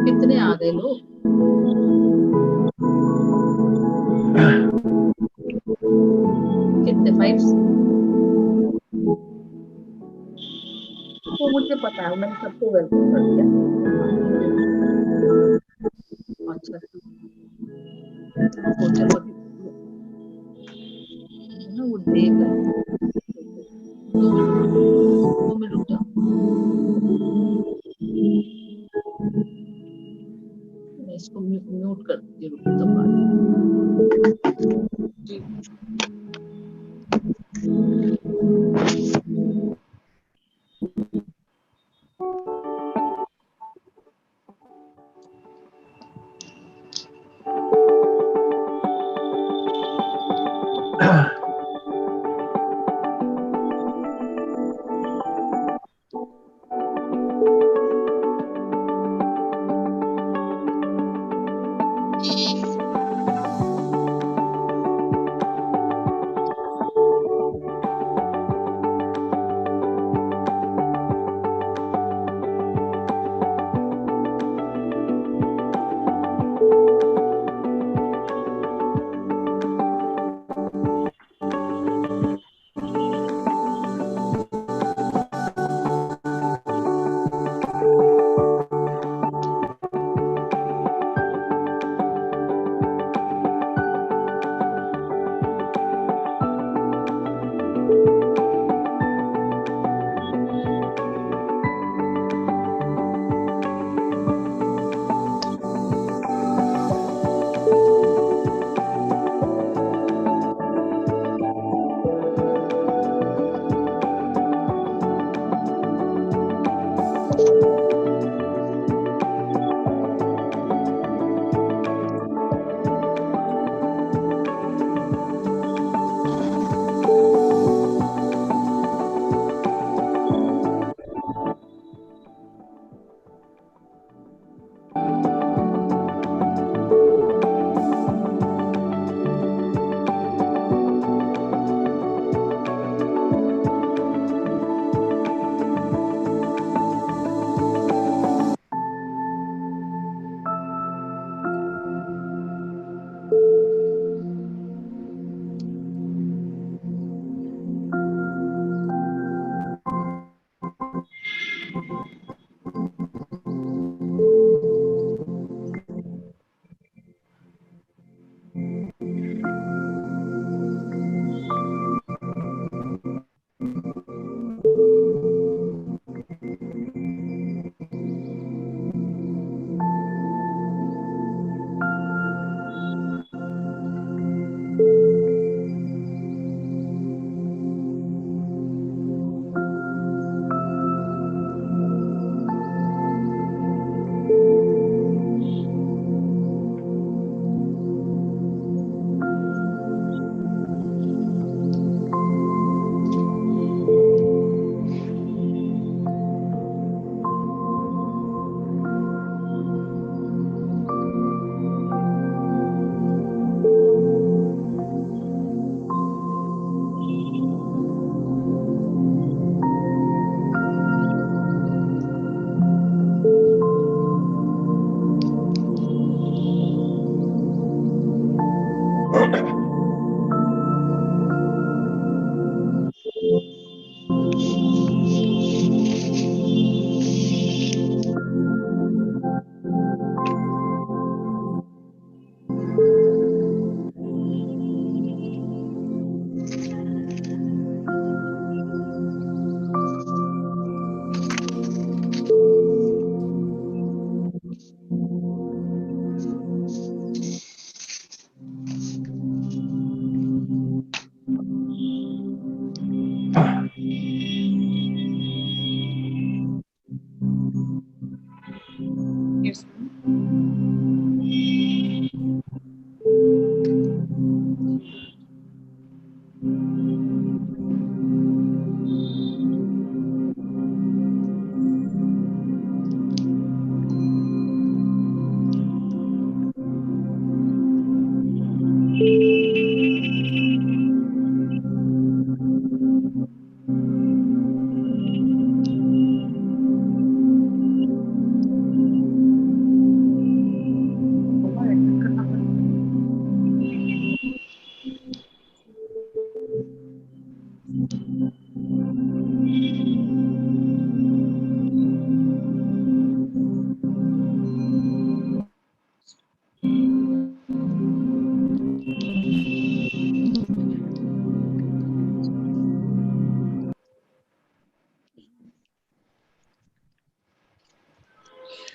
कितने आ गए लोग? कितने? 5? वो मुझे पता है, मैंने सबको वेलकम कर दिया। अच्छा चलो ना, वो देख रहे हैं। 2 मिनट रुक जाओ, मैं इसको म्यूट कर देती हूँ। जी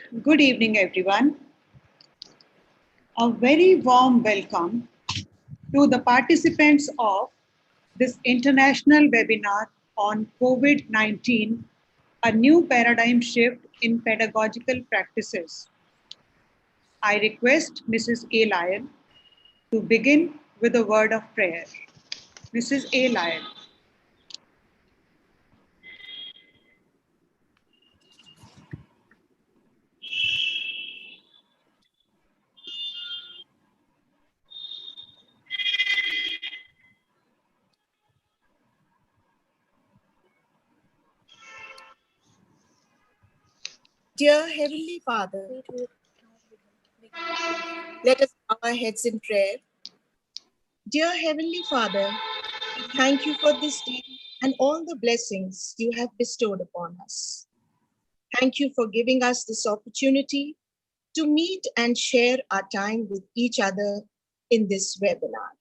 Good evening, everyone. A very warm welcome to the participants of this international webinar on COVID-19, a new paradigm shift in pedagogical practices. I request Mrs. A. Lyall to begin with a word of prayer. Mrs. A. Lyall. Dear Heavenly Father, let us bow our heads in prayer. Dear Heavenly Father, thank you for this day and all the blessings you have bestowed upon us. Thank you for giving us this opportunity to meet and share our time with each other in this webinar.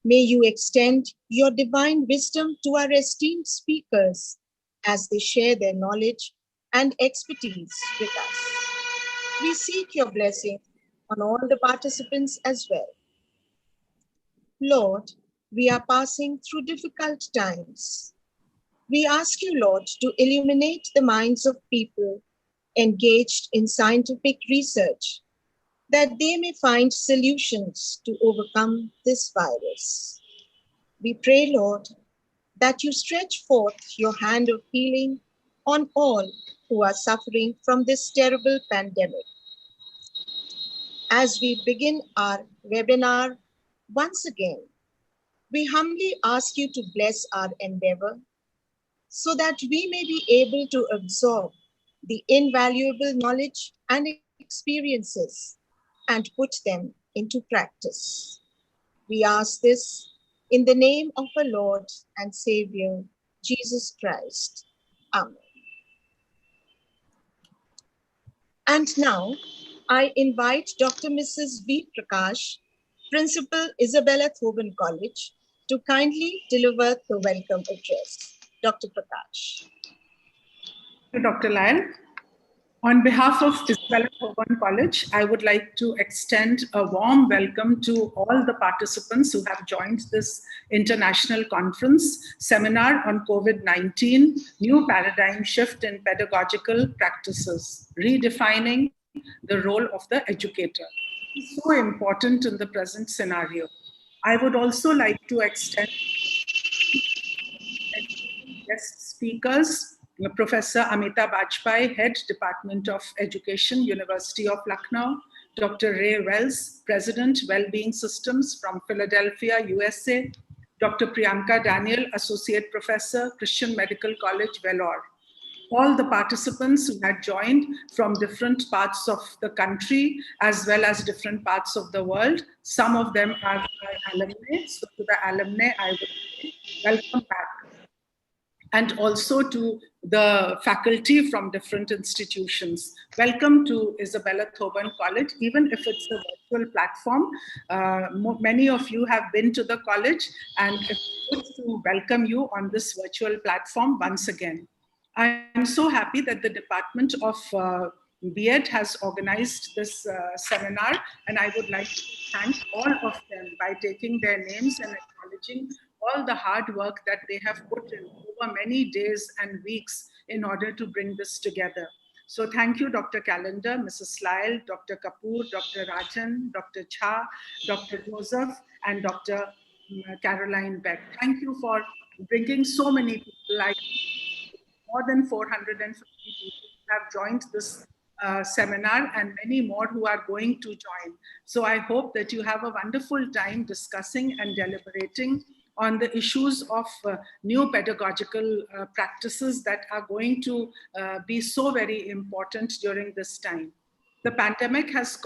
May you extend your divine wisdom to our esteemed speakers as they share their knowledge and expertise with us. We seek your blessing on all the participants as well. Lord, we are passing through difficult times. We ask you, Lord, to illuminate the minds of people engaged in scientific research, that they may find solutions to overcome this virus. We pray, Lord, that you stretch forth your hand of healing on all who are suffering from this terrible pandemic. As we begin our webinar once again, we humbly ask you to bless our endeavor so that we may be able to absorb the invaluable knowledge and experiences and put them into practice. We ask this in the name of our Lord and Savior, Jesus Christ. Amen. And now, I invite Dr. Mrs. V. Prakash, Principal Isabella Thoburn College, to kindly deliver the welcome address. Dr. Prakash. Dr. Lyall. On behalf of Isabella Thoburn College, I would like to extend a warm welcome to all the participants who have joined this international conference seminar on COVID-19, New Paradigm Shift in Pedagogical Practices, Redefining the Role of the Educator. It's so important in the present scenario. I would also like to extend guest speakers, Professor Amita Bajpai, Head Department of Education, University of Lucknow, Dr. Ray Wells, President, Wellbeing Systems from Philadelphia, USA, Dr. Priyanka Daniel, Associate Professor, Christian Medical College, Vellore. All the participants who had joined from different parts of the country as well as different parts of the world. Some of them are alumni. So to the alumni, I would say welcome back. And also to the faculty from different institutions. Welcome to Isabella Thoburn College, even if it's a virtual platform. Many of you have been to the college, and it's good to welcome you on this virtual platform once again. I'm so happy that the Department of B.Ed has organized this seminar, and I would like to thank all of them by taking their names and acknowledging all the hard work that they have put in over many days and weeks in order to bring this together. So thank you, Dr. Callender, Mrs. Lyall, Dr. Kapoor, Dr. Rajan, Dr. Jha, Dr. Joseph, and Dr. Caroline Beck. Thank you for bringing so many people, like more than 450 people have joined this seminar, and many more who are going to join. So I hope that you have a wonderful time discussing and deliberating on the issues of new pedagogical practices that are going to be so very important during this time. The pandemic has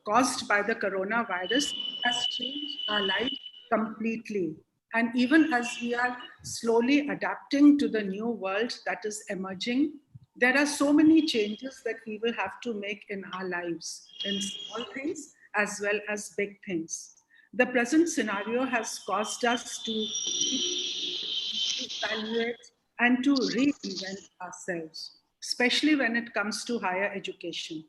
caused by the coronavirus has changed our life completely. And even as we are slowly adapting to the new world that is emerging, there are so many changes that we will have to make in our lives, in small things as well as big things. The present scenario has caused us to evaluate and to reinvent ourselves. especially when it comes to higher education.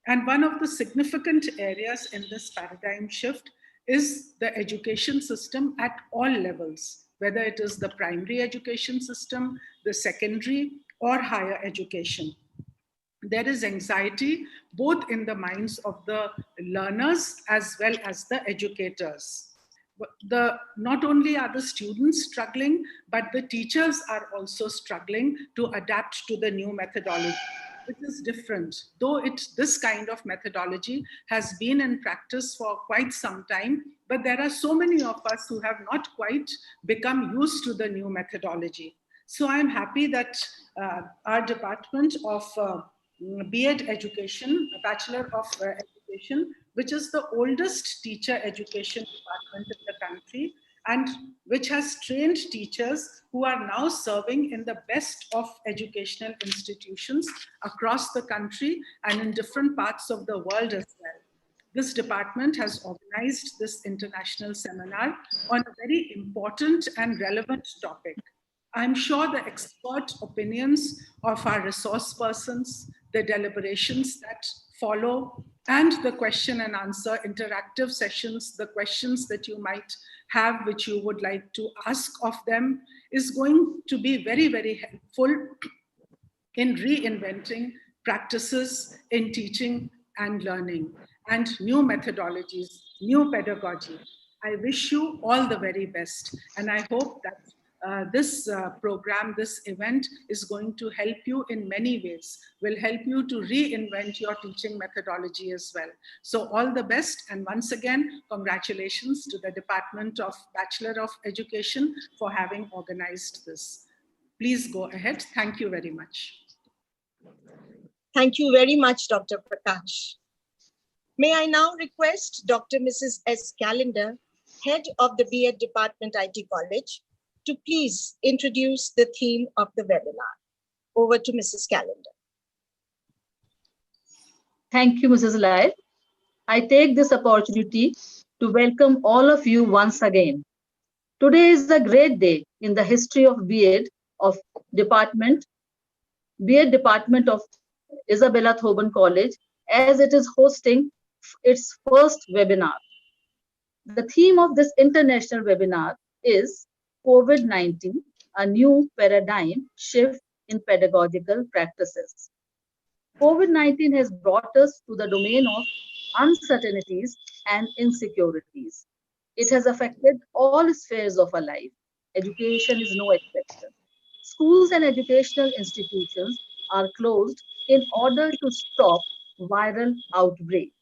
And one of the significant areas in this paradigm shift is the education system at all levels, whether it is the primary education system, the secondary, or higher education. There is anxiety both in the minds of the learners as well as the educators. Not only are the students struggling, but the teachers are also struggling to adapt to the new methodology, which is different. Though this kind of methodology has been in practice for quite some time, but there are so many of us who have not quite become used to the new methodology. So I'm happy that our Department of B.Ed Education, Bachelor of Education, which is the oldest teacher education department in the country, and which has trained teachers who are now serving in the best of educational institutions across the country and in different parts of the world as well. This department has organized this international seminar on a very important and relevant topic. I'm sure the expert opinions of our resource persons, the deliberations that follow, and the question and answer interactive sessions, the questions that you might have, which you would like to ask of them, is going to be very, very helpful in reinventing practices in teaching and learning and new methodologies, new pedagogy. I wish you all the very best, and I hope that this program, this event is going to help you in many ways, will help you to reinvent your teaching methodology as well. So all the best, and once again, congratulations to the Department of Bachelor of Education for having organized this. Please go ahead. Thank you very much. Thank you very much, Dr. Prakash. May I now request Dr. Mrs. S. Callender, Head of the B.Ed Department, IT College, to please introduce the theme of the webinar. Over to Mrs. Callender. Thank you, Mrs. Lyall. I take this opportunity to welcome all of you once again. Today is a great day in the history of B.Ed Department of Isabella Thoburn College, as it is hosting its first webinar. The theme of this international webinar is COVID-19, a new paradigm shift in pedagogical practices. COVID-19 has brought us to the domain of uncertainties and insecurities. It has affected all spheres of our life. Education is no exception. Schools and educational institutions are closed in order to stop viral outbreak.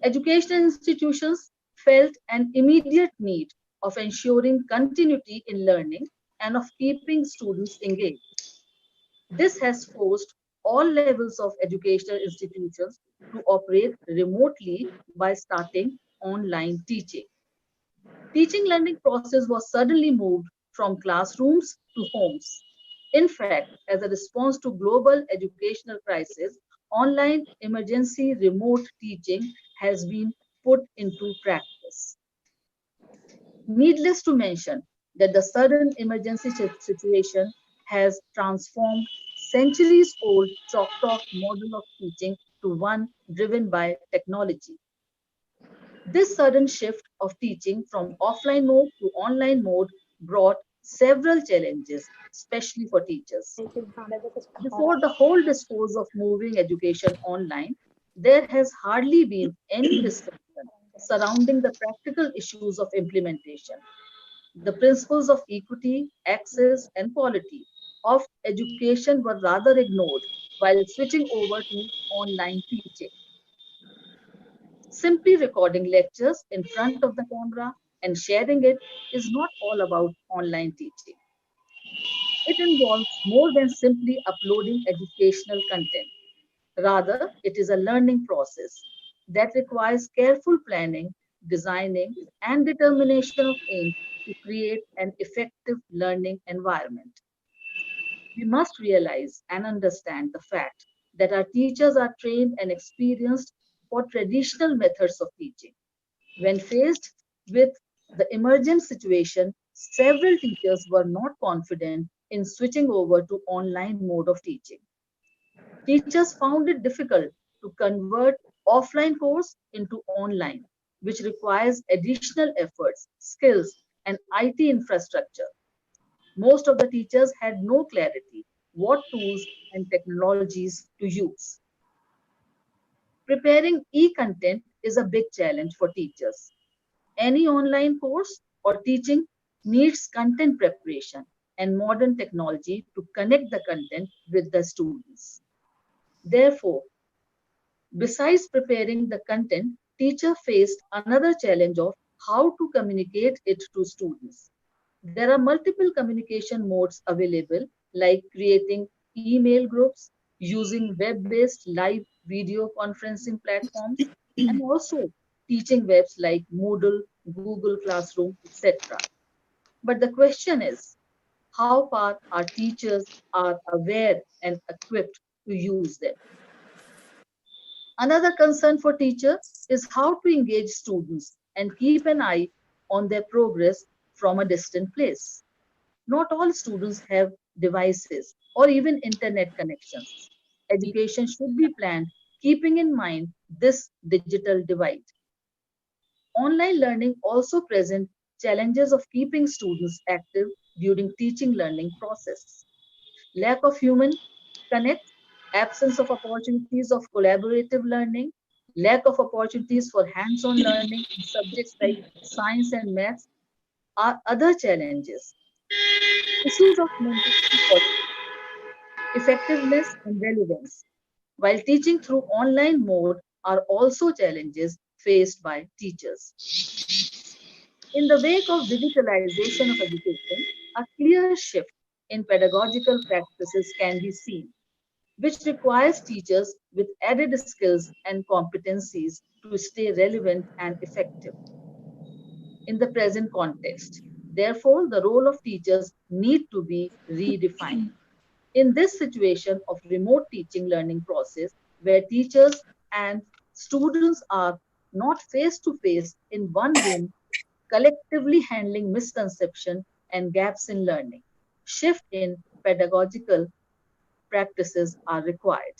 Educational institutions felt an immediate need of ensuring continuity in learning and of keeping students engaged. This has forced all levels of educational institutions to operate remotely by starting online teaching. Teaching learning process was suddenly moved from classrooms to homes. In fact, as a response to global educational crisis, online emergency remote teaching has been put into practice. Needless to mention that the sudden emergency situation has transformed centuries-old chalk talk model of teaching to one driven by technology. This sudden shift of teaching from offline mode to online mode brought several challenges, especially for teachers. Before the whole discourse of moving education online, there has hardly been any discussion surrounding the practical issues of implementation. The principles of equity, access, and quality of education were rather ignored while switching over to online teaching. Simply recording lectures in front of the camera and sharing it is not all about online teaching. It involves more than simply uploading educational content. Rather, it is a learning process that requires careful planning, designing, and determination of aim to create an effective learning environment. We must realize and understand the fact that our teachers are trained and experienced for traditional methods of teaching. When faced with the emergent situation, several teachers were not confident in switching over to online mode of teaching. Teachers found it difficult to convert offline course into online, which requires additional efforts, skills, and IT infrastructure. Most of the teachers had no clarity what tools and technologies to use. Preparing e-content is a big challenge for teachers. Any online course or teaching needs content preparation and modern technology to connect the content with the students. Therefore, besides preparing the content, teacher faced another challenge of how to communicate it to students. There are multiple communication modes available, like creating email groups, using web-based live video conferencing platforms, and also teaching webs like Moodle, Google Classroom, etc. But the question is, how far our teachers are aware and equipped to use them? Another concern for teachers is how to engage students and keep an eye on their progress from a distant place. Not all students have devices or even internet connections. Education should be planned keeping in mind this digital divide. Online learning also presents challenges of keeping students active during teaching learning process. Lack of human connect, absence of opportunities of collaborative learning, lack of opportunities for hands-on learning in subjects like science and maths are other challenges. Issues of mentorship quality, effectiveness, and relevance, while teaching through online mode are also challenges faced by teachers. In the wake of digitalization of education, a clear shift in pedagogical practices can be seen, which requires teachers with added skills and competencies to stay relevant and effective in the present context. Therefore, the role of teachers need to be redefined. In this situation of remote teaching learning process, where teachers and students are not face to face in one room, collectively handling misconception and gaps in learning, shift in pedagogical practices are required.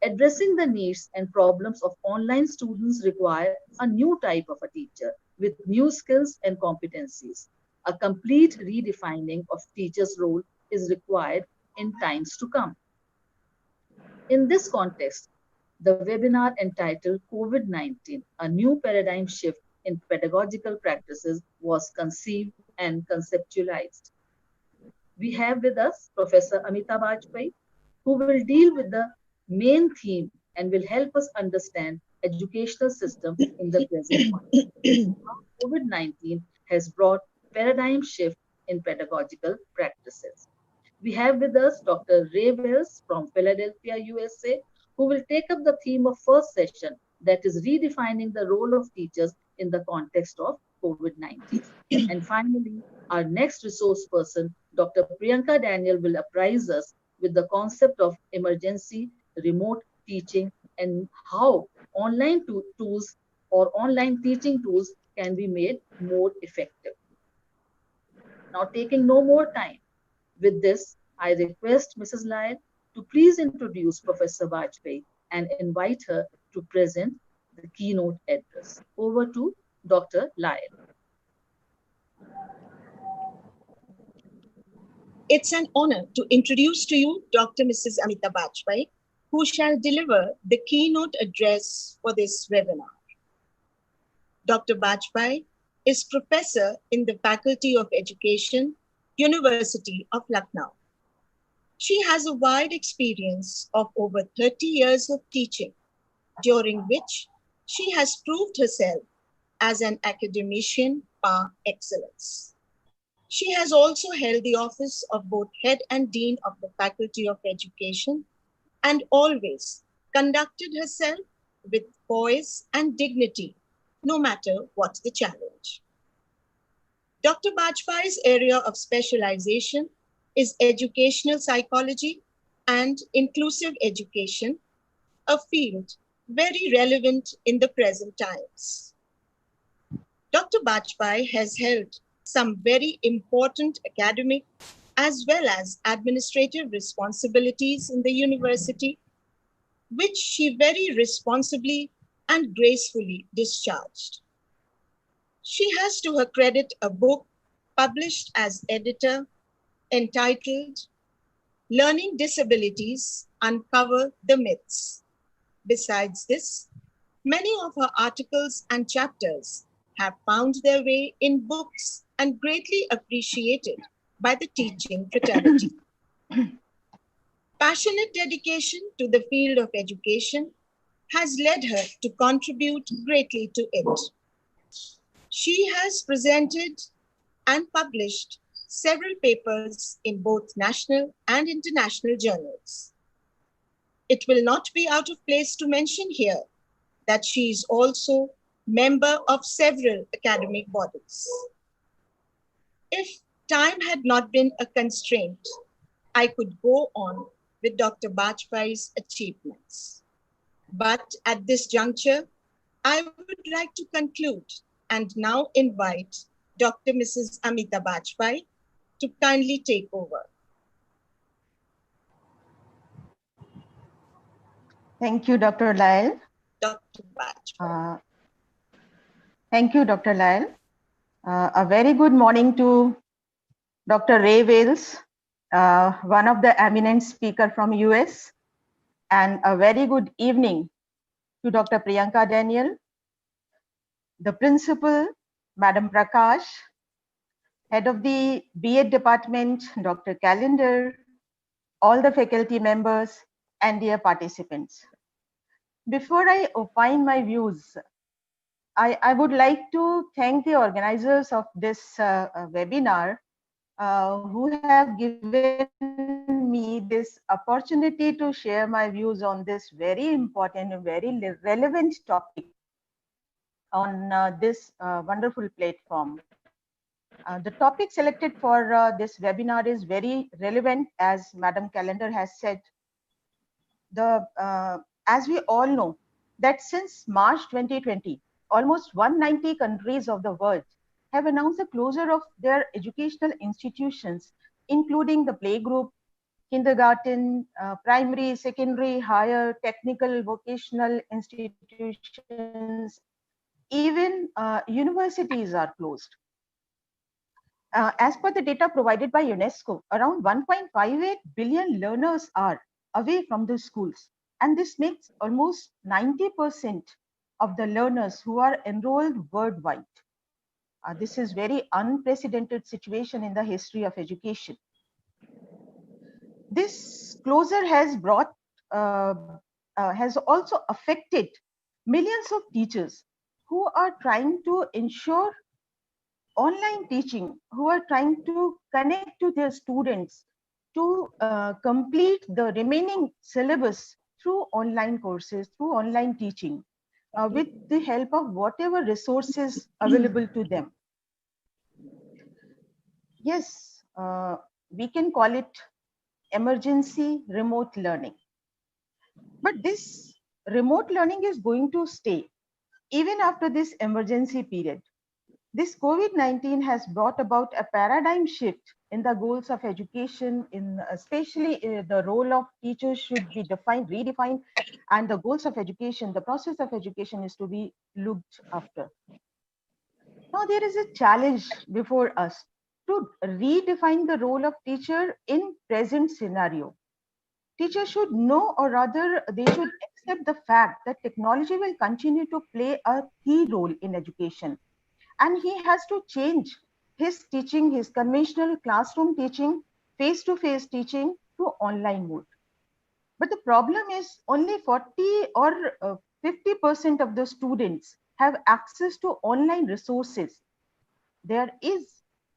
Addressing the needs and problems of online students require a new type of a teacher with new skills and competencies. A complete redefining of teachers' role is required in times to come. In this context, the webinar entitled COVID-19, a new paradigm shift in pedagogical practices was conceived and conceptualized. We have with us Professor Amita Bajpai, who will deal with the main theme and will help us understand educational system in the present context. How COVID-19 has brought paradigm shift in pedagogical practices. We have with us Dr. Ray Wells from Philadelphia, USA, who will take up the theme of first session, that is redefining the role of teachers in the context of COVID-19. And finally, our next resource person, Dr. Priyanka Daniel, will apprise us with the concept of emergency remote teaching and how online tools or online teaching tools can be made more effective. Now, taking no more time, with this, I request Mrs. Lyall to please introduce Professor Bajpai and invite her to present the keynote address. Over to Dr. Lyall. It's an honor to introduce to you Dr. Mrs. Amita Bajpai, who shall deliver the keynote address for this webinar. Dr. Bajpai is professor in the Faculty of Education, University of Lucknow. She has a wide experience of over 30 years of teaching, during which she has proved herself as an academician par excellence. She has also held the office of both head and dean of the Faculty of Education and always conducted herself with poise and dignity, no matter what the challenge. Dr. Bajpai's area of specialization is educational psychology and inclusive education, a field very relevant in the present times. Dr. Bajpai has held some very important academic as well as administrative responsibilities in the university, which she very responsibly and gracefully discharged. She has to her credit a book published as editor entitled Learning Disabilities Uncover the Myths. Besides this, many of her articles and chapters have found their way in books and greatly appreciated by the teaching fraternity. Passionate dedication to the field of education has led her to contribute greatly to it. She has presented and published several papers in both national and international journals. It will not be out of place to mention here that she is also member of several academic bodies. If time had not been a constraint, I could go on with Dr. Bajpayi's achievements. But at this juncture, I would like to conclude and now invite Dr. Mrs. Amita Bajpayi to kindly take over. Thank you, Dr. Lyall. Dr. Bajpayi. Thank you, Dr. Lyall. A very good morning to Dr. Ray Wales, one of the eminent speaker from US, and a very good evening to Dr. Priyanka Daniel, the principal, Madam Prakash, head of the B.Ed department, Dr. Callender, all the faculty members, and dear participants. Before I opine my views, I would like to thank the organizers of this webinar who have given me this opportunity to share my views on this very important and very relevant topic on this wonderful platform. The topic selected for this webinar is very relevant, as Madam Callender has said. As we all know, that since March 2020, almost 190 countries of the world have announced the closure of their educational institutions, including the playgroup, kindergarten, primary, secondary, higher, technical, vocational institutions, even universities are closed. As per the data provided by UNESCO, around 1.58 billion learners are away from the schools. And this makes almost 90% of the learners who are enrolled worldwide. This is very unprecedented situation in the history of education. This closure has has also affected millions of teachers who are trying to ensure online teaching, who are trying to connect to their students to complete the remaining syllabus through online courses, through online teaching, with the help of whatever resources available to them. Yes, we can call it emergency remote learning. But this remote learning is going to stay even after this emergency period. This COVID-19 has brought about a paradigm shift in the goals of education, especially the role of teachers should be redefined, and the goals of education, the process of education is to be looked after. Now there is a challenge before us to redefine the role of teacher in present scenario. Teachers should know, or rather they should accept the fact that technology will continue to play a key role in education. And he has to change his teaching, his conventional classroom teaching, face-to-face teaching to online mode. But the problem is only 40 or 50% of the students have access to online resources. There is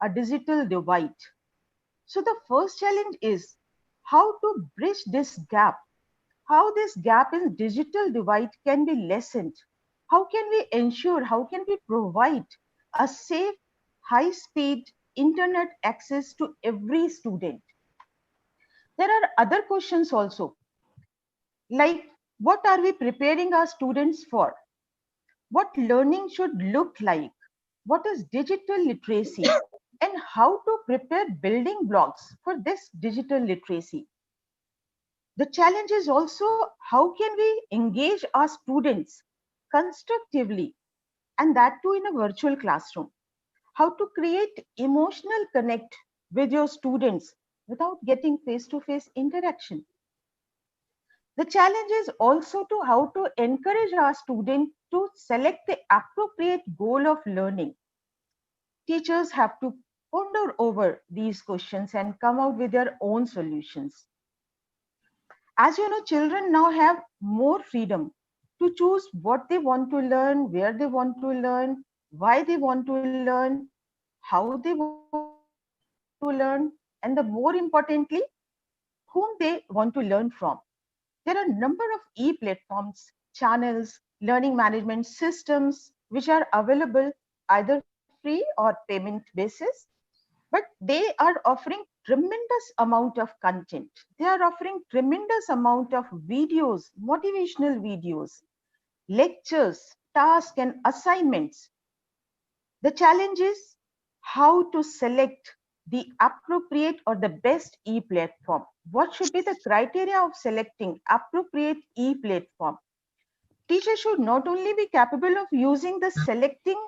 a digital divide. So the first challenge is how to bridge this gap, how this gap in digital divide can be lessened. How can we ensure, how can we provide a safe, high-speed internet access to every student? There are other questions also, like what are we preparing our students for? What learning should look like? What is digital literacy? and how to prepare building blocks for this digital literacy. The challenge is also how can we engage our students constructively, and that too in a virtual classroom. How to create emotional connect with your students without getting face-to-face interaction. The challenge is also to how to encourage our students to select the appropriate goal of learning. Teachers have to ponder over these questions and come out with their own solutions. As you know, children now have more freedom to choose what they want to learn, where they want to learn, why they want to learn, how they want to learn, and the more importantly, whom they want to learn from. There are a number of e-platforms, channels, learning management systems, which are available either free or payment basis, but they are offering tremendous amount of content. They are offering tremendous amount of videos, motivational videos, lectures, tasks, and assignments. The challenge is how to select the appropriate or the best e-platform. What should be the criteria of selecting appropriate e-platform? Teachers should not only be capable of using the selecting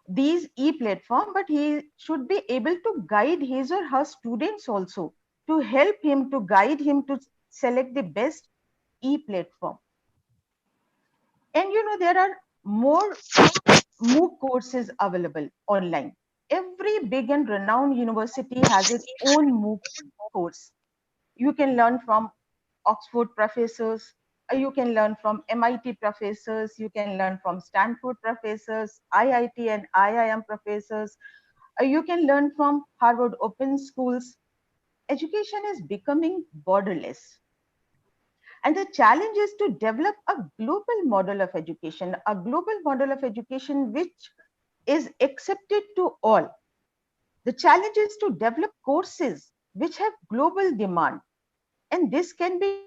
these e-platform, but he should be able to guide his or her students also, to help him, to guide him to select the best e-platform. And you know, there are more MOOC courses available online. Every big and renowned university has its own MOOC course. You can learn from Oxford professors, you can learn from MIT professors, you can learn from Stanford professors, IIT and IIM professors, you can learn from Harvard Open Schools. Education is becoming borderless. And the challenge is to develop a global model of education which is accepted to all. The challenge is to develop courses which have global demand. And this can be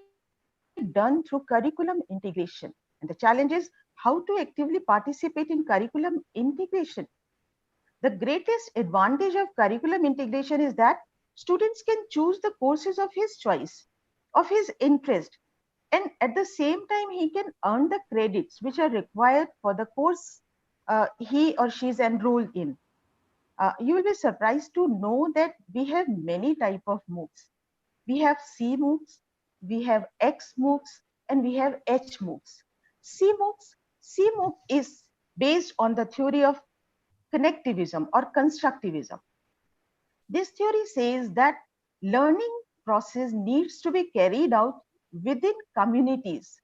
done through curriculum integration. And the challenge is how to actively participate in curriculum integration. The greatest advantage of curriculum integration is that students can choose the courses of his choice, of his interest, and at the same time he can earn the credits which are required for the course he or she is enrolled in. You will be surprised to know that we have many type of MOOCs. We have C MOOCs, we have X MOOCs, and we have H MOOCs. C MOOC is based on the theory of connectivism or constructivism. This theory says that learning process needs to be carried out within communities,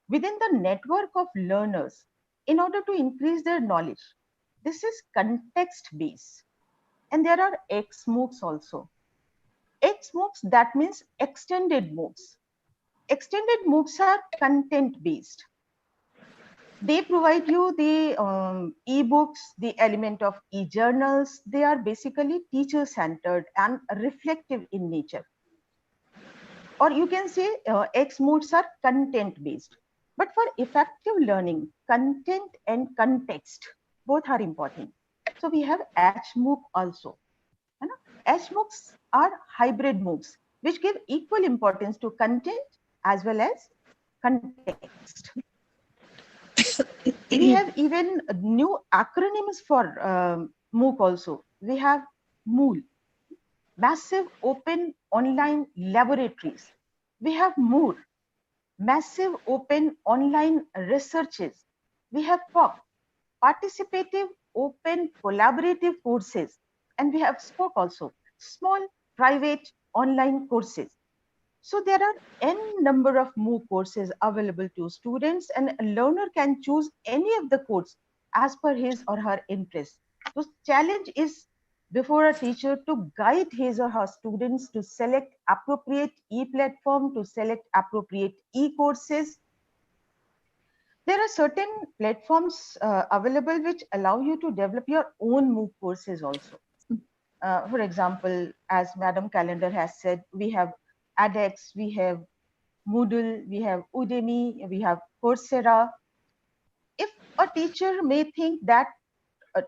within the network of learners in order to increase their knowledge. This is context based. And there are X MOOCs also. X MOOCs, that means extended MOOCs. Extended MOOCs are content based. They provide you the e-books, the element of e-journals. They are basically teacher-centered and reflective in nature. Or you can say X MOOCs are content-based. But for effective learning, content and context, both are important. So we have H MOOC also. H MOOCs are hybrid MOOCs, which give equal importance to content as well as context. We have even new acronyms for MOOC also. We have MOOL, Massive Open Online Laboratories. We have MOOR, Massive Open Online Researches. We have POC, Participative Open Collaborative Courses. And we have SPOC also, Small Private Online Courses. So there are n number of MOOC courses available to students, and a learner can choose any of the course as per his or her interest. So challenge is before a teacher to guide his or her students to select appropriate e-platform, to select appropriate e-courses. There are certain platforms available which allow you to develop your own MOOC courses also. For example, as Madam Callender has said, we have edX, we have Moodle, we have Udemy, we have Coursera. If a teacher may think that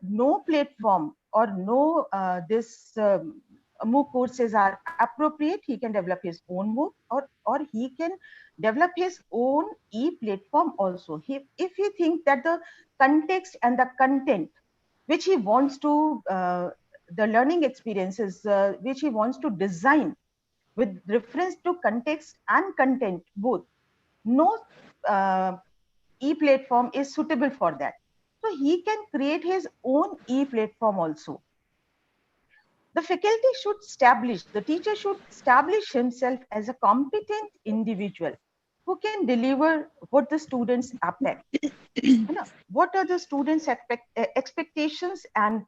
no platform or no, this MOOC courses are appropriate, he can develop his own MOOC, or he can develop his own e-platform also. If he thinks that the context and the content which he wants to, the learning experiences which he wants to design with reference to context and content both, no e-platform is suitable for that. So he can create his own e-platform also. The faculty should establish, the teacher should establish himself as a competent individual who can deliver what the students expect. What are the students' expectations and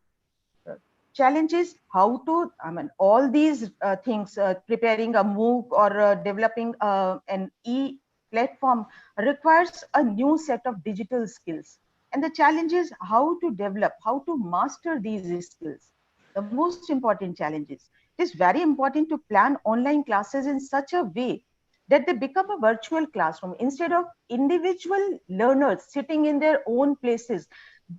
challenges, how to, all these things, preparing a MOOC or developing an e-platform requires a new set of digital skills. And the challenge is how to develop, how to master these skills. The most important challenges. It is very important to plan online classes in such a way that they become a virtual classroom. Instead of individual learners sitting in their own places,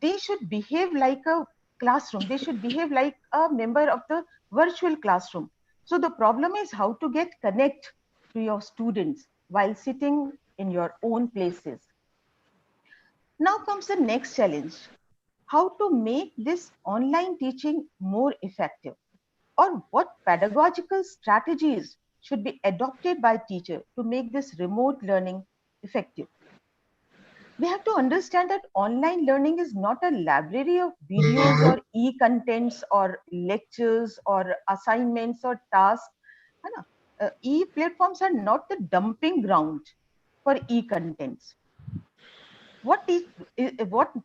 they should behave like a classroom. They should behave like a member of the virtual classroom. So the problem is how to get connect to your students while sitting in your own places. Now comes the next challenge, how to make this online teaching more effective, or what pedagogical strategies should be adopted by teacher to make this remote learning effective. We have to understand that online learning is not a library of videos or e-contents or lectures or assignments or tasks. E-platforms are not the dumping ground for e-contents. What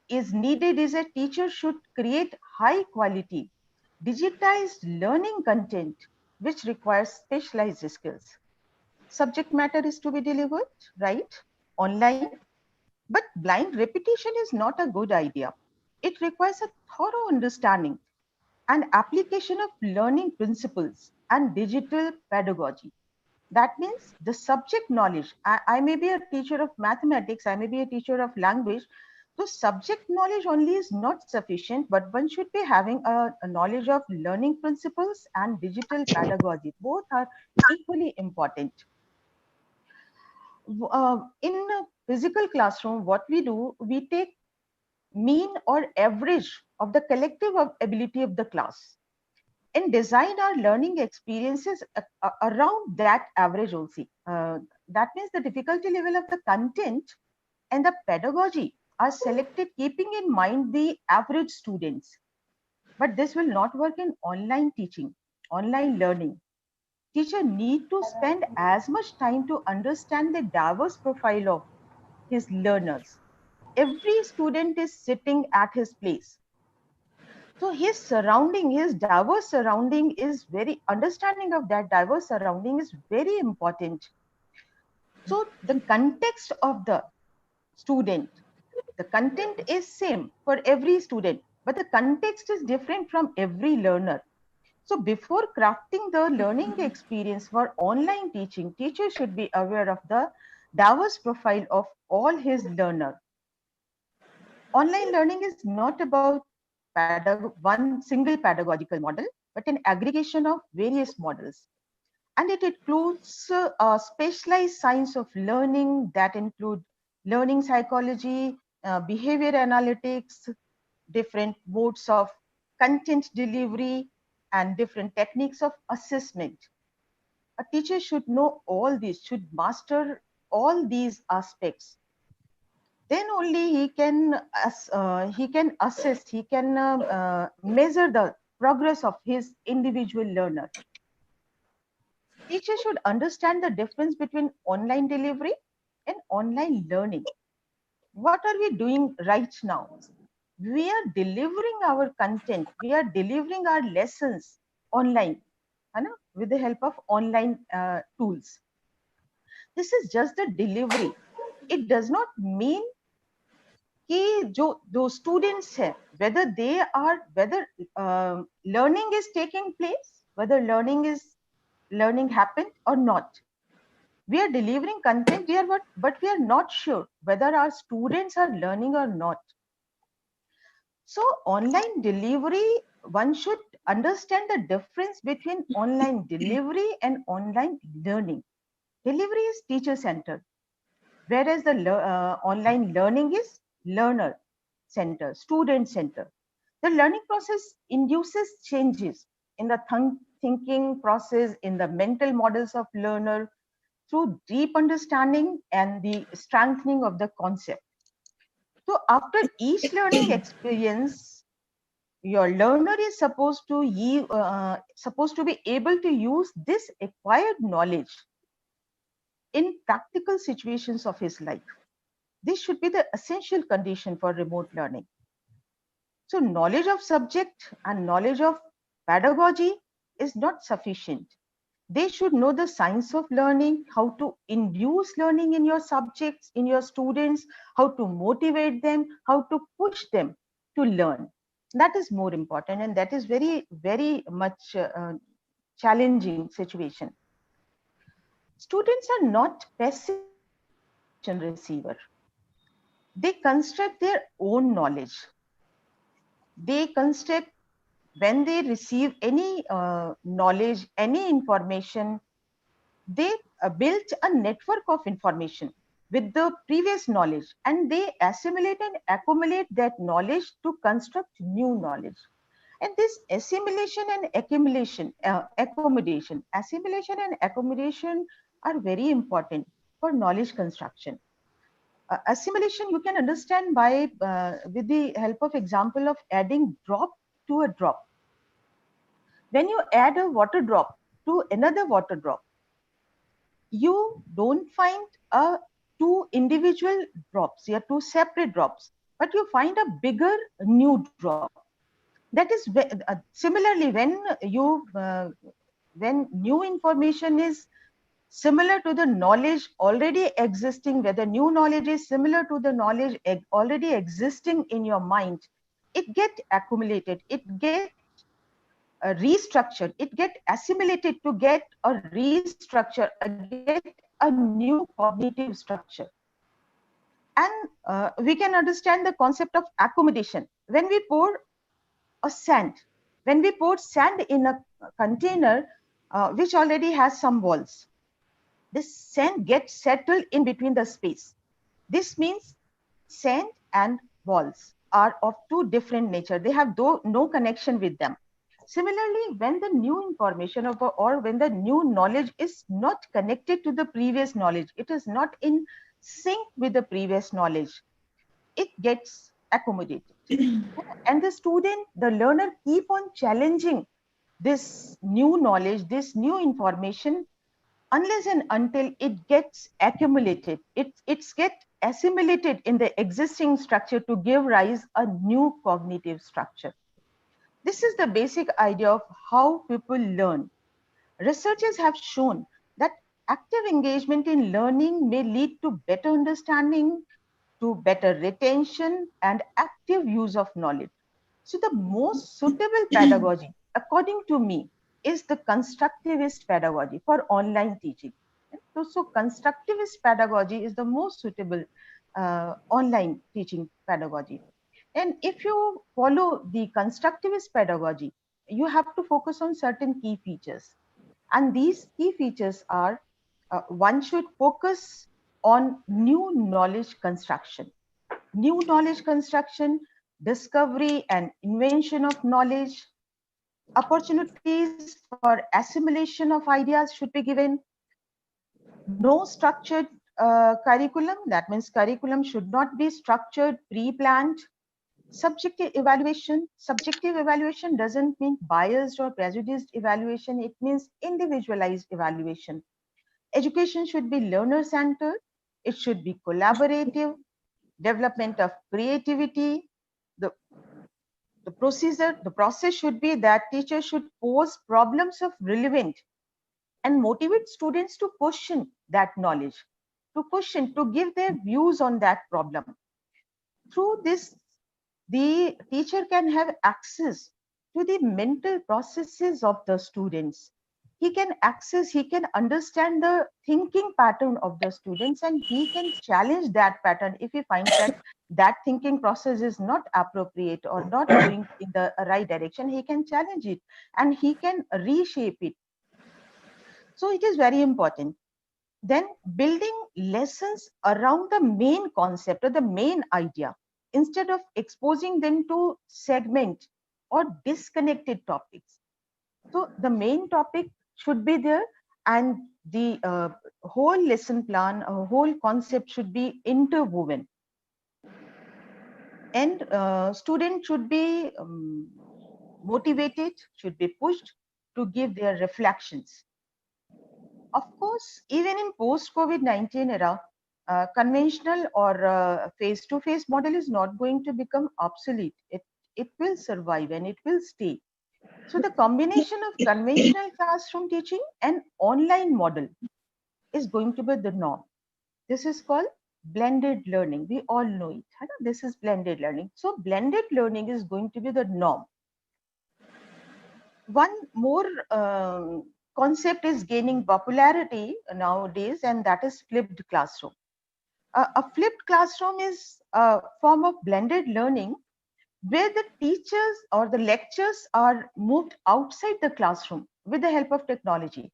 is needed is a teacher should create high quality, digitized learning content which requires specialized skills. Subject matter is to be delivered, right? Online. But blind repetition is not a good idea. It requires a thorough understanding and application of learning principles and digital pedagogy. That means the subject knowledge. I may be a teacher of mathematics, I may be a teacher of language. So subject knowledge only is not sufficient, but one should be having a knowledge of learning principles and digital pedagogy. Both are equally important. In a physical classroom, what we do, we take mean or average of the collective ability of the class and design our learning experiences around that average also. That means the difficulty level of the content and the pedagogy are selected keeping in mind the average students. But this will not work in online teaching, online learning. Teacher need to spend as much time to understand the diverse profile of his learners. Every student is sitting at his place. So his surrounding, his diverse surrounding is very, understanding of that diverse surrounding is very important. So the context of the student, the content is same for every student, but the context is different from every learner. So before crafting the learning experience for online teaching, teacher should be aware of the diverse profile of all his learners. Online learning is not about one single pedagogical model, but an aggregation of various models. And it includes specialized science of learning that include learning psychology, behavior analytics, different modes of content delivery, and different techniques of assessment. A teacher should know all these, should master all these aspects. Then only he can assess, he can measure the progress of his individual learner. Teacher should understand the difference between online delivery and online learning. What are we doing right now? We are delivering our content, we are delivering our lessons online, with the help of online tools. This is just the delivery. It does not mean कि जो students हैं, whether they are, whether learning is taking place, whether learning happened or not. We are delivering content, but we are not sure whether our students are learning or not. So online delivery one should understand the difference between online delivery and online learning. Delivery is teacher-centered, whereas the online learning is learner-centered, student-centered. The learning process induces changes in the thinking process, in the mental models of learner, through deep understanding and the strengthening of the concept. So after each learning experience, your learner is supposed to be able to use this acquired knowledge in practical situations of his life. This should be the essential condition for remote learning. So knowledge of subject and knowledge of pedagogy is not sufficient. They should know the science of learning, how to induce learning in your subjects, in your students, how to motivate them, how to push them to learn. That is more important, and that is very, very much challenging situation. Students are not passive information receiver. They construct their own knowledge. They construct, when they receive any knowledge, any information, they built a network of information with the previous knowledge, and they assimilate and accumulate that knowledge to construct new knowledge. And this assimilation and assimilation and accommodation are very important for knowledge construction. Assimilation you can understand by with the help of example of adding drop to a drop. When you add a water drop to another water drop, you don't find two individual drops, yeah, two separate drops, but you find a bigger new drop. That is similarly when new information is similar to the knowledge already existing, where the new knowledge is similar to the knowledge already existing in your mind, it get accumulated, it get restructured, it get assimilated to get a restructure, get a new cognitive structure. And we can understand the concept of accommodation. When we pour sand in a container which already has some walls, this sand gets settled in between the space. This means sand and walls are of two different nature. They have no connection with them. Similarly, when the new information or when the new knowledge is not connected to the previous knowledge, it is not in sync with the previous knowledge, it gets accommodated. And the student, the learner keep on challenging this new knowledge, this new information, unless and until it gets accumulated, it's get assimilated in the existing structure to give rise a new cognitive structure. This is the basic idea of how people learn. Researchers have shown that active engagement in learning may lead to better understanding, to better retention, and active use of knowledge. So the most suitable pedagogy, according to me, is the constructivist pedagogy for online teaching. So constructivist pedagogy is the most suitable online teaching pedagogy. And if you follow the constructivist pedagogy, you have to focus on certain key features. And these key features are, one should focus on new knowledge construction. New knowledge construction, discovery and invention of knowledge, opportunities for assimilation of ideas should be given. No structured curriculum, that means curriculum should not be structured, pre-planned. Subjective evaluation doesn't mean biased or prejudiced evaluation, it means individualized evaluation. Education should be learner-centered, it should be collaborative, development of creativity. The process should be that teachers should pose problems of relevant and motivate students to question that knowledge, to give their views on that problem. Through this, the teacher can have access to the mental processes of the students. he can access, he can understand the thinking pattern of the students, and he can challenge that pattern if he finds that that thinking process is not appropriate or not going in the right direction. He can challenge it and he can reshape it. So it is very important. Then building lessons around the main concept or the main idea instead of exposing them to segment or disconnected topics. So the main topic should be there, and the whole lesson plan, whole concept should be interwoven. And students should be motivated, should be pushed to give their reflections. Of course, even in post-COVID-19 era, conventional or face-to-face model is not going to become obsolete. It will survive and it will stay. So the combination of conventional classroom teaching and online model is going to be the norm. This is called blended learning. We all know it. This is blended learning. So blended learning is going to be the norm. One more concept is gaining popularity nowadays, and that is flipped classroom. A flipped classroom is a form of blended learning where the teachers or the lectures are moved outside the classroom with the help of technology,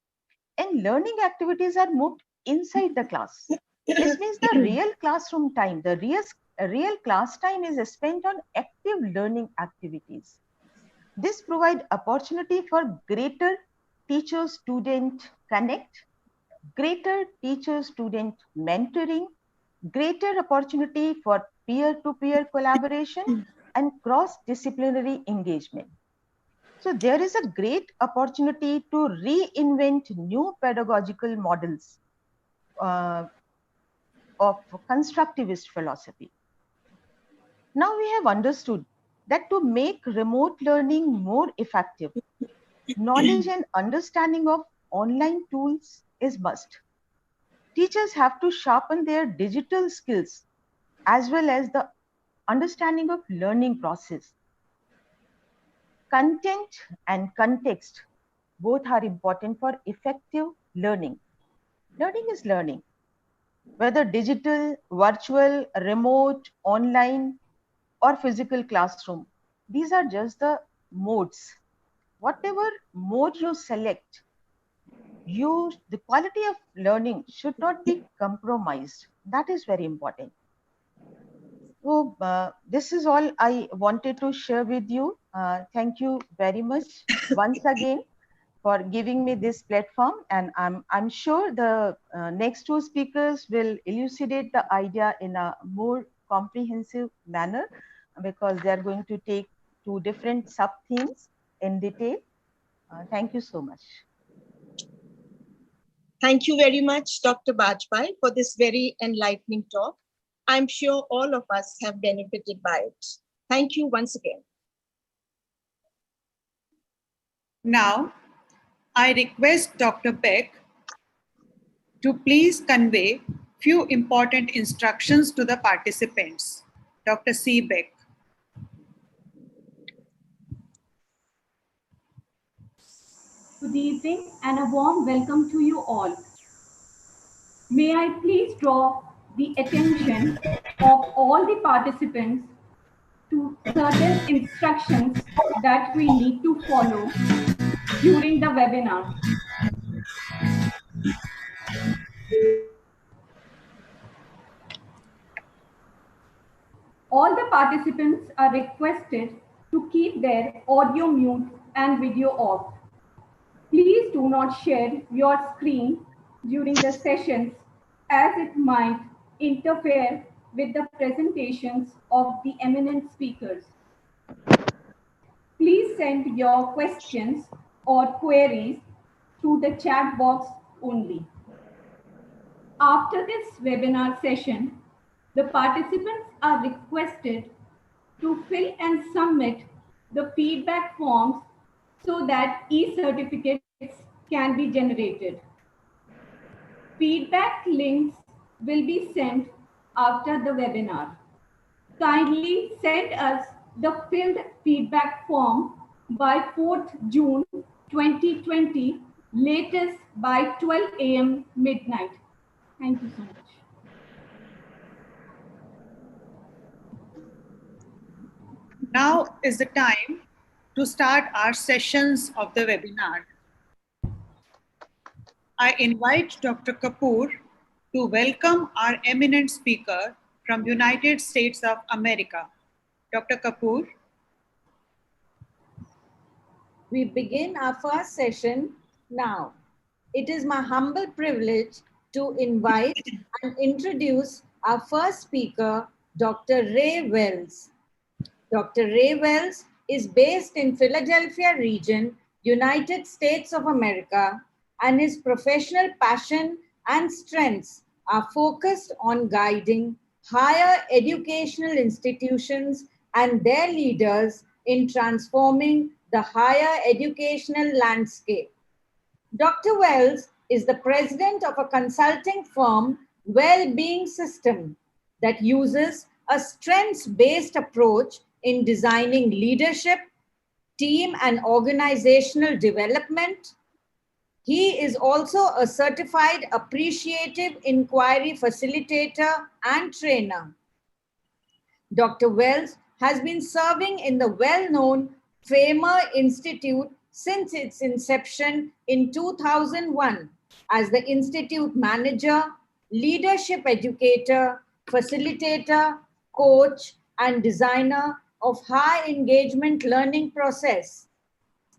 and learning activities are moved inside the class. This means the real classroom time, the real class time is spent on active learning activities. This provides opportunity for greater teacher-student connect, greater teacher-student mentoring, greater opportunity for peer-to-peer collaboration, and cross-disciplinary engagement. So there is a great opportunity to reinvent new pedagogical models of constructivist philosophy. Now we have understood that to make remote learning more effective, knowledge and understanding of online tools is must. Teachers have to sharpen their digital skills as well as the understanding of learning process. Content and context both are important for effective learning. Learning is learning, whether digital, virtual, remote, online, or physical classroom. These are just the modes. Whatever mode you select, the quality of learning should not be compromised. That is very important. So this is all I wanted to share with you. Thank you very much once again for giving me this platform, and I'm sure the next two speakers will elucidate the idea in a more comprehensive manner, because they are going to take two different sub-themes in detail. Thank you so much. Thank you very much, Dr. Bajpai, for this very enlightening talk. I'm sure all of us have benefited by it. Thank you once again. Now, I request Dr. Beck to please convey few important instructions to the participants. Dr. C. Beck. Good evening and a warm welcome to you all. May I please draw the attention of all the participants to certain instructions that we need to follow during the webinar. All the participants are requested to keep their audio mute and video off. Please do not share your screen during the sessions, as it might interfere with the presentations of the eminent speakers. Please send your questions or queries through the chat box only. After this webinar session, the participants are requested to fill and submit the feedback forms so that e-certificates can be generated. Feedback links will be sent after the webinar. Kindly send us the filled feedback form by 4th June 2020 latest by 12 a.m. midnight. Thank you so much. Now is the time to start our sessions of the webinar. I invite Dr. Kapoor to welcome our eminent speaker from United States of America. Dr. Kapoor. We begin our first session now. It is my humble privilege to invite and introduce our first speaker, Dr. Ray Wells. Dr. Ray Wells is based in Philadelphia region, United States of America, and his professional passion and strengths are focused on guiding higher educational institutions and their leaders in transforming the higher educational landscape. Dr. Wells is the president of a consulting firm, Well-Being System, that uses a strengths-based approach in designing leadership, team and organizational development. He is also a certified appreciative inquiry facilitator and trainer. Dr. Wells has been serving in the well-known Famer Institute since its inception in 2001 as the Institute Manager, Leadership Educator, Facilitator, Coach, and Designer of High Engagement Learning Process.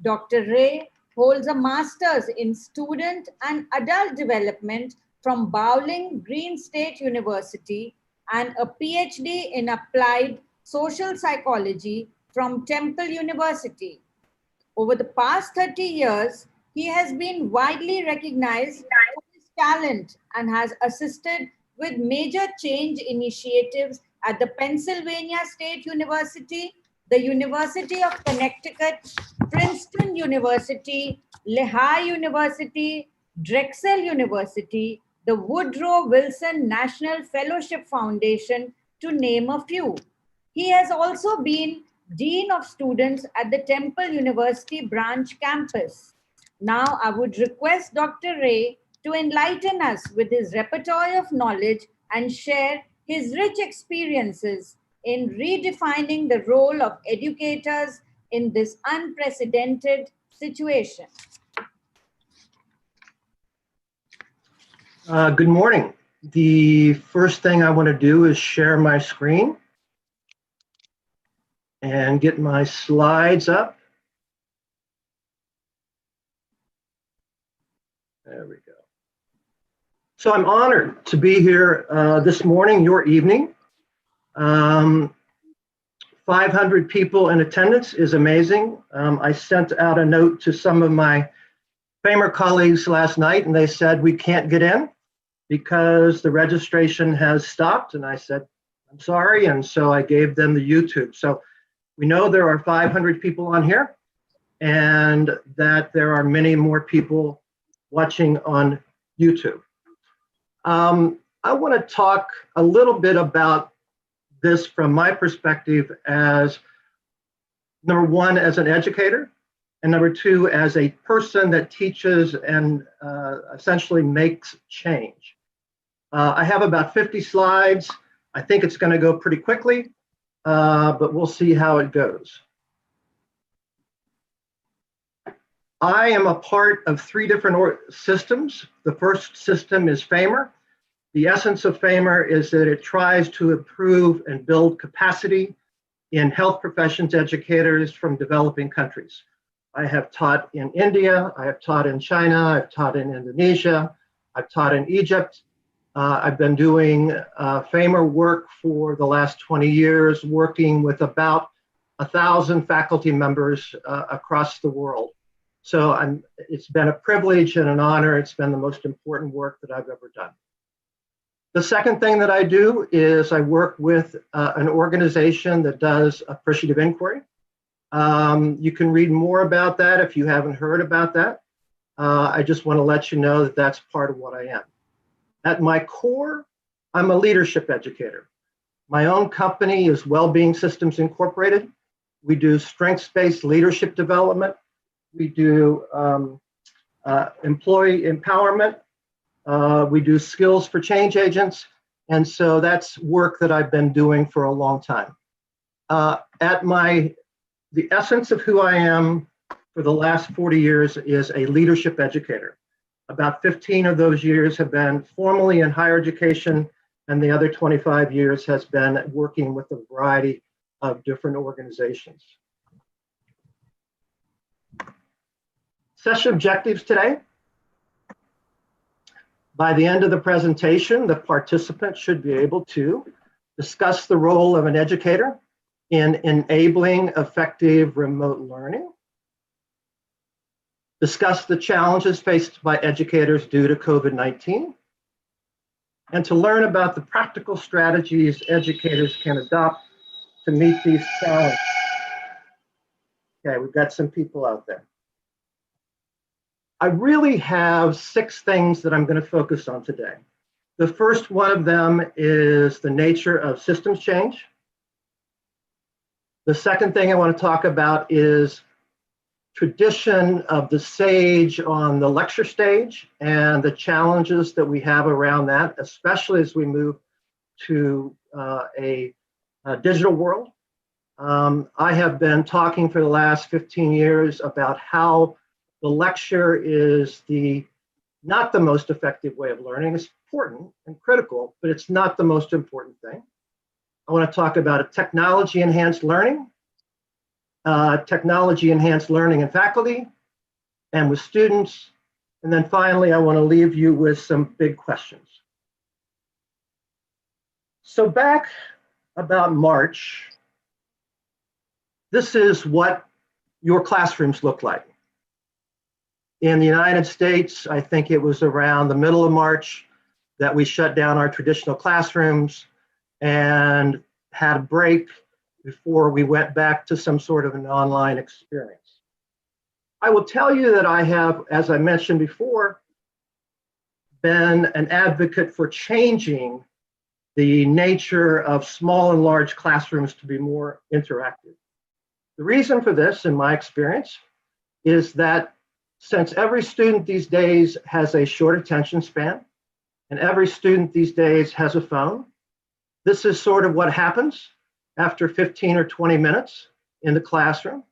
Dr. Ray holds a Master's in Student and Adult Development from Bowling Green State University and a PhD in Applied Social Psychology from Temple University. Over the past 30 years, he has been widely recognized for his talent and has assisted with major change initiatives at the Pennsylvania State University, the University of Connecticut, Princeton University, Lehigh University, Drexel University, the Woodrow Wilson National Fellowship Foundation, to name a few. He has also been Dean of Students at the Temple University branch campus. Now I would request Dr. Ray to enlighten us with his repertoire of knowledge and share his rich experiences in redefining the role of educators in this unprecedented situation. Good morning. The first thing I want to do is share my screen and get my slides up. There we go. So I'm honored to be here this morning, your evening. 500 people in attendance is amazing. I sent out a note to some of my Famer colleagues last night and they said we can't get in because the registration has stopped. And I said, I'm sorry. And so I gave them the YouTube. So we know there are 500 people on here and that there are many more people watching on YouTube. I want to talk a little bit about this from my perspective as, number one, as an educator, and number two, as a person that teaches and essentially makes change. I have about 50 slides. I think it's going to go pretty quickly, but we'll see how it goes. I am a part of 3 different systems. The first system is Famer. The essence of Famer is that it tries to improve and build capacity in health professions educators from developing countries. I have taught in India, I have taught in China, I've taught in Indonesia, I've taught in Egypt. I've been doing Famer work for the last 20 years, working with about 1,000 faculty members across the world. So it's been a privilege and an honor. It's been the most important work that I've ever done. The second thing that I do is I work with an organization that does appreciative inquiry. You can read more about that if you haven't heard about that. I just want to let you know that that's part of what I am. At my core, I'm a leadership educator. My own company is Well-Being Systems Incorporated. We do strengths-based leadership development. We do employee empowerment. We do skills for change agents. And so that's work that I've been doing for a long time. The essence of who I am for the last 40 years is a leadership educator. About 15 of those years have been formally in higher education, and the other 25 years has been working with a variety of different organizations. Session objectives today. By the end of the presentation, the participant should be able to discuss the role of an educator in enabling effective remote learning, discuss the challenges faced by educators due to COVID-19, and to learn about the practical strategies educators can adopt to meet these challenges. Okay, we've got some people out there. I really have 6 things that I'm going to focus on today. The first one of them is the nature of systems change. The second thing I want to talk about is tradition of the sage on the lecture stage and the challenges that we have around that, especially as we move to a digital world. I have been talking for the last 15 years about how the lecture is not the most effective way of learning. It's important and critical, but it's not the most important thing. I want to talk about a technology-enhanced learning in faculty and with students. And then finally, I want to leave you with some big questions. So back about March, this is what your classrooms look like. In the United States, I think it was around the middle of March that we shut down our traditional classrooms and had a break before we went back to some sort of an online experience. I will tell you that I have, as I mentioned before, been an advocate for changing the nature of small and large classrooms to be more interactive. The reason for this, in my experience, is that since every student these days has a short attention span, and every student these days has a phone, this is sort of what happens after 15 or 20 minutes in the classroom.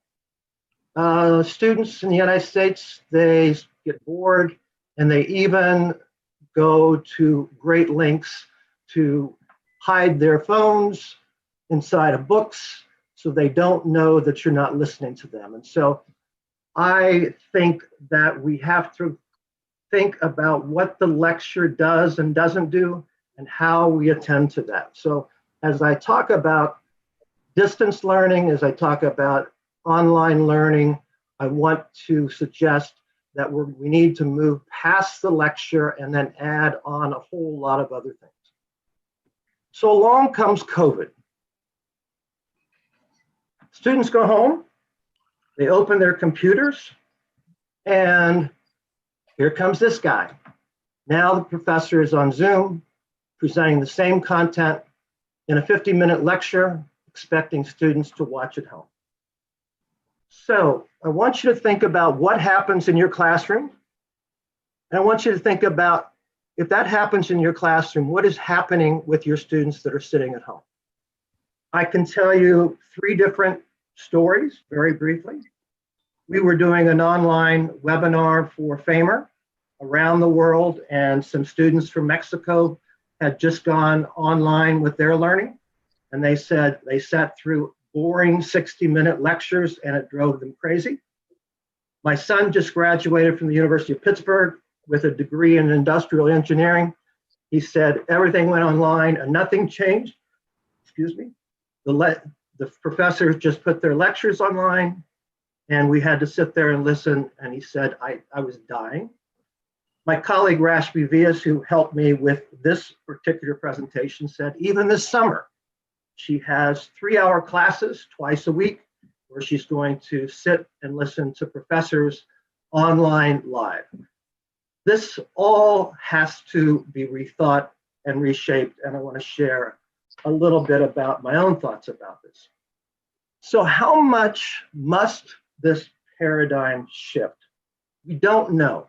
Students in the United States, they get bored and they even go to great lengths to hide their phones inside of books so they don't know that you're not listening to them. And so I think that we have to think about what the lecture does and doesn't do and how we attend to that. So as I talk about distance learning, as I talk about online learning, I want to suggest that we need to move past the lecture and then add on a whole lot of other things. So along comes COVID. Students go home, they open their computers, and here comes this guy. Now the professor is on Zoom, presenting the same content in a 50-minute lecture, expecting students to watch at home. So I want you to think about what happens in your classroom. And I want you to think about, if that happens in your classroom, what is happening with your students that are sitting at home? I can tell you 3 different stories very briefly. We were doing an online webinar for FAMR around the world, and some students from Mexico had just gone online with their learning. And they said they sat through boring 60-minute lectures and it drove them crazy. My son just graduated from the University of Pittsburgh with a degree in industrial engineering. He said everything went online and nothing changed. Excuse me. The professors just put their lectures online and we had to sit there and listen. And he said, I was dying. My colleague Rashmi Vyas, who helped me with this particular presentation, said even this summer, she has 3-hour classes twice a week where she's going to sit and listen to professors online live. This all has to be rethought and reshaped, and I want to share a little bit about my own thoughts about this. So how much must this paradigm shift? We don't know.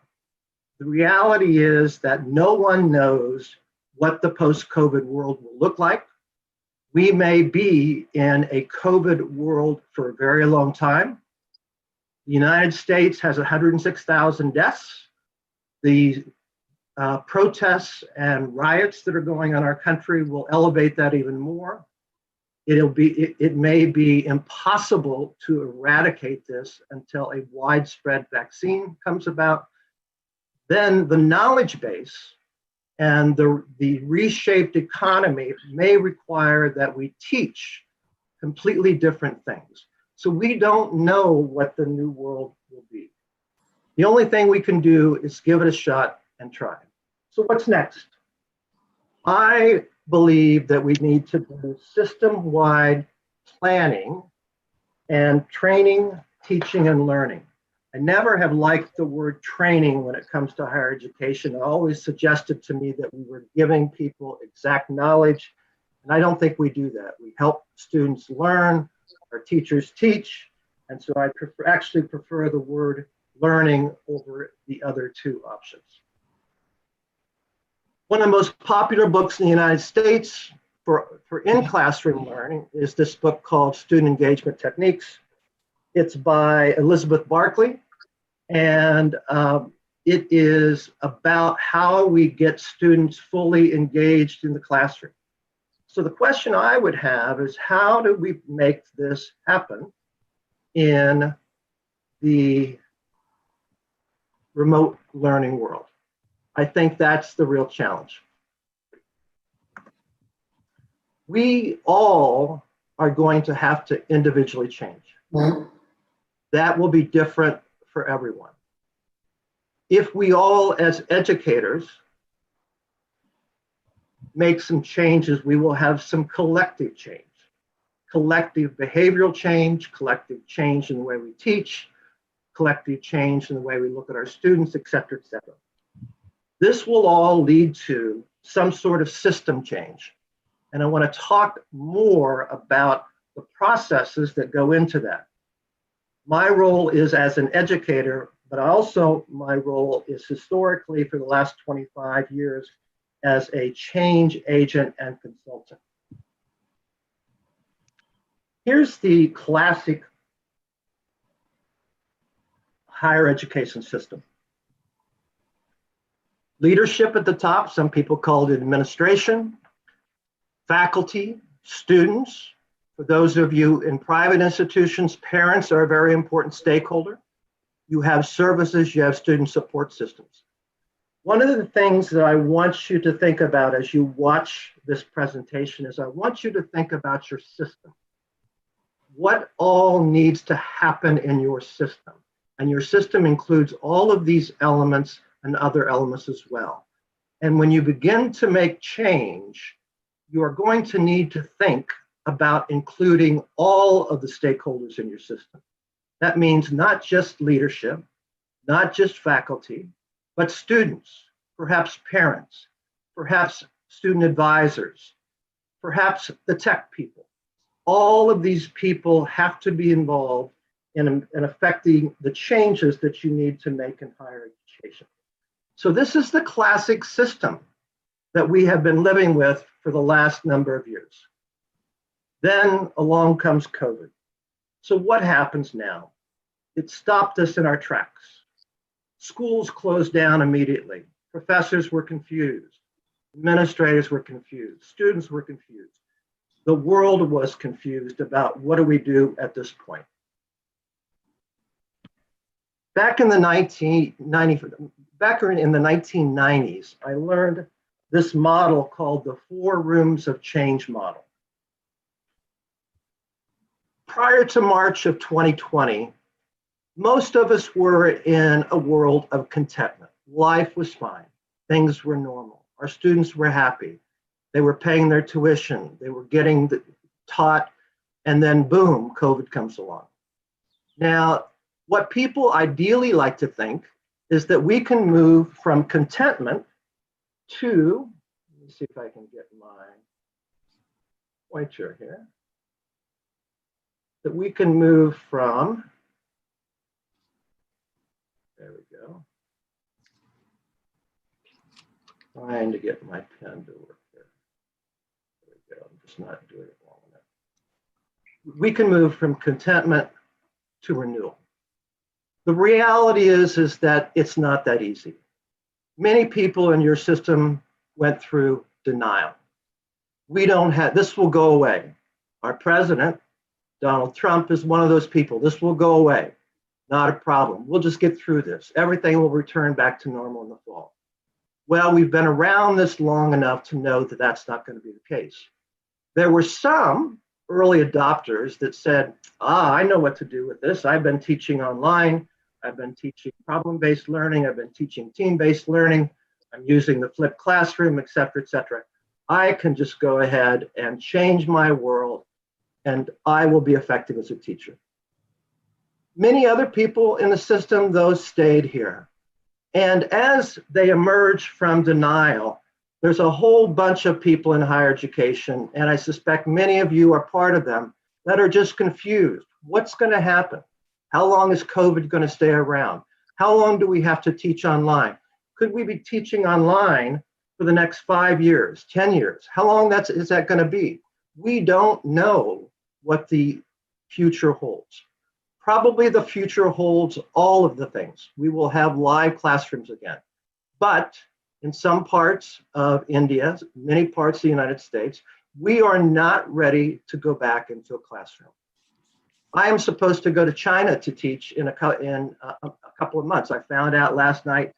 The reality is that no one knows what the post-COVID world will look like. We may be in a COVID world for a very long time. The United States has 106,000 deaths. The protests and riots that are going on in our country will elevate that even more. It may be impossible to eradicate this until a widespread vaccine comes about. Then the knowledge base and the reshaped economy may require that we teach completely different things. So we don't know what the new world will be. The only thing we can do is give it a shot and try. So what's next? I believe that we need to do system-wide planning and training, teaching, and learning. I never have liked the word training when it comes to higher education. It always suggested to me that we were giving people exact knowledge, and I don't think we do that. We help students learn, our teachers teach, and so I actually prefer the word learning over the other two options. One of the most popular books in the United States for in-classroom learning is this book called Student Engagement Techniques. It's by Elizabeth Barkley, and it is about how we get students fully engaged in the classroom. So the question I would have is, how do we make this happen in the remote learning world? I think that's the real challenge. We all are going to have to individually change. That will be different for everyone. If we all, as educators, make some changes, we will have some collective change. Collective behavioral change, collective change in the way we teach, collective change in the way we look at our students, et cetera, et cetera. This will all lead to some sort of system change. And I want to talk more about the processes that go into that. My role is as an educator, but also my role is historically for the last 25 years as a change agent and consultant. Here's the classic higher education system. Leadership at the top, some people call it administration, faculty, students. For those of you in private institutions, parents are a very important stakeholder. You have services, you have student support systems. One of the things that I want you to think about as you watch this presentation is I want you to think about your system. What all needs to happen in your system? And your system includes all of these elements and other elements as well. And when you begin to make change, you are going to need to think about including all of the stakeholders in your system. That means not just leadership, not just faculty, but students, perhaps parents, perhaps student advisors, perhaps the tech people. All of these people have to be involved in affecting the changes that you need to make in higher education. So this is the classic system that we have been living with for the last number of years. Then along comes COVID. So what happens now? It stopped us in our tracks. Schools closed down immediately. Professors were confused. Administrators were confused. Students were confused. The world was confused about what do we do at this point. Back in the 1990s, I learned this model called the 4 rooms of change model. Prior to March of 2020, most of us were in a world of contentment. Life was fine. Things were normal. Our students were happy. They were paying their tuition. They were getting taught, and then boom, COVID comes along. Now, what people ideally like to think is that we can move from contentment to, let me see if I can get my pointer here, that we can move from, there we go, Trying to get my pen to work here. There we go. I'm just not doing it long enough. We can move from contentment to renewal. The reality is that it's not that easy. Many people in your system went through denial. We don't have, this will go away. Our president, Donald Trump, is one of those people. This will go away. Not a problem. We'll just get through this. Everything will return back to normal in the fall. Well, we've been around this long enough to know that that's not going to be the case. There were some early adopters that said, I know what to do with this. I've been teaching online. I've been teaching problem-based learning. I've been teaching team-based learning. I'm using the flipped classroom, et cetera, et cetera. I can just go ahead and change my world, and I will be effective as a teacher. Many other people in the system, those stayed here. And as they emerge from denial, there's a whole bunch of people in higher education, and I suspect many of you are part of them, that are just confused. What's going to happen? How long is COVID going to stay around? How long do we have to teach online? Could we be teaching online for the next 5 years, 10 years? How long is that going to be? We don't know what the future holds. Probably the future holds all of the things. We will have live classrooms again. But in some parts of India, many parts of the United States, we are not ready to go back into a classroom. I am supposed to go to China to teach in a couple of months. I found out last night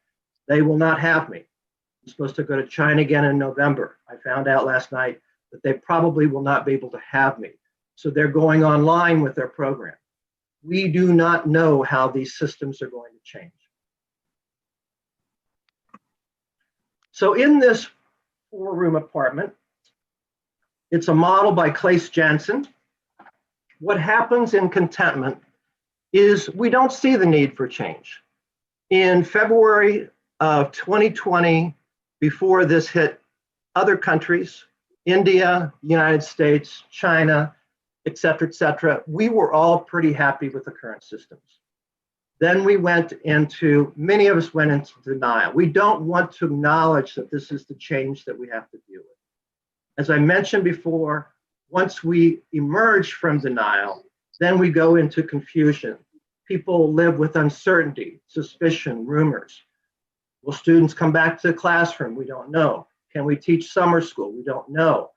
they will not have me. I'm supposed to go to China again in November. I found out last night that they probably will not be able to have me. So they're going online with their program. We do not know how these systems are going to change. So in this 4-room apartment, it's a model by Claes Janssen. What happens in contentment is we don't see the need for change. In February of 2020, before this hit other countries, India, United States, China, et cetera, we were all pretty happy with the current systems. Then we went into, many of us went into denial. We don't want to acknowledge that this is the change that we have to deal with. As I mentioned before, once we emerge from denial, then we go into confusion. People live with uncertainty, suspicion, rumors. Will students come back to the classroom? We don't know. Can we teach summer school? We don't know.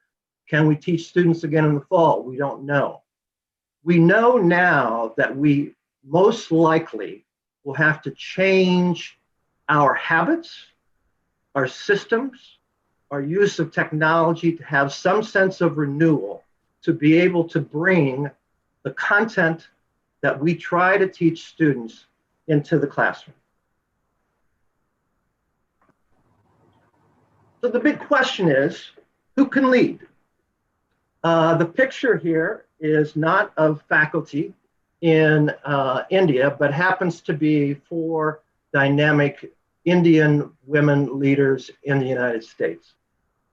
Can we teach students again in the fall? We don't know. We know now that we most likely will have to change our habits, our systems, our use of technology to have some sense of renewal, to be able to bring the content that we try to teach students into the classroom. So the big question is, who can lead? The picture here is not of faculty in India, but happens to be 4 dynamic Indian women leaders in the United States.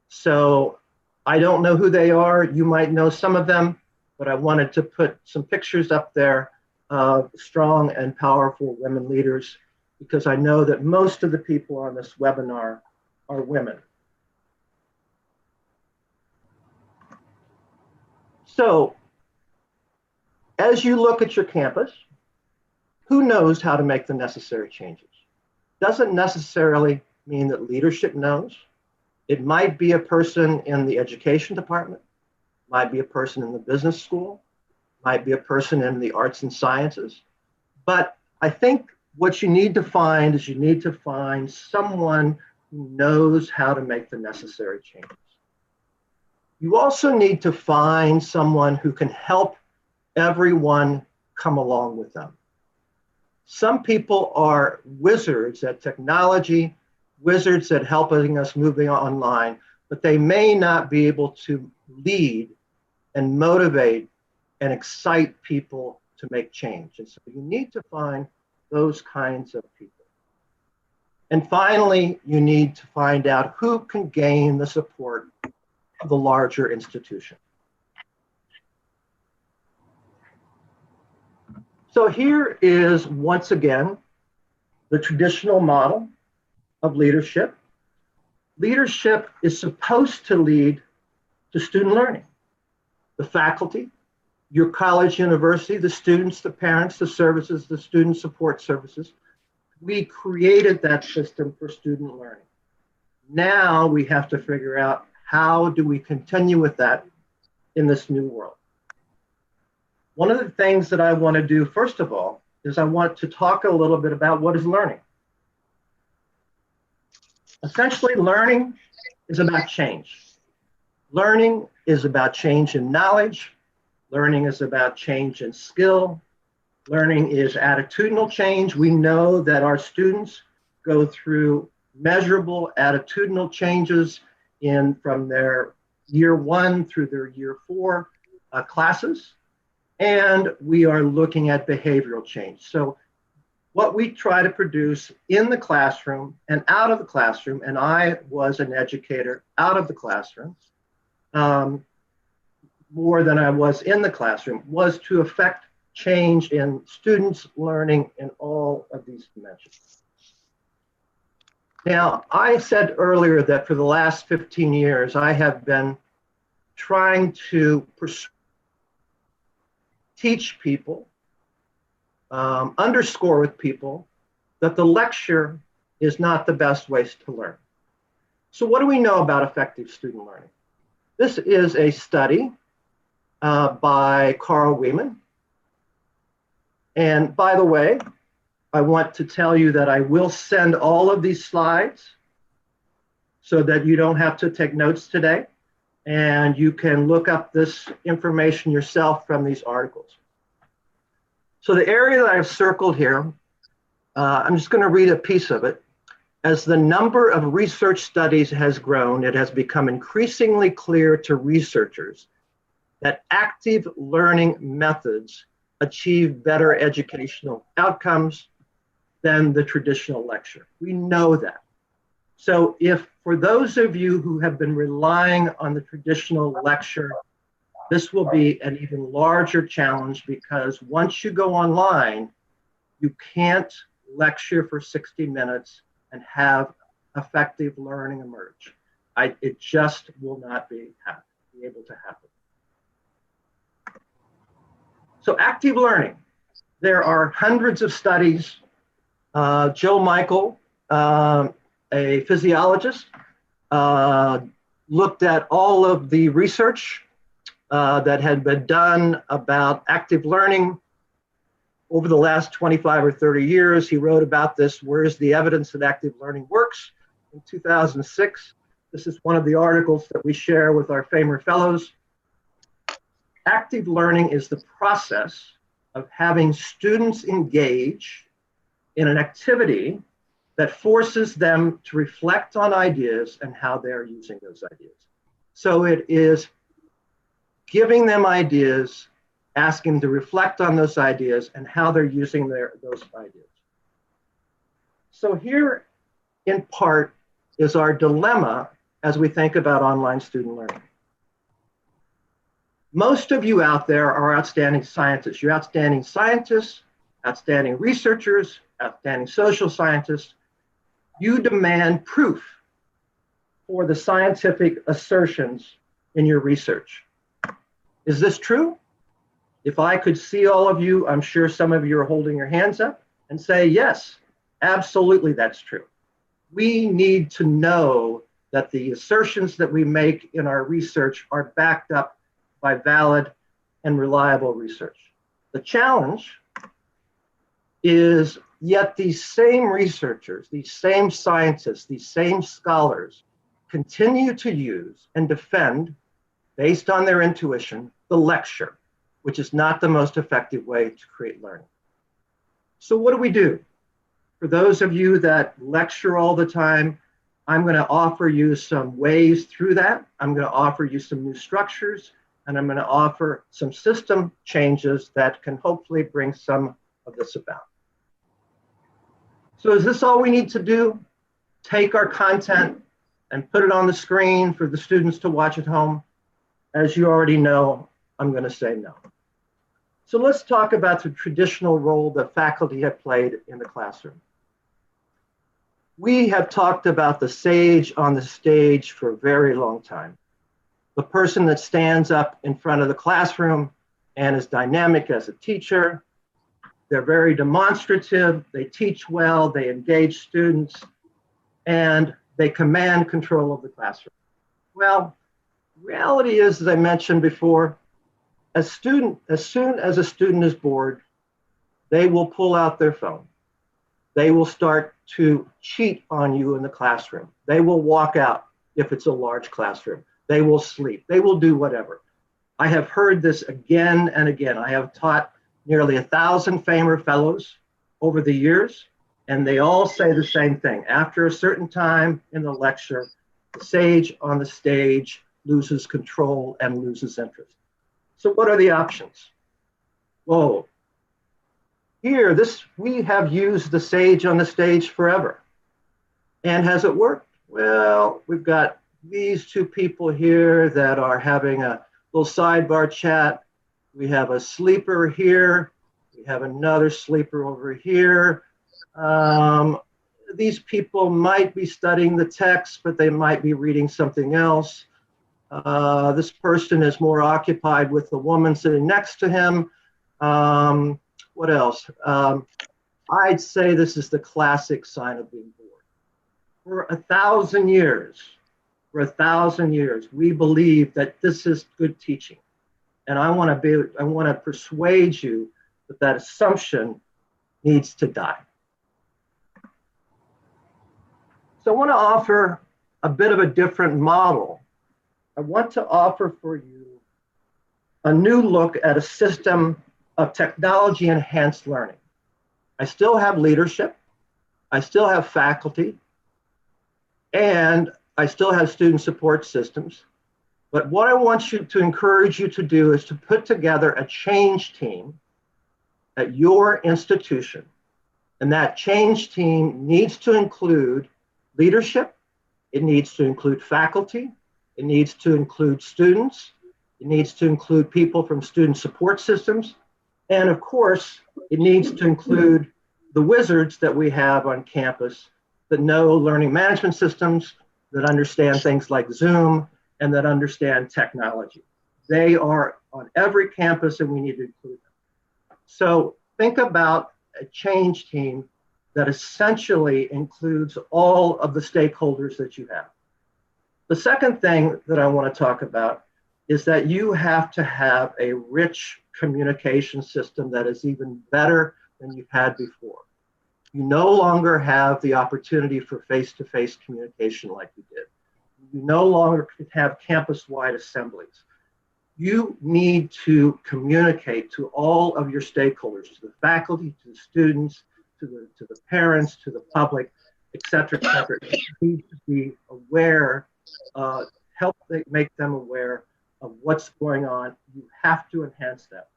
So I don't know who they are. You might know some of them, but I wanted to put some pictures up there of strong and powerful women leaders, because I know that most of the people on this webinar are women. So as you look at your campus, who knows how to make the necessary changes? Doesn't necessarily mean that leadership knows. It might be a person in the education department, might be a person in the business school, might be a person in the arts and sciences. But I think what you need to find is you need to find someone who knows how to make the necessary changes. You also need to find someone who can help everyone come along with them. Some people are wizards at technology, wizards at helping us moving online, but they may not be able to lead and motivate and excite people to make change. And so you need to find those kinds of people. And finally, you need to find out who can gain the support of the larger institution. So here is, once again, the traditional model of leadership. leadership is supposed to lead to student learning. The faculty, your college, university, the students, the parents, the services, the student support services. We created that system for student learning. Now we have to figure out how do we continue with that in this new world. One of the things that I want to do, first of all, is I want to talk a little bit about what is learning. Essentially, learning is about change. Learning is about change in knowledge. Learning is about change in skill. Learning is attitudinal change. We know that our students go through measurable attitudinal changes from their year 1 through their year 4 classes. And we are looking at behavioral change. So what we try to produce in the classroom and out of the classroom, and I was an educator out of the classroom, more than I was in the classroom, was to affect change in students' learning in all of these dimensions. Now, I said earlier that for the last 15 years, I have been trying to teach people, underscore with people that the lecture is not the best way to learn. So what do we know about effective student learning? This is a study by Carl Wieman. And by the way, I want to tell you that I will send all of these slides so that you don't have to take notes today. And you can look up this information yourself from these articles. So the area that I've circled here, I'm just going to read a piece of it. As the number of research studies has grown, it has become increasingly clear to researchers that active learning methods achieve better educational outcomes than the traditional lecture. We know that. So if for those of you who have been relying on the traditional lecture, this will be an even larger challenge because once you go online, you can't lecture for 60 minutes and have effective learning emerge. It just will not be able to happen. So active learning, there are hundreds of studies. Joe Michael, a physiologist, looked at all of the research that had been done about active learning over the last 25 or 30 years. He wrote about this, Where's the Evidence that Active Learning Works? In 2006. This is one of the articles that we share with our Famer Fellows. Active learning is the process of having students engage in an activity that forces them to reflect on ideas and how they're using those ideas. So it is giving them ideas, asking them to reflect on those ideas and how they're using those ideas. So here, in part, is our dilemma as we think about online student learning. Most of you out there are outstanding scientists. You're outstanding scientists, outstanding researchers, outstanding social scientists. You demand proof for the scientific assertions in your research. Is this true? If I could see all of you, I'm sure some of you are holding your hands up and say, yes, absolutely that's true. We need to know that the assertions that we make in our research are backed up by valid and reliable research. The challenge is yet these same researchers, these same scientists, these same scholars continue to use and defend, based on their intuition, the lecture, which is not the most effective way to create learning. So what do we do? For those of you that lecture all the time, I'm going to offer you some ways through that. I'm going to offer you some new structures, and I'm going to offer some system changes that can hopefully bring some of this about. So is this all we need to do? Take our content and put it on the screen for the students to watch at home? As you already know, I'm going to say no. So let's talk about the traditional role that faculty have played in the classroom. We have talked about the sage on the stage for a very long time. The person that stands up in front of the classroom and is dynamic as a teacher. They're very demonstrative, they teach well, they engage students, and they command control of the classroom. Well, reality is, as I mentioned before, as soon as a student is bored, they will pull out their phone. They will start to cheat on you in the classroom. They will walk out if it's a large classroom. They will sleep. They will do whatever. I have heard this again and again. I have taught nearly 1,000 FAMR fellows over the years, and they all say the same thing. After a certain time in the lecture, the sage on the stage loses control and loses interest. So what are the options? Whoa. Here, we have used the sage on the stage forever. And has it worked? Well, we've got these two people here that are having a little sidebar chat. We have a sleeper here. We have another sleeper over here. These people might be studying the text, but they might be reading something else. This person is more occupied with the woman sitting next to him. What else? I'd say this is the classic sign of being bored. For 1,000 years, we believe that this is good teaching. And I want to persuade you that that assumption needs to die. So I want to offer a bit of a different model. I want to offer for you a new look at a system of technology-enhanced learning. I still have leadership, I still have faculty, and I still have student support systems. But what I want to encourage you to do is to put together a change team at your institution. And that change team needs to include leadership, it needs to include faculty, it needs to include students, it needs to include people from student support systems, and of course, it needs to include the wizards that we have on campus that know learning management systems, that understand things like Zoom, and that understand technology. They are on every campus and we need to include them. So think about a change team that essentially includes all of the stakeholders that you have. The second thing that I want to talk about is that you have to have a rich communication system that is even better than you've had before. You no longer have the opportunity for face-to-face communication like you did. You no longer have campus-wide assemblies. You need to communicate to all of your stakeholders, to the faculty, to the students, to the parents, to the public, et cetera, et cetera. You need to be aware, help make them aware of what's going on. You have to enhance that.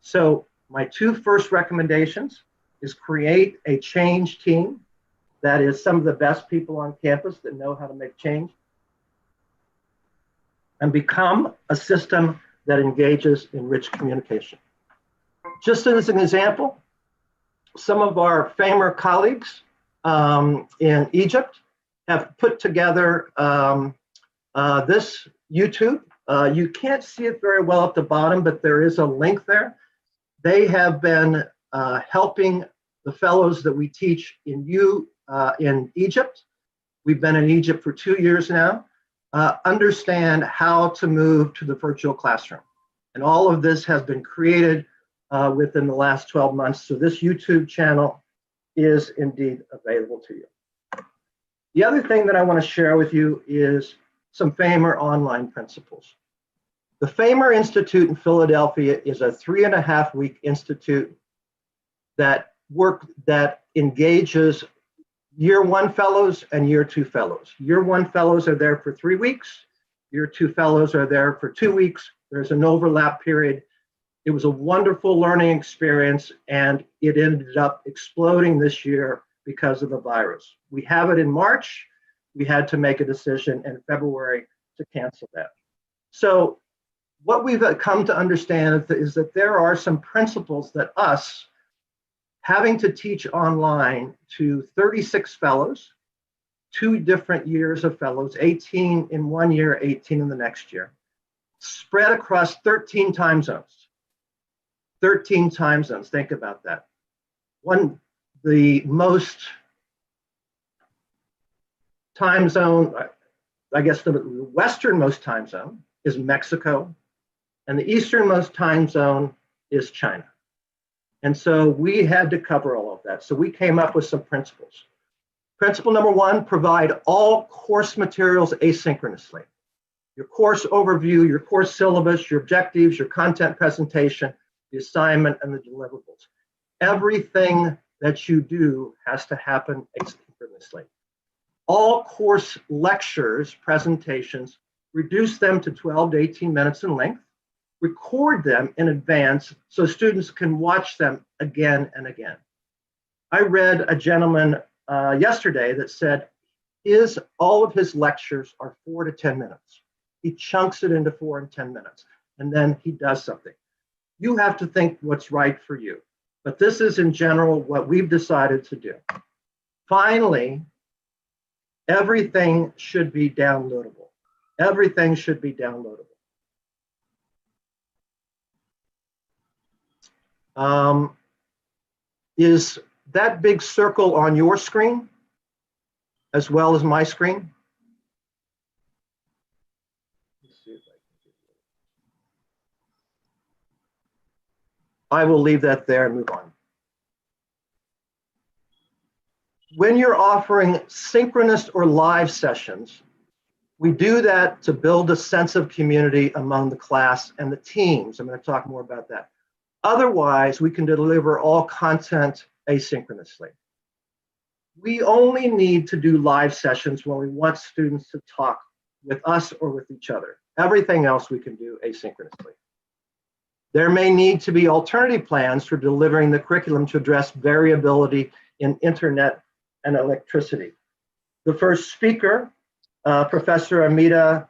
So my two first recommendations is create a change team that is some of the best people on campus that know how to make change, and become a system that engages in rich communication. Just as an example, some of our FAMR colleagues in Egypt have put together this YouTube. You can't see it very well at the bottom, but there is a link there. They have been helping the fellows that we teach in Egypt. We've been in Egypt for 2 years now. Understand how to move to the virtual classroom. And all of this has been created within the last 12 months. So this YouTube channel is indeed available to you. The other thing that I want to share with you is some FAMR online principles. The FAMR Institute in Philadelphia is a 3.5-week institute that engages Year 1 fellows and Year 2 fellows. Year 1 fellows are there for 3 weeks. Year 2 fellows are there for 2 weeks. There's an overlap period. It was a wonderful learning experience, and it ended up exploding this year because of the virus. We have it in March. We had to make a decision in February to cancel that. So what we've come to understand is that there are some principles that us having to teach online to 36 fellows 2 different years of fellows, 18 in one year, 18 in the next year, spread across 13 time zones. 13 time zones, think about that. The most time zone, I guess the westernmost time zone is Mexico, and the easternmost time zone is China. And so we had to cover all of that. So we came up with some principles. Principle number 1, provide all course materials asynchronously. Your course overview, your course syllabus, your objectives, your content presentation, the assignment, and the deliverables. Everything that you do has to happen asynchronously. All course lectures, presentations, reduce them to 12 to 18 minutes in length, record them in advance so students can watch them again and again. I read a gentleman yesterday that said all of his lectures are 4 to 10 minutes. He chunks it into 4 and 10 minutes, and then he does something. You have to think what's right for you. But this is in general what we've decided to do. Finally, everything should be downloadable. Everything should be downloadable. Is that big circle on your screen as well as my screen? I will leave that there and move on. When you're offering synchronous or live sessions, we do that to build a sense of community among the class and the teams. I'm going to talk more about that. Otherwise, we can deliver all content asynchronously. We only need to do live sessions when we want students to talk with us or with each other. Everything else we can do asynchronously. There may need to be alternative plans for delivering the curriculum to address variability in internet and electricity. The first speaker, Professor Amita,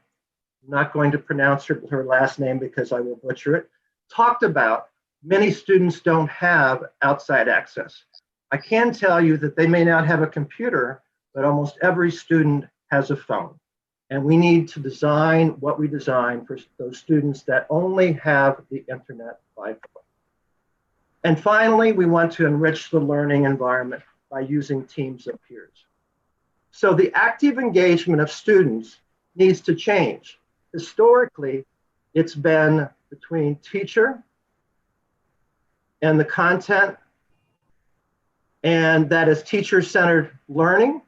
I'm not going to pronounce her last name because I will butcher it, talked about many students don't have outside access. I can tell you that they may not have a computer, but almost every student has a phone. And we need to design what we design for those students that only have the internet by phone. And finally, we want to enrich the learning environment by using teams of peers. So the active engagement of students needs to change. Historically, it's been between teacher and the content, and that is teacher-centered learning.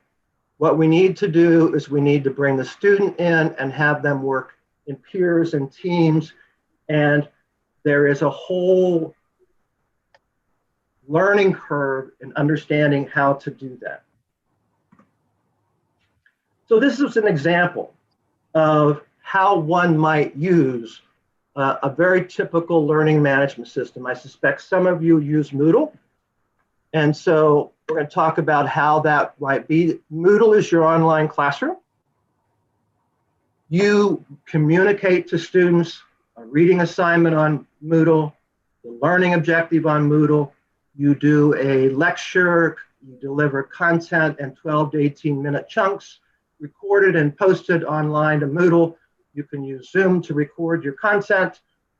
What we need to do is we need to bring the student in and have them work in peers and teams, and there is a whole learning curve in understanding how to do that. So this is an example of how one might use a very typical learning management system. I suspect some of you use Moodle. And so we're going to talk about how that might be. Moodle is your online classroom. You communicate to students a reading assignment on Moodle, the learning objective on Moodle. You do a lecture, you deliver content in 12 to 18-minute chunks, recorded and posted online to Moodle. You can use Zoom to record your content,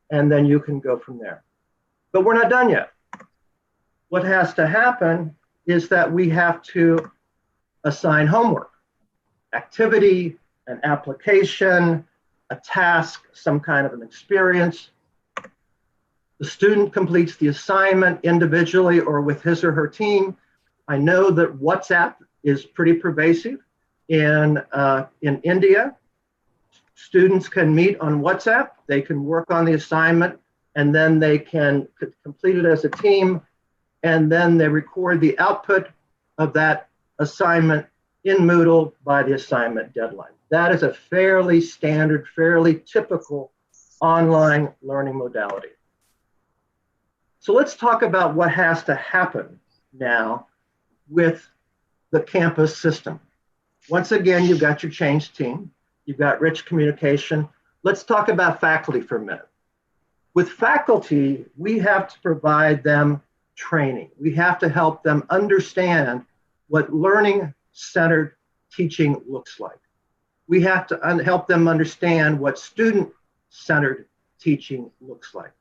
and then you can go from there. But we're not done yet. What has to happen is that we have to assign homework, activity, an application, a task, some kind of an experience. The student completes the assignment individually or with his or her team. I know that WhatsApp is pretty pervasive in India. Students can meet on WhatsApp, they can work on the assignment, and then they can complete it as a team, and then they record the output of that assignment in Moodle by the assignment deadline. That is a fairly standard, fairly typical online learning modality. So let's talk about what has to happen now with the campus system. Once again, you've got your change team, you've got rich communication. Let's talk about faculty for a minute. With faculty, we have to provide them training. We have to help them understand what learning-centered teaching looks like. We have to help them understand what student-centered teaching looks like.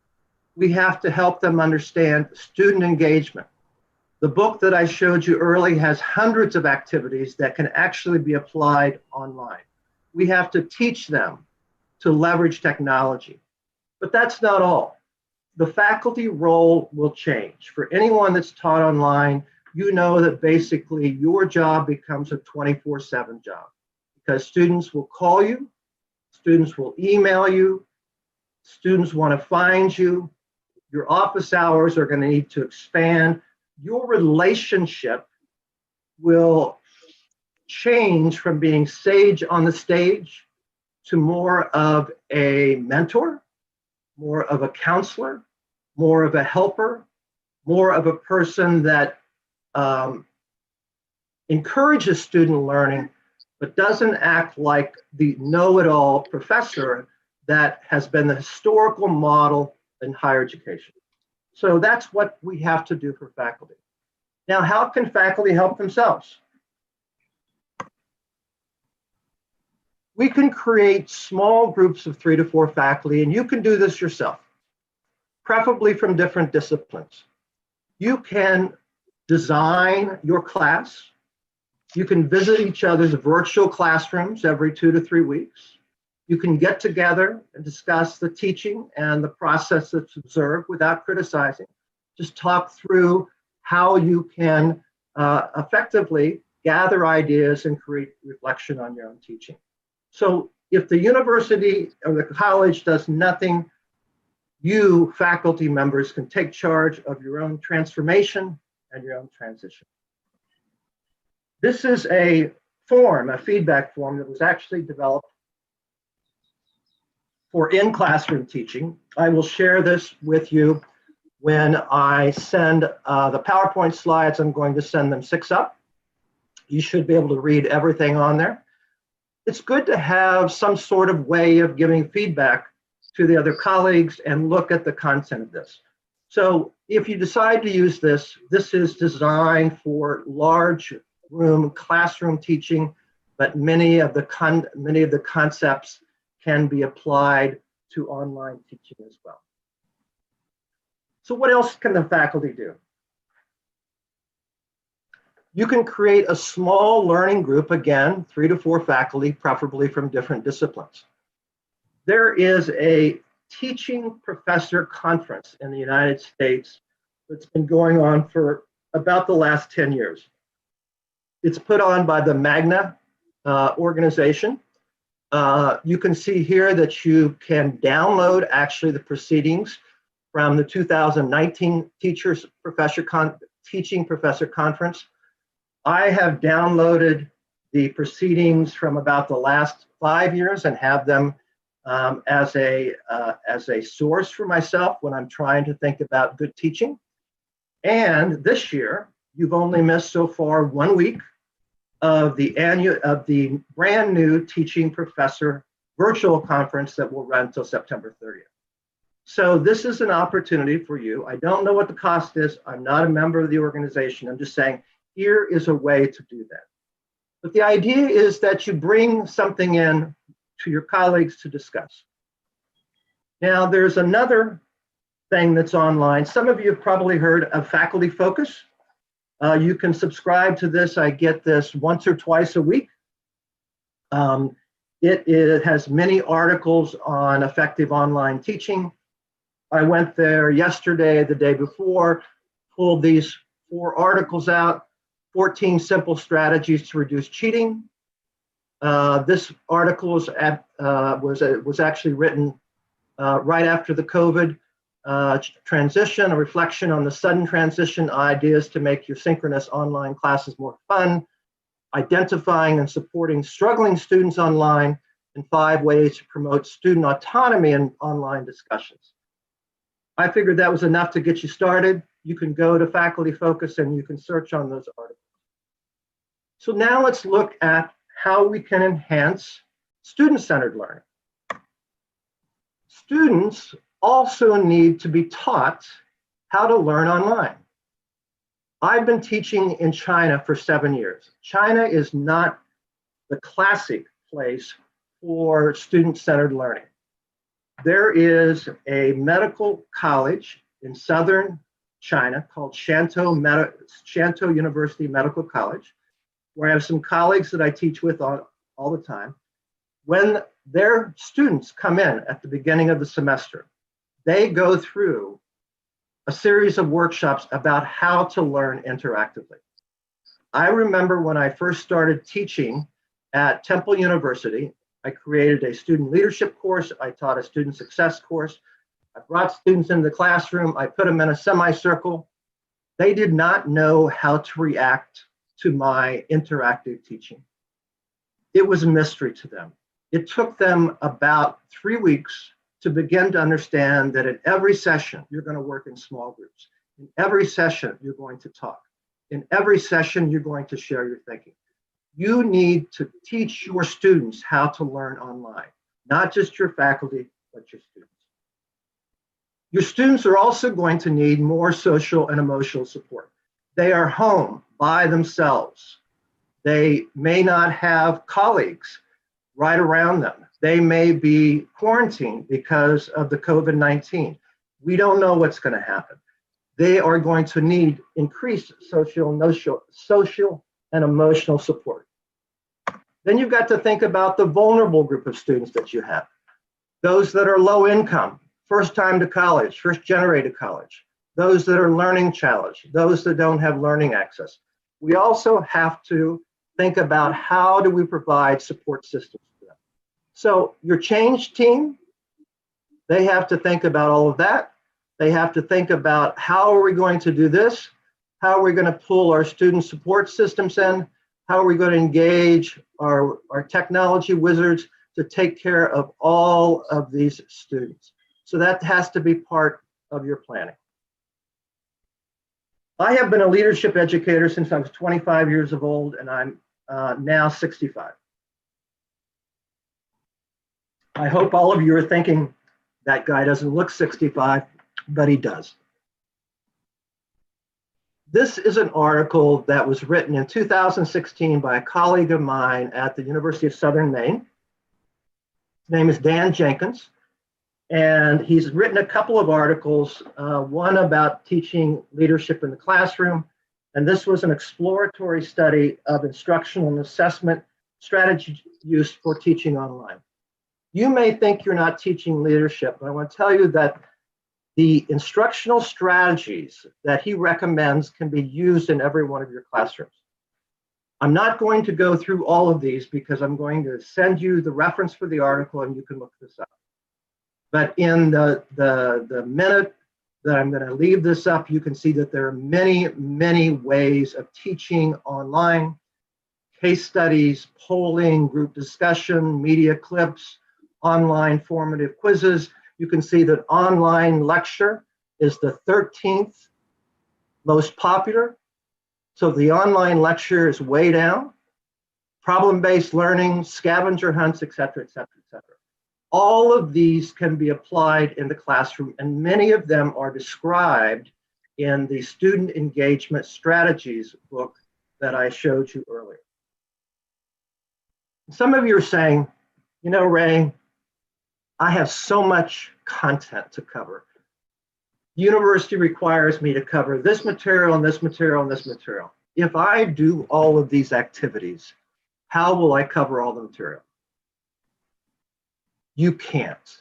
We have to help them understand student engagement. The book that I showed you earlier has hundreds of activities that can actually be applied online. We have to teach them to leverage technology. But that's not all. The faculty role will change. For anyone that's taught online, you know that basically your job becomes a 24/7 job, because students will call you, students will email you, students want to find you, your office hours are going to need to expand. Your relationship will change from being sage on the stage to more of a mentor, more of a counselor, more of a helper, more of a person that encourages student learning, but doesn't act like the know-it-all professor that has been the historical model in higher education. So that's what we have to do for faculty. Now, how can faculty help themselves? We can create small groups of 3 to 4 faculty, and you can do this yourself, preferably from different disciplines. You can design your class. You can visit each other's virtual classrooms every 2 to 3 weeks. You can get together and discuss the teaching and the process that's observed without criticizing. Just talk through how you can effectively gather ideas and create reflection on your own teaching. So if the university or the college does nothing, you faculty members can take charge of your own transformation and your own transition. This is a form, a feedback form that was actually developed for in-classroom teaching. I will share this with you when I send the PowerPoint slides. I'm going to send them 6 up. You should be able to read everything on there. It's good to have some sort of way of giving feedback to the other colleagues and look at the content of this. So if you decide to use this, this is designed for large room classroom teaching, but many of the concepts can be applied to online teaching as well. So what else can the faculty do? You can create a small learning group, again, 3 to 4 faculty, preferably from different disciplines. There is a teaching professor conference in the United States that's been going on for about the last 10 years. It's put on by the Magna organization. You can see here that you can download actually the proceedings from the 2019 Teaching Professor Conference. I have downloaded the proceedings from about the last 5 years and have them as a source for myself when I'm trying to think about good teaching. And this year, you've only missed so far 1 week of the brand new Teaching Professor virtual conference that will run until September 30th. So this is an opportunity for you. I don't know what the cost is. I'm not a member of the organization. I'm just saying, here is a way to do that. But the idea is that you bring something in to your colleagues to discuss. Now, there's another thing that's online. Some of you have probably heard of Faculty Focus. You can subscribe to this. I get this once or twice a week. It has many articles on effective online teaching. I went there yesterday, the day before, pulled these 4 articles out, 14 simple strategies to reduce cheating. This article was actually written right after the COVID transition, a reflection on the sudden transition, ideas to make your synchronous online classes more fun, identifying and supporting struggling students online, and 5 ways to promote student autonomy in online discussions. I figured that was enough to get you started. You can go to Faculty Focus and you can search on those articles. So now let's look at how we can enhance student-centered learning. Students also need to be taught how to learn online. I've been teaching in China for 7 years. China is not the classic place for student-centered learning. There is a medical college in southern China called Shantou University Medical College, where I have some colleagues that I teach with all the time. When their students come in at the beginning of the semester, they go through a series of workshops about how to learn interactively. I remember when I first started teaching at Temple University, I created a student leadership course. I taught a student success course. I brought students into the classroom. I put them in a semicircle. They did not know how to react to my interactive teaching. It was a mystery to them. It took them about 3 weeks to begin to understand that in every session, you're going to work in small groups. In every session, you're going to talk. In every session, you're going to share your thinking. You need to teach your students how to learn online, not just your faculty, but your students. Your students are also going to need more social and emotional support. They are home by themselves. They may not have colleagues right around them. They may be quarantined because of the COVID-19. We don't know what's going to happen. They are going to need increased social and emotional support. Then you've got to think about the vulnerable group of students that you have. Those that are low income, first time to college, first generated college. Those that are learning challenged, those that don't have learning access. We also have to think about how do we provide support systems for them. So your change team, they have to think about all of that. They have to think about how are we going to do this? How are we going to pull our student support systems in? How are we going to engage our technology wizards to take care of all of these students? So that has to be part of your planning. I have been a leadership educator since I was 25 years old, and I'm now 65. I hope all of you are thinking, that guy doesn't look 65, but he does. This is an article that was written in 2016 by a colleague of mine at the University of Southern Maine. His name is Dan Jenkins, and he's written a couple of articles, one about teaching leadership in the classroom, and this was an exploratory study of instructional and assessment strategy use for teaching online. You may think you're not teaching leadership, but I want to tell you that the instructional strategies that he recommends can be used in every one of your classrooms. I'm not going to go through all of these because I'm going to send you the reference for the article and you can look this up. But in the minute that I'm going to leave this up, you can see that there are many, many ways of teaching online: case studies, polling, group discussion, media clips, online formative quizzes. You can see that online lecture is the 13th most popular. So the online lecture is way down. Problem-based learning, scavenger hunts, et cetera, et cetera, et cetera. All of these can be applied in the classroom, and many of them are described in the Student Engagement Strategies book that I showed you earlier. Some of you are saying, you know, Ray, I have so much content to cover. University requires me to cover this material and this material and this material. If I do all of these activities, how will I cover all the material? You can't.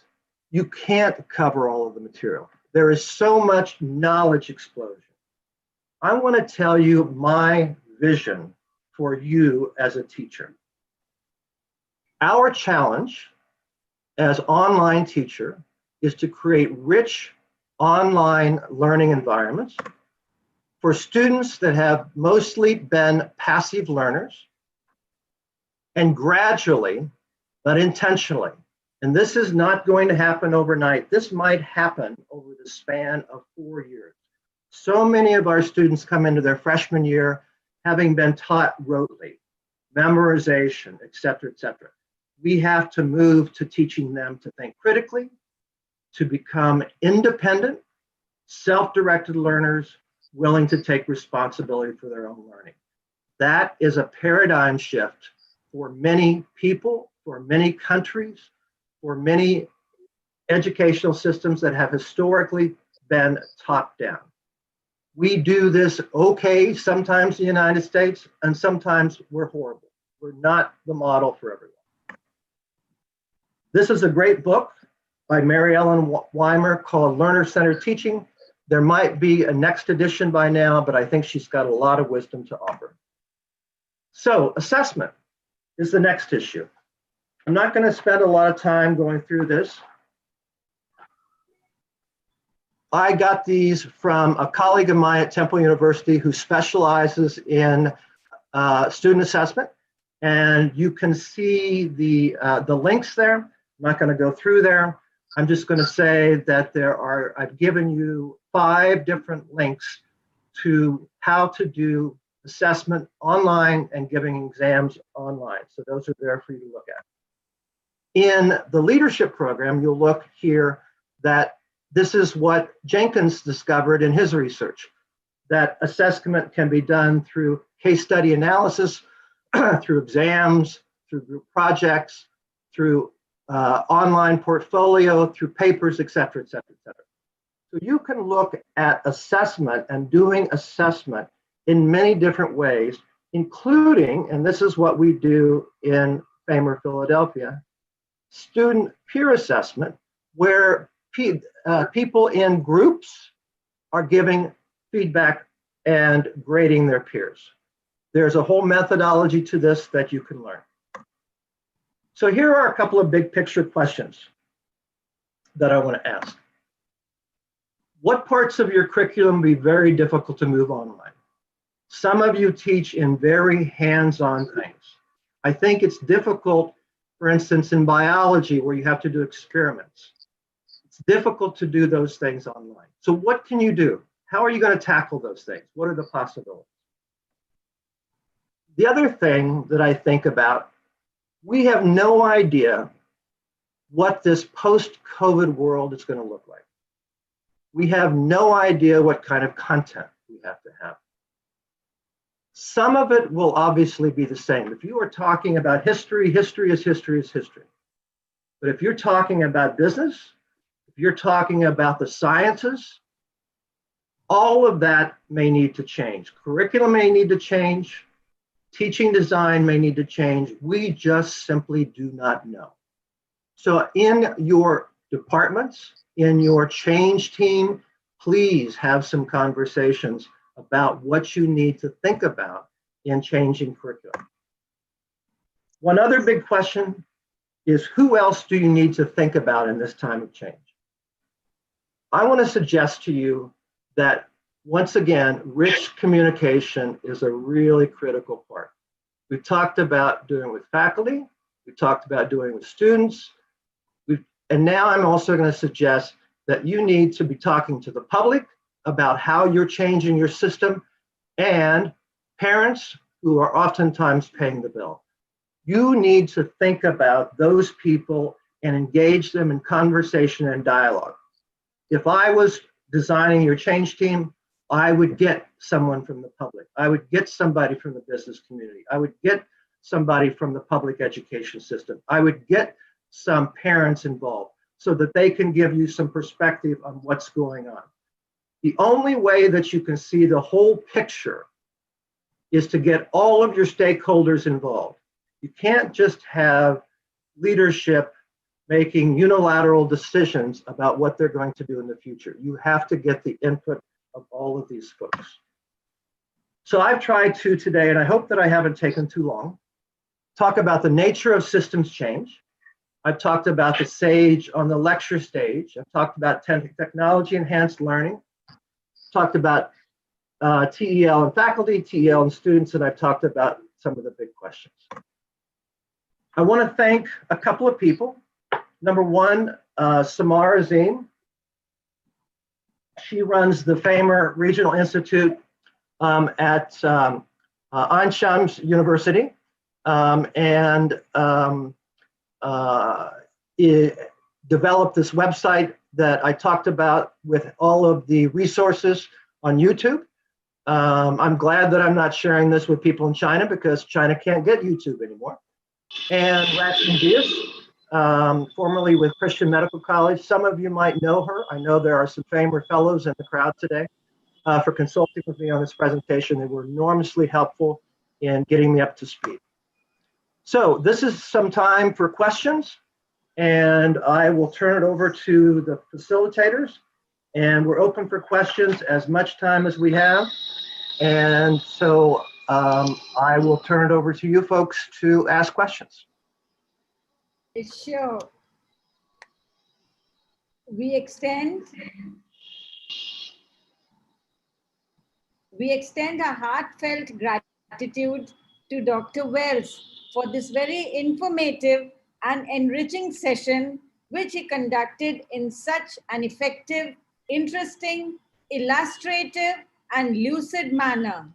You can't cover all of the material. There is so much knowledge explosion. I want to tell you my vision for you as a teacher. Our challenge as online teacher is to create rich online learning environments for students that have mostly been passive learners, and gradually, but intentionally. And this is not going to happen overnight. This might happen over the span of 4 years. So many of our students come into their freshman year having been taught rotely, memorization, et cetera, et cetera. We have to move to teaching them to think critically, to become independent, self-directed learners, willing to take responsibility for their own learning. That is a paradigm shift for many people, for many countries, for many educational systems that have historically been top-down. We do this okay sometimes in the United States, and sometimes we're horrible. We're not the model for everyone. This is a great book by Mary Ellen Weimer called Learner-Centered Teaching. There might be a next edition by now, but I think she's got a lot of wisdom to offer. So assessment is the next issue. I'm not going to spend a lot of time going through this. I got these from a colleague of mine at Temple University who specializes in student assessment. And you can see the links there. I'm not going to go through there. I'm just going to say that I've given you 5 different links to how to do assessment online and giving exams online. So those are there for you to look at. In the leadership program, you'll look here that this is what Jenkins discovered in his research, that assessment can be done through case study analysis, through exams, through group projects, through online portfolio, through papers, et cetera, et cetera, et cetera. So you can look at assessment and doing assessment in many different ways, including, and this is what we do in Famer Philadelphia, student peer assessment, where people in groups are giving feedback and grading their peers. There's a whole methodology to this that you can learn. So here are a couple of big picture questions that I want to ask. What parts of your curriculum would be very difficult to move online? Some of you teach in very hands-on things. I think it's difficult, for instance, in biology where you have to do experiments. It's difficult to do those things online. So what can you do? How are you going to tackle those things? What are the possibilities? The other thing that I think about, we have no idea what this post-COVID world is going to look like. We have no idea what kind of content we have to have. Some of it will obviously be the same. If you are talking about history, history is history is history. But if you're talking about business, if you're talking about the sciences, all of that may need to change. Curriculum may need to change. Teaching design may need to change. We just simply do not know. So in your departments, in your change team, please have some conversations about what you need to think about in changing curriculum. One other big question is, who else do you need to think about in this time of change? I want to suggest to you that, once again, rich communication is a really critical part. We've talked about doing it with faculty, we've talked about doing it with students, and now I'm also going to suggest that you need to be talking to the public about how you're changing your system, and parents who are oftentimes paying the bill. You need to think about those people and engage them in conversation and dialogue. If I was designing your change team, I would get someone from the public. I would get somebody from the business community. I would get somebody from the public education system. I would get some parents involved so that they can give you some perspective on what's going on. The only way that you can see the whole picture is to get all of your stakeholders involved. You can't just have leadership making unilateral decisions about what they're going to do in the future. You have to get the input of all of these folks. So I've tried to today, and I hope that I haven't taken too long, talk about the nature of systems change. I've talked about the SAGE on the lecture stage. I've talked about technology-enhanced learning. Talked about TEL and faculty, TEL and students, and I've talked about some of the big questions. I want to thank a couple of people. Number one, Samara Azim. She runs the Famer Regional Institute at Ain Shams University, and developed this website that I talked about with all of the resources on YouTube. I'm glad that I'm not sharing this with people in China, because China can't get YouTube anymore. and Rajan Diaz, formerly with Christian Medical College. Some of you might know her. I know there are some Famer fellows in the crowd today for consulting with me on this presentation. They were enormously helpful in getting me up to speed. So this is some time for questions, and I will turn it over to the facilitators, and we're open for questions as much time as we have. And so I will turn it over to you folks to ask questions. Sure. We extend our heartfelt gratitude to Dr. Wells for this very informative and enriching session, which he conducted in such an effective, interesting, illustrative, and lucid manner.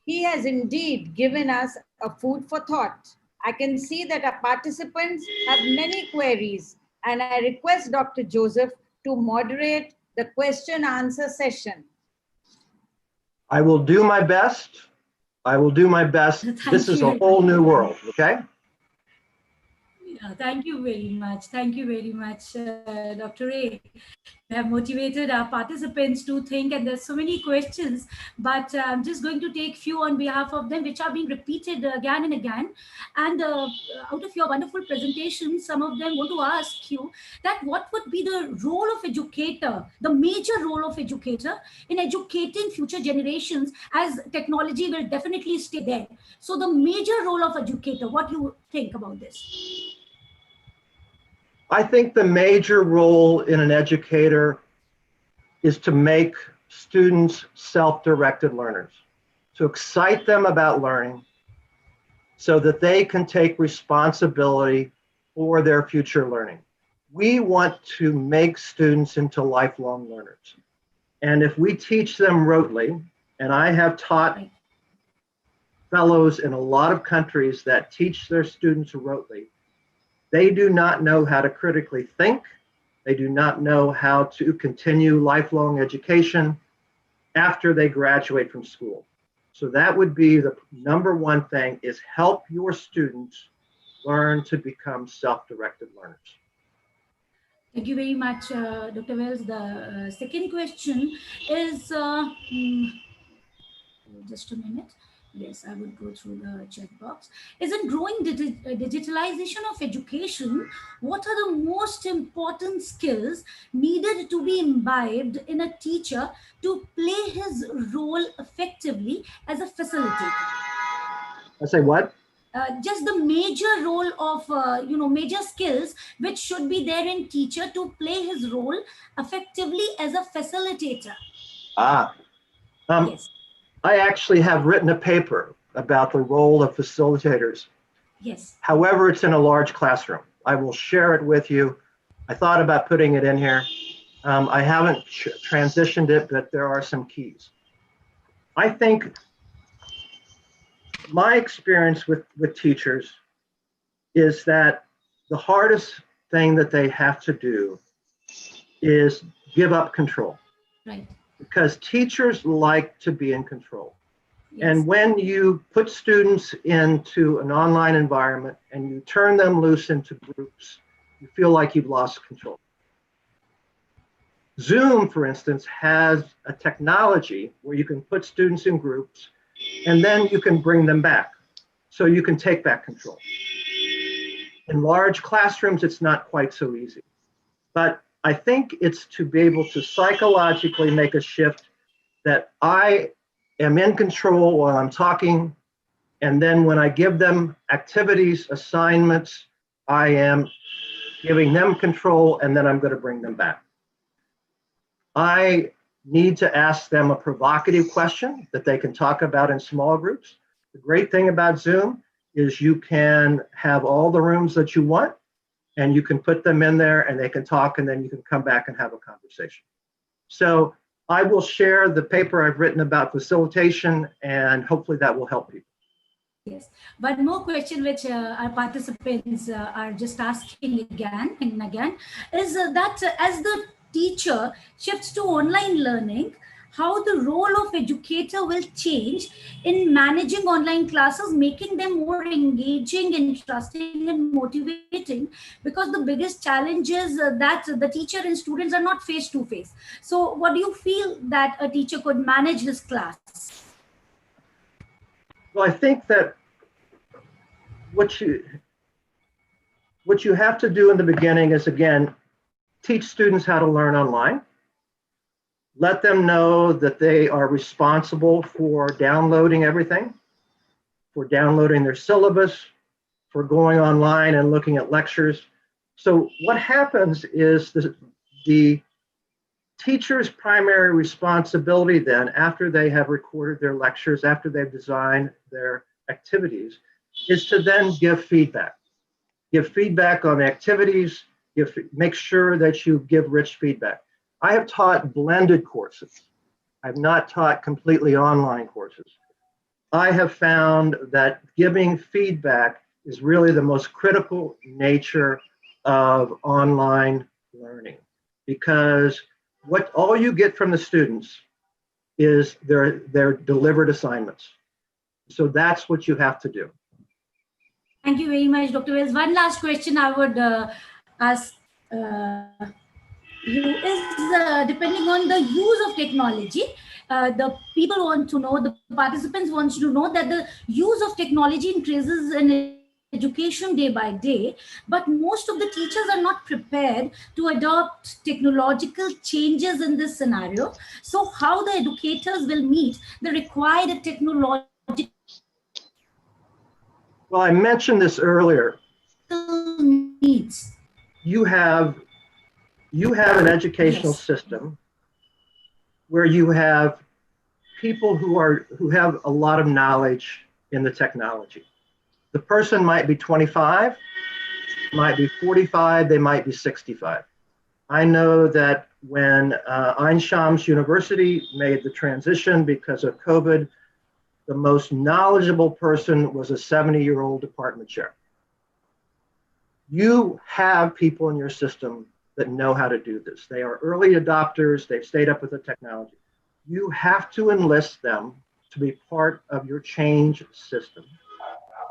He has indeed given us a food for thought. I can see that our participants have many queries, and I request Dr. Joseph to moderate the question answer session. I will do my best. I will do my best. This is a whole new world, okay? Yeah, thank you very much. Thank you very much, Dr. A. We have motivated our participants to think, and there's so many questions, but I'm just going to take few on behalf of them, which are being repeated again and again. And out of your wonderful presentation, some of them want to ask you that what would be the role of educator, the major role of educator in educating future generations, as technology will definitely stay there. So the major role of educator, what do you think about this? I think the major role in an educator is to make students self-directed learners, to excite them about learning so that they can take responsibility for their future learning. We want to make students into lifelong learners. And if we teach them rotely, and I have taught fellows in a lot of countries that teach their students rotely, they do not know how to critically think. They do not know how to continue lifelong education after they graduate from school. So that would be the number one thing, is help your students learn to become self-directed learners. Thank you very much, Dr. Wells. The second question is, just a minute. Yes, I will go through the chat box. Is in growing digitalization of education, what are the most important skills needed to be imbibed in a teacher to play his role effectively as a facilitator? I say what? Just the major role of, major skills which should be there in teacher to play his role effectively as a facilitator. Yes. I actually have written a paper about the role of facilitators. Yes. However, it's in a large classroom. I will share it with you. I thought about putting it in here. I haven't transitioned it, but there are some keys. I think my experience with teachers is that the hardest thing that they have to do is give up control. Right. Because teachers like to be in control. Yes. And when you put students into an online environment and you turn them loose into groups, you feel like you've lost control. Zoom, for instance, has a technology where you can put students in groups and then you can bring them back. So you can take back control. In large classrooms, it's not quite so easy. But I think it's to be able to psychologically make a shift that I am in control while I'm talking, and then when I give them activities, assignments, I am giving them control, and then I'm going to bring them back. I need to ask them a provocative question that they can talk about in small groups. The great thing about Zoom is you can have all the rooms that you want, and you can put them in there and they can talk, and then you can come back and have a conversation. So I will share the paper I've written about facilitation, and hopefully that will help people. Yes. One more question which our participants are just asking again and again is that as the teacher shifts to online learning, how the role of educator will change in managing online classes, making them more engaging, interesting, and motivating, because the biggest challenge is that the teacher and students are not face to face. So what do you feel that a teacher could manage his class? Well, I think that what you have to do in the beginning is, again, teach students how to learn online. Let them know that they are responsible for downloading everything, for downloading their syllabus, for going online and looking at lectures. So what happens is the teacher's primary responsibility then, after they have recorded their lectures, after they've designed their activities, is to then give feedback. Give feedback on the activities, make sure that you give rich feedback. I have taught blended courses. I've not taught completely online courses. I have found that giving feedback is really the most critical nature of online learning, because what all you get from the students is their delivered assignments. So that's what you have to do. Thank you very much, Dr. Wells. One last question I would ask you is, depending on the use of technology, the people want to know, the participants want to know that the use of technology increases in education day by day, but most of the teachers are not prepared to adopt technological changes in this scenario. So how the educators will meet the required technological Well, I mentioned this earlier. needs? You have an educational system where you have people who have a lot of knowledge in the technology. The person might be 25, might be 45, they might be 65. I know that when Ain Shams University made the transition because of COVID, the most knowledgeable person was a 70-year-old department chair. You have people in your system that know how to do this. They are early adopters, they've stayed up with the technology. You have to enlist them to be part of your change system.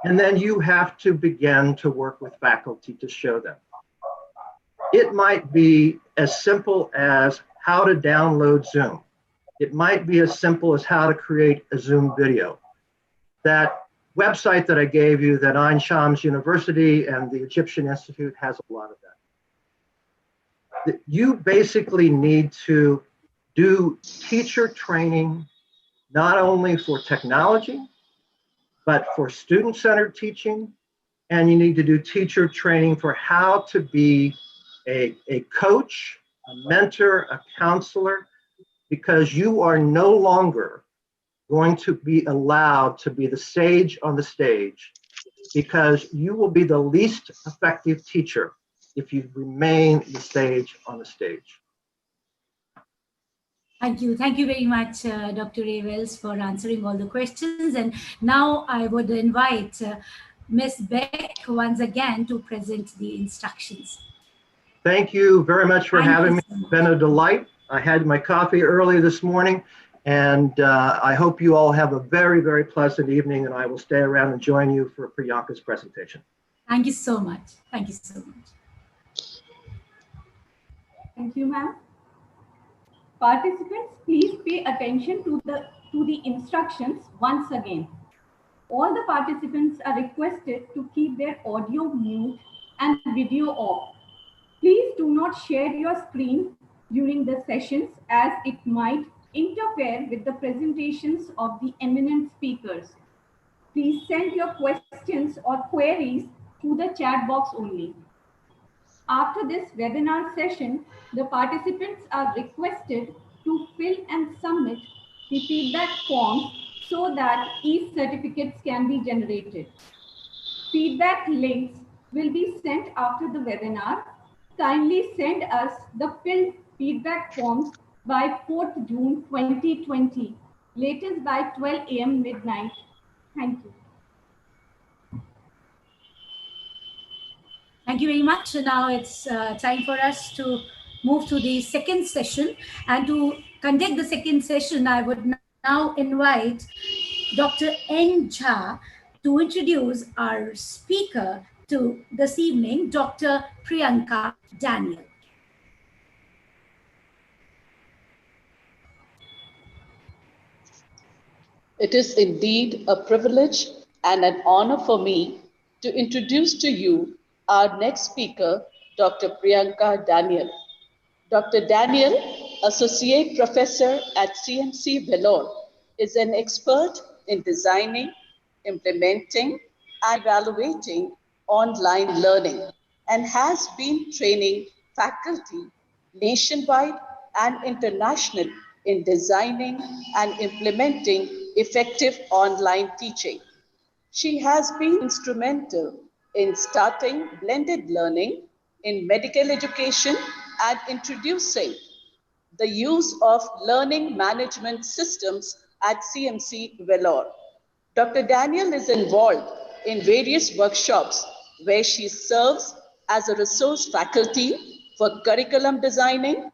And then you have to begin to work with faculty to show them. It might be as simple as how to download Zoom. It might be as simple as how to create a Zoom video. That website that I gave you, that Ain Shams University and the Egyptian Institute has a lot of that. You basically need to do teacher training, not only for technology, but for student-centered teaching. And you need to do teacher training for how to be a coach, a mentor, a counselor, because you are no longer going to be allowed to be the sage on the stage, because you will be the least effective teacher if you remain the sage on the stage. Thank you. Thank you very much, Dr. Ray Wells, for answering all the questions. And now I would invite Ms. Beck once again to present the instructions. Thank you very much for having me. It's been a delight. I had my coffee early this morning, and I hope you all have a very, very pleasant evening, and I will stay around and join you for Priyanka's presentation. Thank you so much. Thank you so much. Thank you, ma'am. Participants, please pay attention to the instructions once again. All the participants are requested to keep their audio mute and video off. Please do not share your screen during the sessions, as it might interfere with the presentations of the eminent speakers. Please send your questions or queries through the chat box only. After this webinar session, the participants are requested to fill and submit the feedback forms so that e-certificates can be generated. Feedback links will be sent after the webinar. Kindly send us the filled feedback forms by 4th June 2020, latest by 12 AM midnight. Thank you. Thank you very much. Now it's time for us to move to the second session and to conduct the second session, I would now invite Dr. N. Jha to introduce our speaker to this evening, Dr. Priyanka Daniel. It is indeed a privilege and an honor for me to introduce to you our next speaker, Dr. Priyanka Daniel. Dr. Daniel, Associate Professor at CMC Vellore, is an expert in designing, implementing, and evaluating online learning and has been training faculty nationwide and internationally in designing and implementing effective online teaching. She has been instrumental in starting blended learning in medical education and introducing the use of learning management systems at CMC Vellore. Dr. Daniel is involved in various workshops where she serves as a resource faculty for curriculum designing,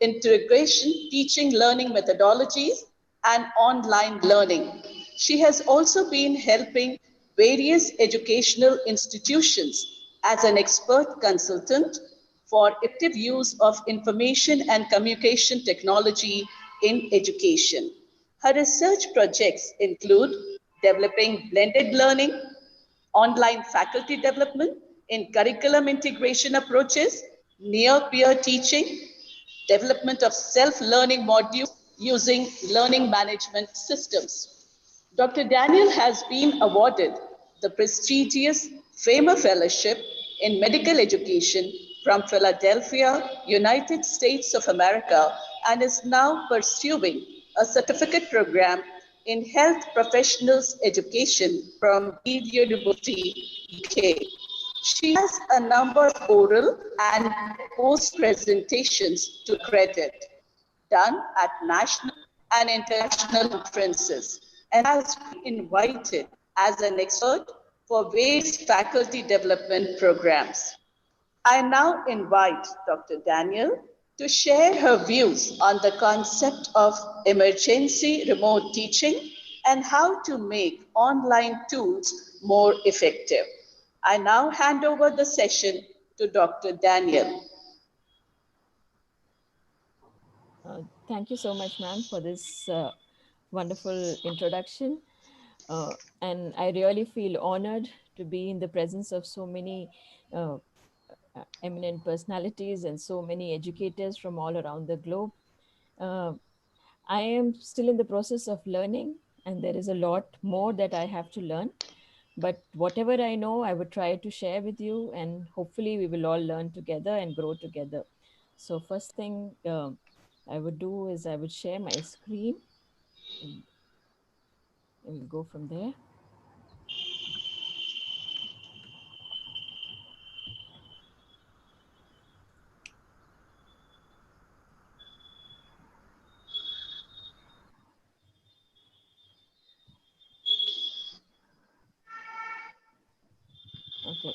integration teaching learning methodologies, and online learning. She has also been helping various educational institutions as an expert consultant for effective use of information and communication technology in education. Her research projects include developing blended learning, online faculty development in curriculum integration approaches, near-peer teaching, development of self-learning modules using learning management systems. Dr. Daniel has been awarded the prestigious FAMER Fellowship in Medical Education from Philadelphia, United States of America, and is now pursuing a certificate program in health professionals education from Yale University, UK. She has a number of oral and post presentations to credit done at national and international conferences and has been invited as an expert for various faculty development programs. I now invite Dr. Daniel to share her views on the concept of emergency remote teaching and how to make online tools more effective. I now hand over the session to Dr. Daniel. Thank you so much, ma'am, for this wonderful introduction. And I really feel honored to be in the presence of so many eminent personalities and so many educators from all around the globe. I am still in the process of learning, and there is a lot more that I have to learn. But whatever I know, I would try to share with you, and hopefully we will all learn together and grow together. So first thing I would do is I would share my screen. And we'll go from there. Okay.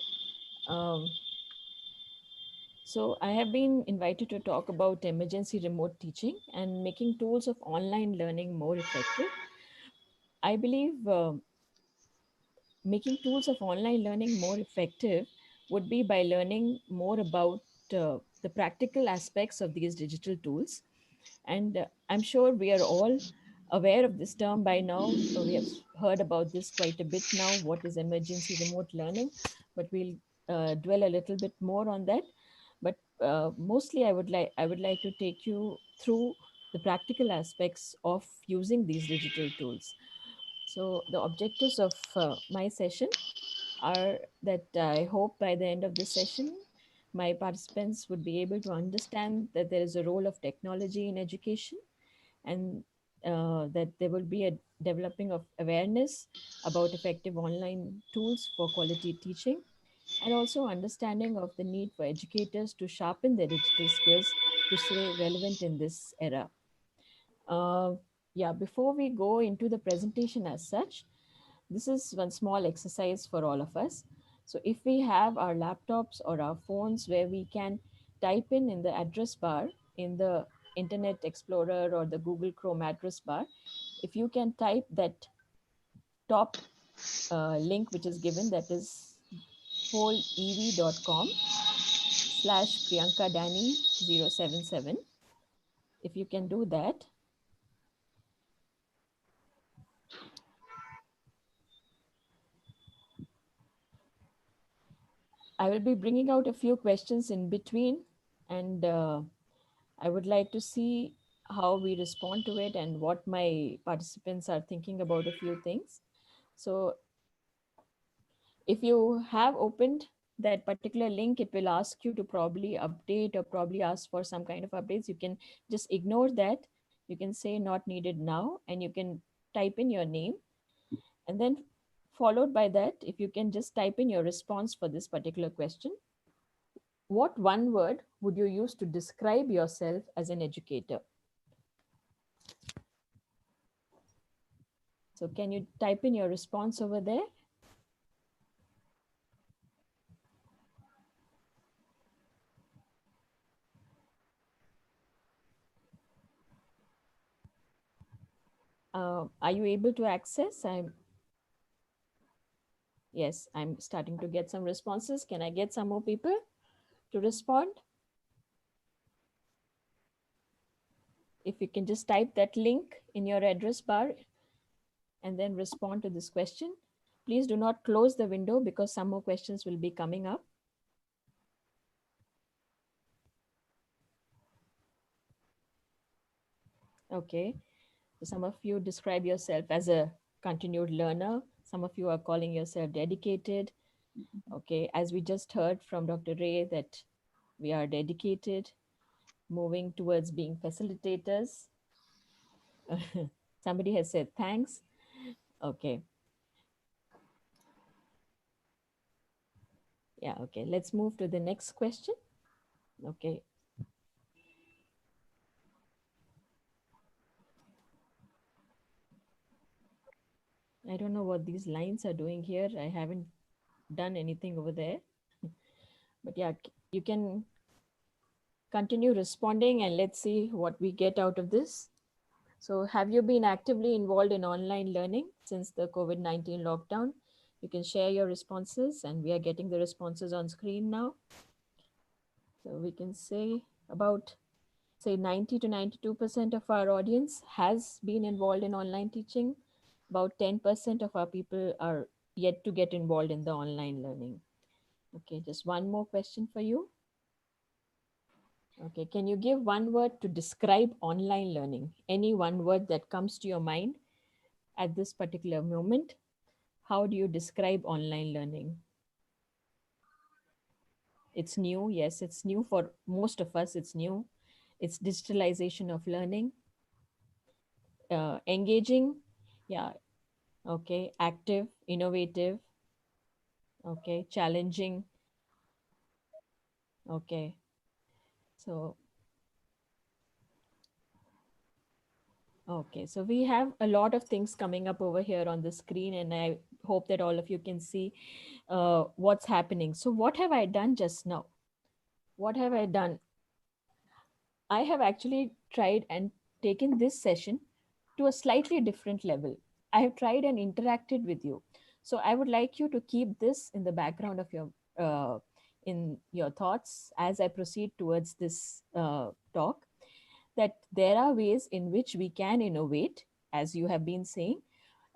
So I have been invited to talk about emergency remote teaching and making tools of online learning more effective. I believe making tools of online learning more effective would be by learning more about the practical aspects of these digital tools. And I'm sure we are all aware of this term by now. We have heard about this quite a bit now. What is emergency remote learning? But we'll dwell a little bit more on that. But mostly, I would like to take you through the practical aspects of using these digital tools. So the objectives of my session are that I hope by the end of this session, my participants would be able to understand that there is a role of technology in education, and that there will be a developing of awareness about effective online tools for quality teaching, and also understanding of the need for educators to sharpen their digital skills to stay relevant in this era. Uh, yeah, before we go into the presentation as such, this is one small exercise for all of us. So if we have our laptops or our phones where we can type in the address bar in the Internet Explorer or the Google Chrome address bar, if you can type that top link which is given, that is foldev.com/PriyankaDani077. If you can do that. I will be bringing out a few questions in between, and I would like to see how we respond to it and what my participants are thinking about a few things. So if you have opened that particular link, it will ask you to probably update or probably ask for some kind of updates. You can just ignore that. You can say not needed now, and you can type in your name. And then followed by that, if you can just type in your response for this particular question. What one word would you use to describe yourself as an educator? So can you type in your response over there? Are you able to access? Yes, I'm starting to get some responses. Can I get some more people to respond? If you can just type that link in your address bar and then respond to this question. Please do not close the window because some more questions will be coming up. Okay, so some of you describe yourself as a continued learner. Some of you are calling yourself dedicated. Okay, as we just heard from Dr. Ray that we are dedicated, moving towards being facilitators. Somebody has said thanks. Okay. Yeah, okay, let's move to the next question. Okay. I don't know what these lines are doing here. I haven't done anything over there. But yeah, you can continue responding and let's see what we get out of this. So have you been actively involved in online learning since the COVID-19 lockdown? You can share your responses and we are getting the responses on screen now. So we can say about, say 90 to 92% of our audience has been involved in online teaching. About 10% of our people are yet to get involved in the online learning. Okay, just one more question for you. Okay, can you give one word to describe online learning? Any one word that comes to your mind at this particular moment? How do you describe online learning? It's new. Yes, it's new for most of us. It's new. It's digitalization of learning. Engaging. Yeah. Okay. Active, innovative. Okay. Challenging. Okay. So, okay. So we have a lot of things coming up over here on the screen, and I hope that all of you can see what's happening. So what have I done just now? What have I done? I have actually tried and taken this session to a slightly different level. I have tried and interacted with you. So I would like you to keep this in the background of your in your thoughts as I proceed towards this talk, that there are ways in which we can innovate, as you have been saying,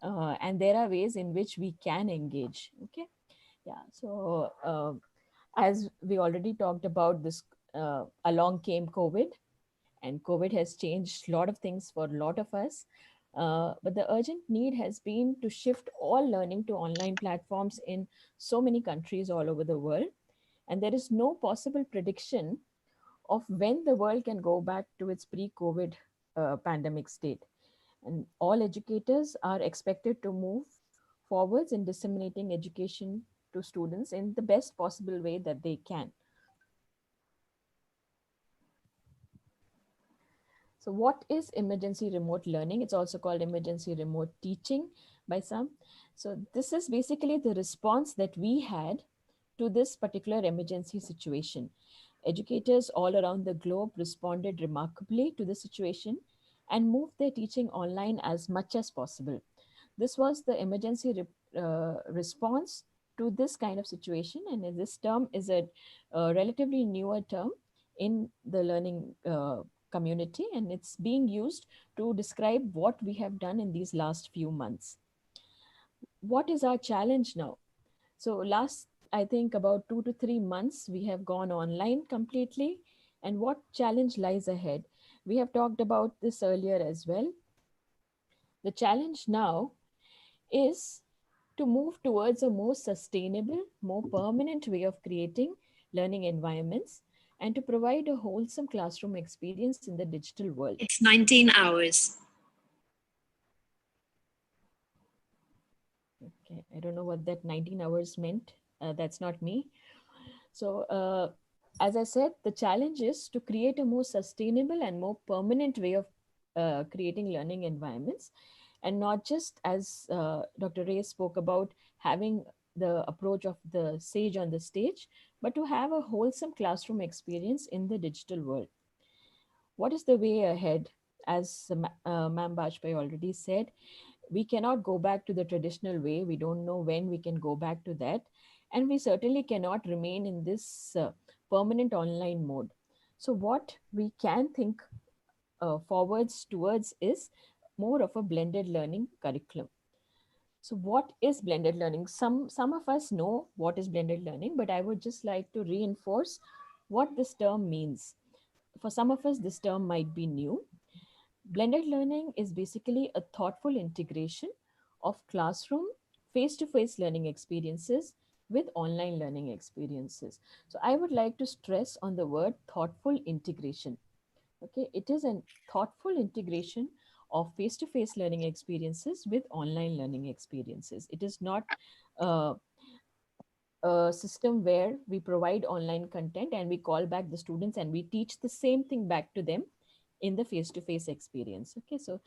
and there are ways in which we can engage. Okay. Yeah. So as we already talked about this, along came COVID, and COVID has changed a lot of things for a lot of us. But the urgent need has been to shift all learning to online platforms in so many countries all over the world. And there is no possible prediction of when the world can go back to its pre-COVID pandemic state. And all educators are expected to move forwards in disseminating education to students in the best possible way that they can. So what is emergency remote learning? It's also called emergency remote teaching by some. So this is basically the response that we had to this particular emergency situation. Educators all around the globe responded remarkably to the situation and moved their teaching online as much as possible. This was the emergency response to this kind of situation, and this term is a relatively newer term in the learning community, and it's being used to describe what we have done in these last few months. What is our challenge now? So last, I think about 2 to 3 months, we have gone online completely. And what challenge lies ahead? We have talked about this earlier as well. The challenge now is to move towards a more sustainable, more permanent way of creating learning environments and to provide a wholesome classroom experience in the digital world. It's 19 hours. Okay, I don't know what that 19 hours meant. That's not me. So, as I said, the challenge is to create a more sustainable and more permanent way of creating learning environments, and not just as Dr. Ray spoke about having the approach of the sage on the stage, but to have a wholesome classroom experience in the digital world. What is the way ahead? As Ma'am Bajpai already said, we cannot go back to the traditional way. We don't know when we can go back to that. And we certainly cannot remain in this permanent online mode. So what we can think forwards towards is more of a blended learning curriculum. So what is blended learning? Some of us know what is blended learning, but I would just like to reinforce what this term means. For some of us, this term might be new. Blended learning is basically a thoughtful integration of classroom face-to-face learning experiences with online learning experiences. So I would like to stress on the word thoughtful integration. Okay, it is a thoughtful integration of face-to-face learning experiences with online learning experiences. It is not a system where we provide online content and we call back the students and we teach the same thing back to them in the face-to-face experience. Okay, so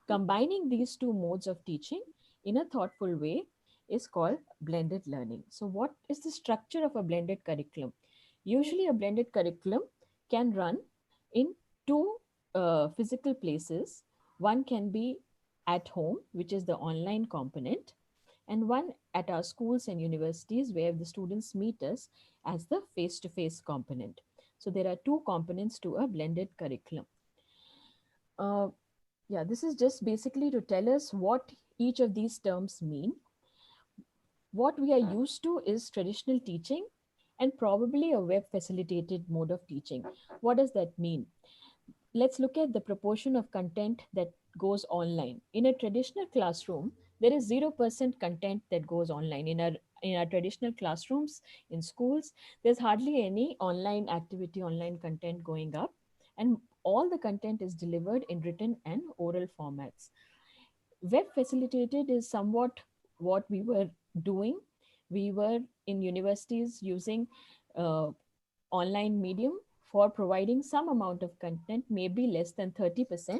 combining these two modes of teaching in a thoughtful way is called blended learning. So what is the structure of a blended curriculum? Usually a blended curriculum can run in two physical places. One can be at home, which is the online component, and one at our schools and universities where the students meet us as the face-to-face component. So there are two components to a blended curriculum. Yeah, this is just basically to tell us what each of these terms mean. What we are used to is traditional teaching and probably a web facilitated mode of teaching. What does that mean? Let's look at the proportion of content that goes online. In a traditional classroom, there is 0% content that goes online. In our traditional classrooms, in schools, there's hardly any online activity, online content going up. And all the content is delivered in written and oral formats. Web facilitated is somewhat what we were doing. We were in universities using online medium for providing some amount of content, maybe less than 30%,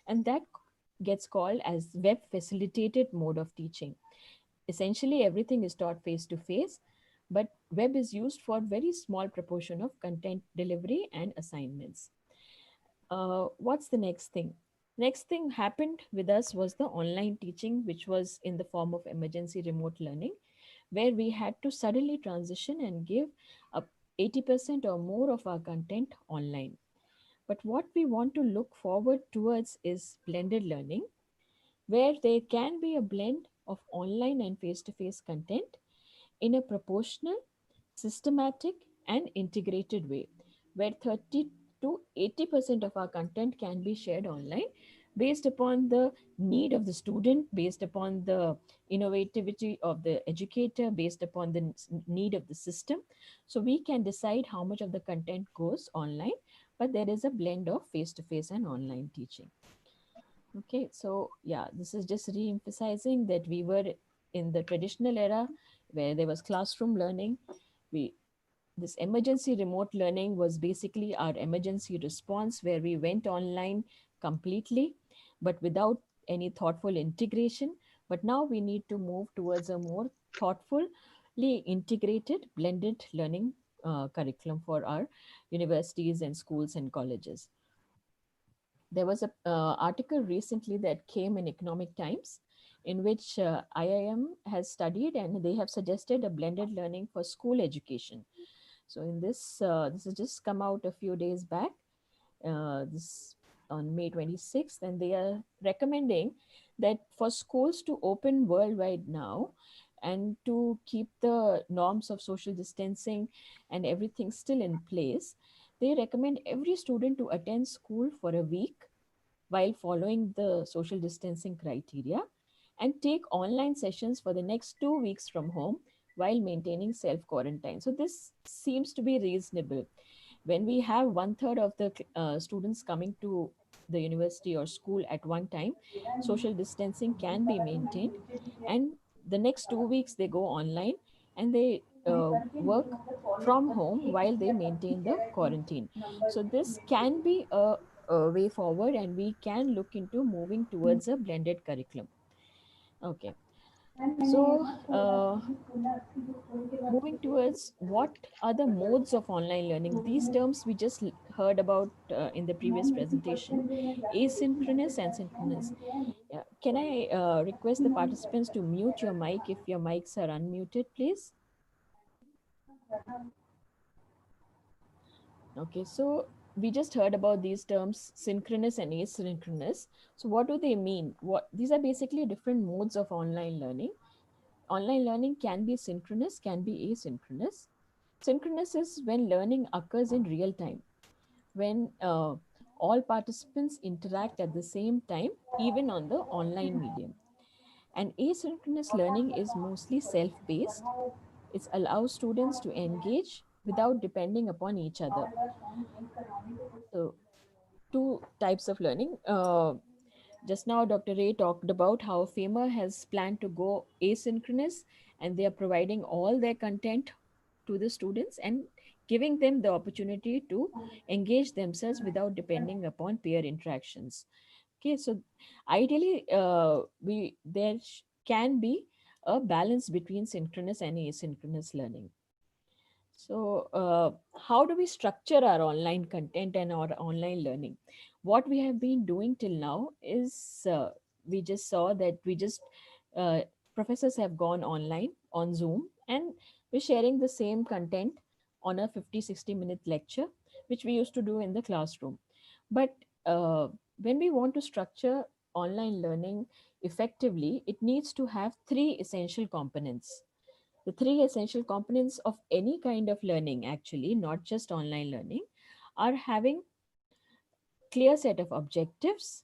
and that gets called as web facilitated mode of teaching. Essentially, everything is taught face to face, but web is used for very small proportion of content delivery and assignments. What's the next thing? Next thing happened with us was the online teaching, which was in the form of emergency remote learning, where we had to suddenly transition and give up 80% or more of our content online. But what we want to look forward towards is blended learning, where there can be a blend of online and face-to-face content in a proportional, systematic, and integrated way, where 30 to 80% of our content can be shared online based upon the need of the student, based upon the innovativity of the educator, based upon the need of the system. So we can decide how much of the content goes online, but there is a blend of face-to-face and online teaching. Okay, so yeah, this is just re-emphasizing that we were in the traditional era where there was classroom learning. This emergency remote learning was basically our emergency response where we went online completely, but without any thoughtful integration. But now we need to move towards a more thoughtfully integrated blended learning curriculum for our universities and schools and colleges. There was a article recently that came in Economic Times in which IIM has studied, and they have suggested a blended learning for school education. So in this, this has just come out a few days back, this on May 26th, and they are recommending that for schools to open worldwide now and to keep the norms of social distancing and everything still in place, they recommend every student to attend school for a week while following the social distancing criteria and take online sessions for the next 2 weeks from home while maintaining self-quarantine. So this seems to be reasonable. When we have 1/3 of the students coming to the university or school at one time, social distancing can be maintained, and the next 2 weeks they go online and they work from home while they maintain the quarantine. So this can be a way forward, and we can look into moving towards a blended curriculum. Okay, so moving towards what are the modes of online learning, these terms we just heard about in the previous presentation: asynchronous and synchronous. Yeah. Can I request the participants to mute your mic if your mics are unmuted, please? Okay, so we just heard about these terms synchronous and asynchronous. So what do they mean? What these are basically different modes of online learning. Online learning can be synchronous, can be asynchronous. Synchronous is when learning occurs in real time, when all participants interact at the same time, even on the online medium. And asynchronous learning is mostly self-paced. It allows students to engage without depending upon each other. So, two types of learning. Just now, Dr. Ray talked about how FEMA has planned to go asynchronous, and they are providing all their content to the students and giving them the opportunity to engage themselves without depending upon peer interactions. Okay, so ideally, can be a balance between synchronous and asynchronous learning. So, how do we structure our online content and our online learning? What we have been doing till now is we just saw that uh, professors have gone online on Zoom, and we're sharing the same content on a 50-60 minute lecture, which we used to do in the classroom. But when we want to structure online learning effectively, it needs to have three essential components. The three essential components of any kind of learning, actually not just online learning, are having clear set of objectives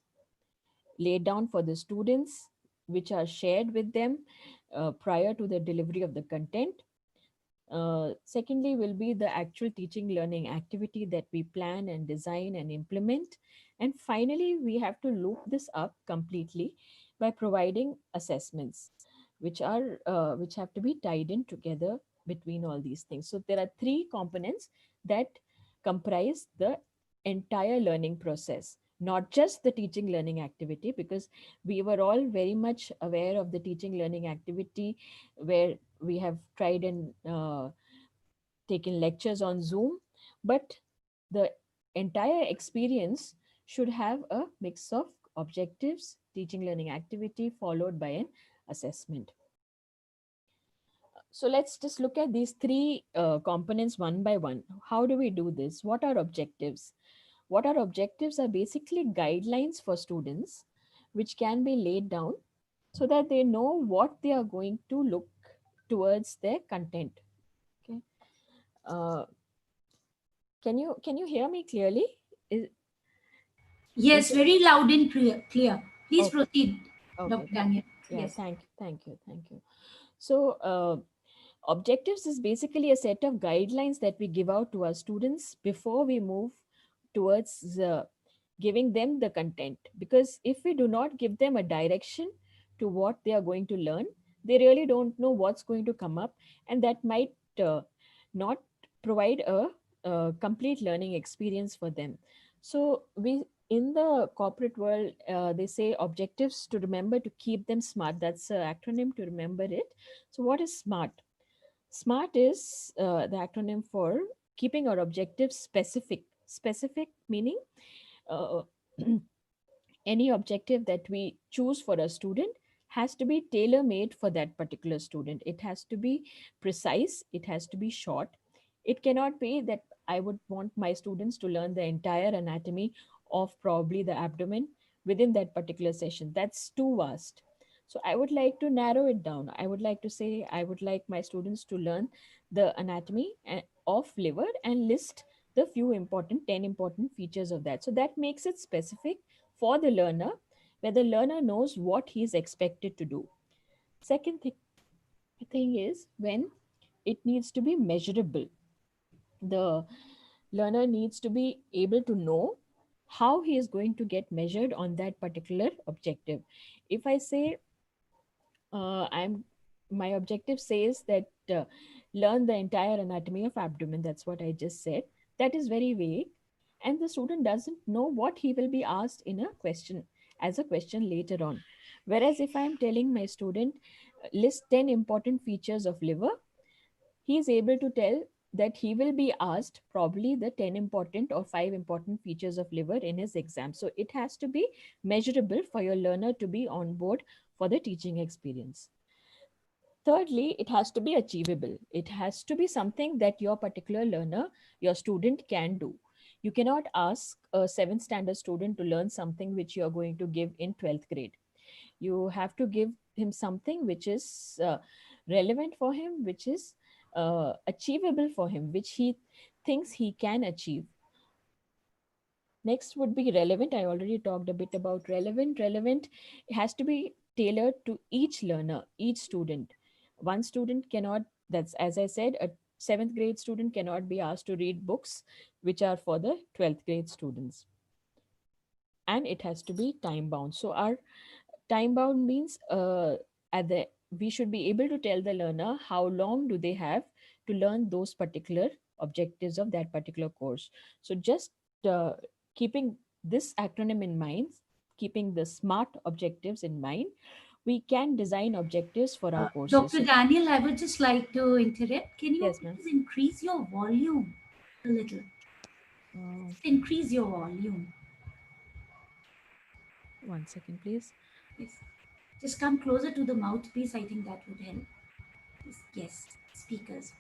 laid down for the students, which are shared with them prior to the delivery of the content. Secondly will be the actual teaching learning activity that we plan and design and implement. And finally, we have to loop this up completely by providing assessments, which have to be tied in together between all these things. So there are three components that comprise the entire learning process, not just the teaching learning activity, because we were all very much aware of the teaching learning activity where we have tried and taken lectures on Zoom, but the entire experience should have a mix of objectives, teaching learning activity, followed by an assessment. So let's just look at these three components one by one. How do we do this? What are objectives? What are objectives are basically guidelines for students, which can be laid down so that they know what they are going to look towards their content. Okay. Can you hear me clearly? Yes, very loud and clear. Please okay. proceed, Okay. Dr. Daniel. Yeah, Yes. thank you. So objectives is basically a set of guidelines that we give out to our students before we move towards giving them the content. Because if we do not give them a direction to what they are going to learn, they really don't know what's going to come up, and that might not provide a complete learning experience for them. So we in the corporate world, they say objectives to remember to keep them smart. That's an acronym to remember it. So what is SMART? SMART is the acronym for keeping our objectives specific. Specific meaning uh, any objective that we choose for a student has to be tailor made for that particular student. It has to be precise, it has to be short. It cannot be that I would want my students to learn the entire anatomy of probably the abdomen within that particular session. That's too vast. So I would like to narrow it down. I would like to say I would like my students to learn the anatomy of liver and list the few important 10 important features of that. So that makes it specific for the learner, where the learner knows what he is expected to do. Second thing is when it needs to be measurable. The learner needs to be able to know how he is going to get measured on that particular objective. If I say I'm my objective says that learn the entire anatomy of abdomen, that's what I just said, that is very vague, and the student doesn't know what he will be asked in a question as a question later on. Whereas if I'm telling my student list 10 important features of liver, he is able to tell that he will be asked probably the 10 important or 5 important features of liver in his exam. So it has to be measurable for your learner to be on board for the teaching experience. Thirdly, it has to be achievable. It has to be something that your particular learner, your student can do. You cannot ask a 7th standard student to learn something which you are going to give in 12th grade. You have to give him something which is relevant for him, which is achievable for him, which he thinks he can achieve. Next would be relevant. I already talked a bit about relevant. Relevant has to be tailored to each learner, each student. One student cannot, that's as I said, a 7th grade student cannot be asked to read books which are for the 12th grade students. And it has to be time bound. So our time bound means we should be able to tell the learner how long do they have to learn those particular objectives of that particular course. So just uh, keeping this acronym in mind, keeping the SMART objectives in mind, we can design objectives for our courses. Dr. Daniel, I would just like to interrupt. Can you Yes, ma'am. please increase your volume a little? Increase your volume. One second, please. Yes. Just come closer to the mouthpiece. I think that would help. Yes. Speakers.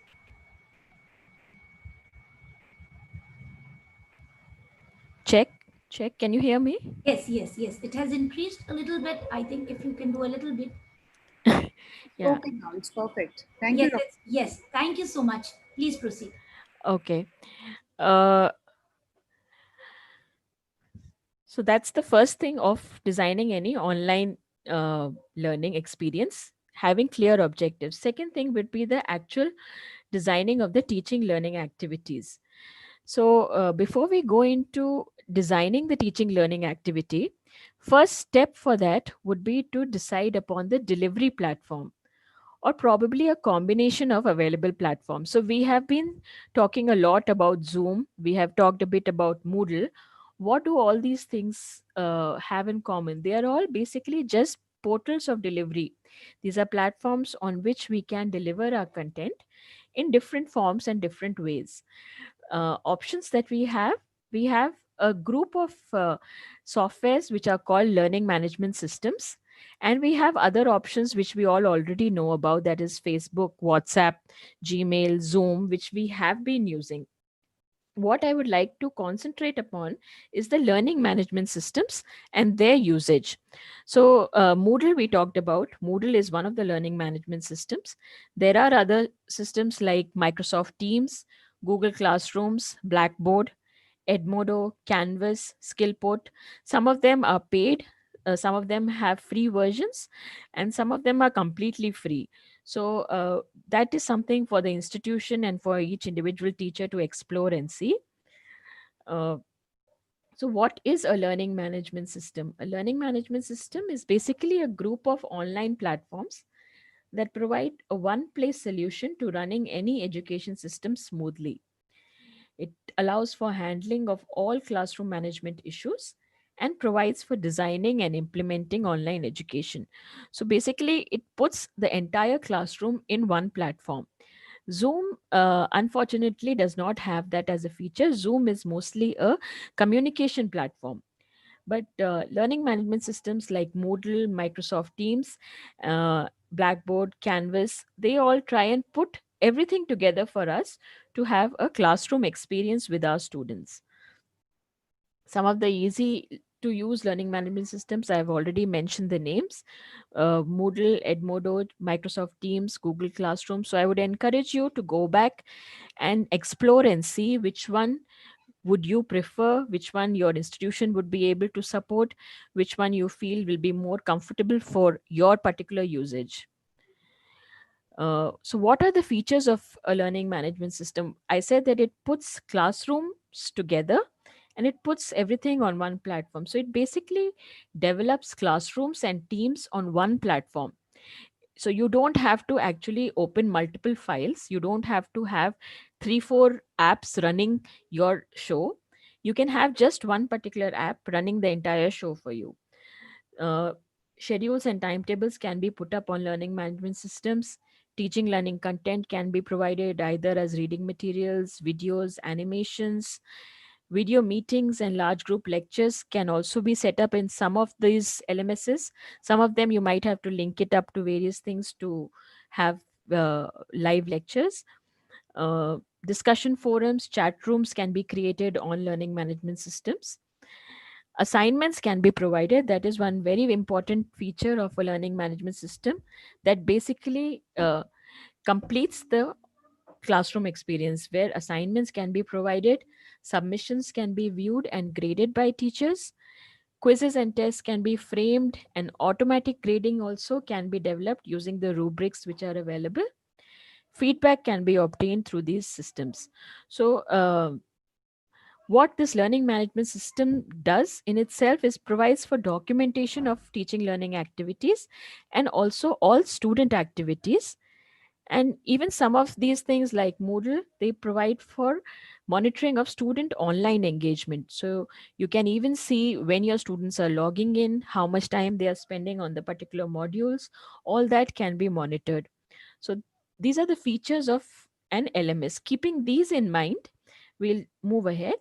Check. Can you hear me? Yes. It has increased a little bit. I think if you can do a little bit. Yeah. Okay, now it's perfect. Thank you. Yes. Thank you so much. Please proceed. Okay. So that's the first thing of designing any online learning experience, having clear objectives. Second thing would be the actual designing of the teaching learning activities. So before we go into designing the teaching learning activity, first step for that would be to decide upon the delivery platform, or probably a combination of available platforms. So we have been talking a lot about Zoom. We have talked a bit about Moodle. What do all these things have in common? They are all basically just portals of delivery. These are platforms on which we can deliver our content in different forms and different ways. Options that we have a group of softwares which are called learning management systems, and we have other options which we all already know about, that is Facebook, WhatsApp, Gmail, Zoom, which we have been using. What I would like to concentrate upon is the learning management systems and their usage. So, Moodle, we talked about. Moodle is one of the learning management systems. There are other systems like Microsoft Teams, Google Classrooms, Blackboard, Edmodo, Canvas, Skillport. Some of them are paid, some of them have free versions, and some of them are completely free. So that is something for the institution and for each individual teacher to explore and see. Uh, so, what is a learning management system? A learning management system is basically a group of online platforms that provide a one place solution to running any education system smoothly. It allows for handling of all classroom management issues and provides for designing and implementing online education. So basically, it puts the entire classroom in one platform. Zoom, unfortunately, does not have that as a feature. Zoom is mostly a communication platform. But learning management systems like Moodle, Microsoft Teams, Blackboard, Canvas, they all try and put everything together for us to have a classroom experience with our students. Some of the easy to use learning management systems, I've already mentioned the names: Moodle, Edmodo, Microsoft Teams, Google Classroom. So I would encourage you to go back and explore and see which one would you prefer, which one your institution would be able to support, which one you feel will be more comfortable for your particular usage. So what are the features of a learning management system? I said that it puts classrooms together and it puts everything on one platform. So it basically develops classrooms and teams on one platform. So you don't have to actually open multiple files. You don't have to have 3 4 apps running your show. You can have just one particular app running the entire show for you. uh, Schedules and timetables can be put up on learning management systems. Teaching learning content can be provided either as reading materials, videos, animations. Video meetings and large group lectures can also be set up in some of these LMSs. Some of them you might have to link it up to various things to have live lectures. Discussion forums, chat rooms can be created on learning management systems. Assignments can be provided. That is one very important feature of a learning management system that basically completes the classroom experience, where assignments can be provided, submissions can be viewed and graded by teachers, quizzes and tests can be framed, and automatic grading also can be developed using the rubrics which are available. Feedback can be obtained through these systems. So what this learning management system does in itself is provides for documentation of teaching learning activities and also all student activities. And even some of these things like Moodle, they provide for monitoring of student online engagement. So you can even see when your students are logging in, how much time they are spending on the particular modules. All that can be monitored. So these are the features of an LMS. Keeping these in mind, we'll move ahead.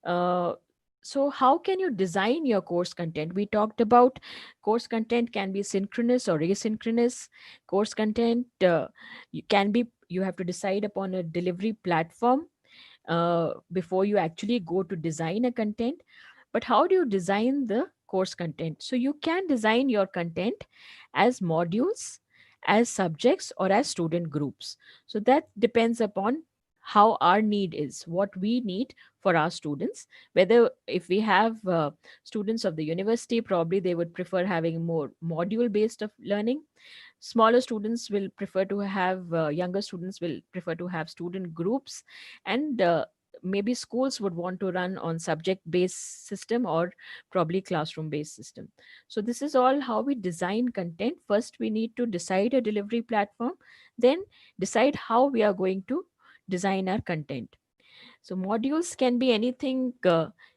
uh, so how can you design your course content? We talked about course content can be synchronous or asynchronous. Course content you have to decide upon a delivery platform before you actually go to design a content. But how do you design the course content? So you can design your content as modules, as subjects, or as student groups. So that depends upon how our need is, what we need for our students. Whether if we have students of the university, probably they would prefer having more module based of learning. Smaller students will prefer to have younger students will prefer to have student groups. And maybe schools would want to run on subject based system or probably classroom based system. So this is all how we design content. First we need to decide a delivery platform, then decide how we are going to design our content. So modules can be anything.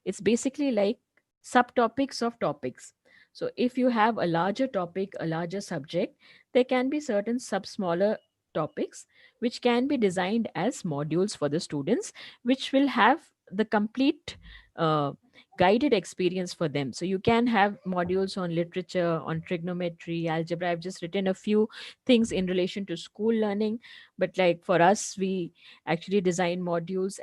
It's basically like subtopics of topics. So if you have a larger topic, a larger subject, there can be certain sub smaller topics which can be designed as modules for the students, which will have the complete uh, guided experience for them. So you can have modules on literature, on trigonometry, algebra. I've just written a few things in relation to school learning, but like for us, we actually design modules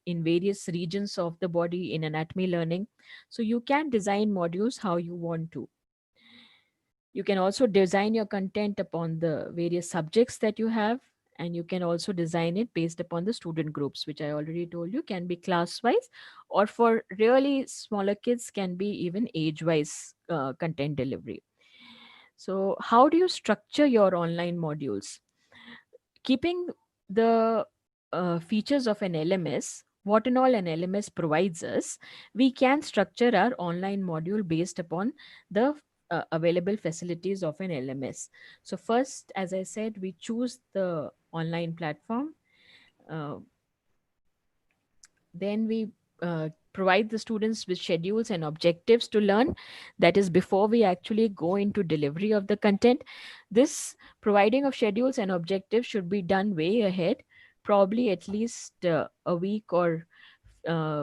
in various regions of the body in anatomy learning. So you can design modules how you want to. You can also design your content upon the various subjects that you have, and you can also design it based upon the student groups, which I already told you can be class wise, or for really smaller kids can be even age wise content delivery. So how do you structure your online modules? Keeping the features of an LMS, what and all an LMS provides us, we can structure our online module based upon the available facilities of an LMS. So first, as I said, we choose the online platform. Then we provide the students with schedules and objectives to learn. That is before we actually go into delivery of the content. This providing of schedules and objectives should be done way ahead, probably at least a week or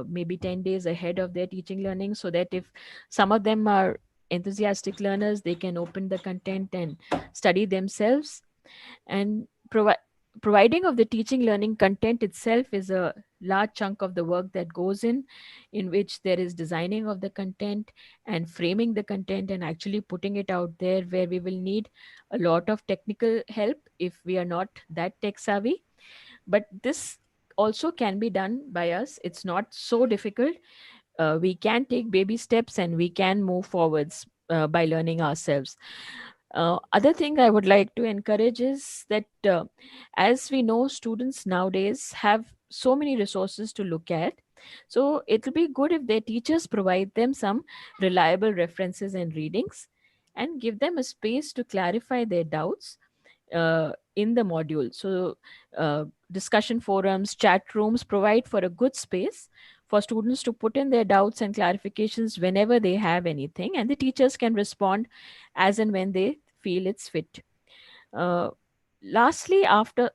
maybe 10 days ahead of their teaching learning, so that if some of them are enthusiastic learners, they can open the content and study themselves. And providing of the teaching learning content itself is a large chunk of the work that goes in which there is designing of the content and framing the content and actually putting it out there, where we will need a lot of technical help if we are not that tech savvy. But this also can be done by us. It's not so difficult. We can take baby steps and we can move forwards by learning ourselves. Other thing I would like to encourage is that as we know, students nowadays have so many resources to look at. So it'll be good if their teachers provide them some reliable references and readings and give them a space to clarify their doubts in the module. So discussion forums, chat rooms provide for a good space for students to put in their doubts and clarifications whenever they have anything, and the teachers can respond as and when they feel it's fit. Lastly, after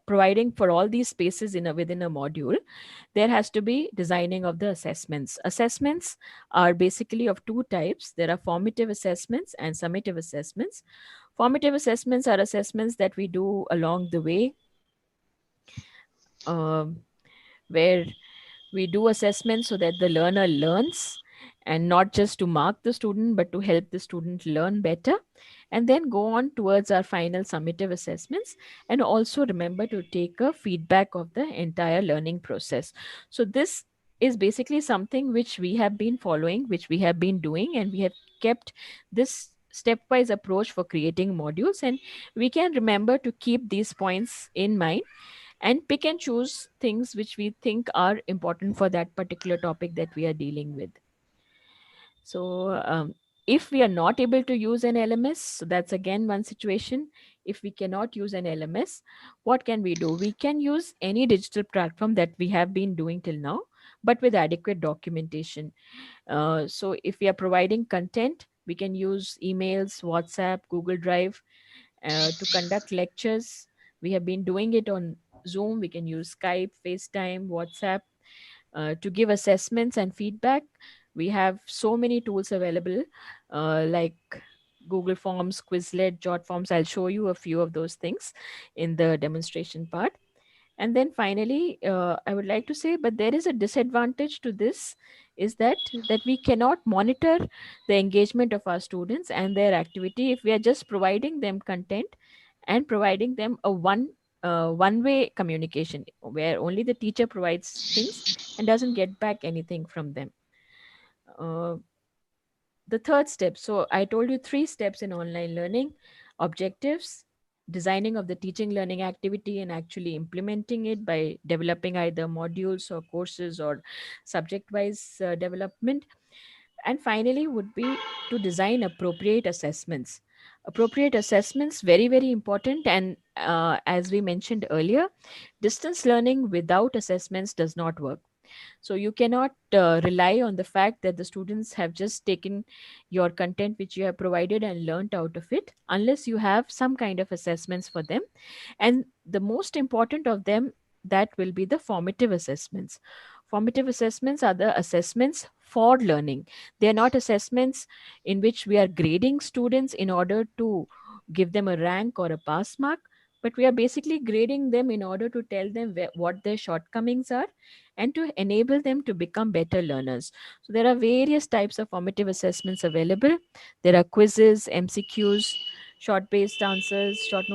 providing for all these spaces within a module, there has to be designing of the assessments. Assessments are basically of two types. There are formative assessments and summative assessments. Formative assessments are assessments that we do along the way, where we do assessments so that the learner learns, and not just to mark the student, but to help the student learn better, and then go on towards our final summative assessments, and also remember to take a feedback of the entire learning process. So this is basically something which we have been following, which we have been doing, and we have kept this stepwise approach for creating modules, and we can remember to keep these points in mind and pick and choose things which we think are important for that particular topic that we are dealing with. So if we are not able to use an LMS, so that's again one situation. If we cannot use an LMS, what can we do? We can use any digital platform that we have been doing till now, but with adequate documentation. So if we are providing content, we can use emails, WhatsApp, Google Drive to conduct lectures. We have been doing it on Zoom. We can use Skype, FaceTime, WhatsApp to give assessments and feedback. We have so many tools available like Google Forms, Quizlet, Jot Forms. I'll show you a few of those things in the demonstration part. And then finally, I would like to say, but there is a disadvantage to this, is that we cannot monitor the engagement of our students and their activity if we are just providing them content and providing them a one-way communication where only the teacher provides things and doesn't get back anything from them. The third step, so I told you 3 steps in online learning: objectives, designing of the teaching learning activity and actually implementing it by developing either modules or courses or subject wise development, and finally would be to design appropriate assessments. Appropriate assessments, very very important. And as we mentioned earlier, distance learning without assessments does not work. So you cannot rely on the fact that the students have just taken your content which you have provided and learnt out of it, unless you have some kind of assessments for them. And the most important of them, that will be the formative assessments. Formative assessments are the assessments for learning. They are not assessments in which we are grading students in order to give them a rank or a pass mark, but we are basically grading them in order to tell them what their shortcomings are and to enable them to become better learners. So there are various types of formative assessments available. There are quizzes, MCQs, short-based answers, short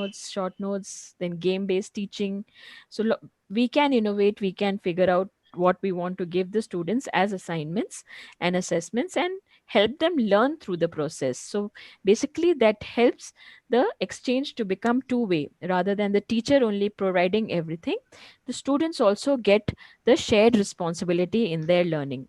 notes, then game-based teaching. So we can innovate, we can figure out what we want to give the students as assignments and assessments and help them learn through the process. So basically that helps the exchange to become two-way rather than the teacher only providing everything. The students also get the shared responsibility in their learning.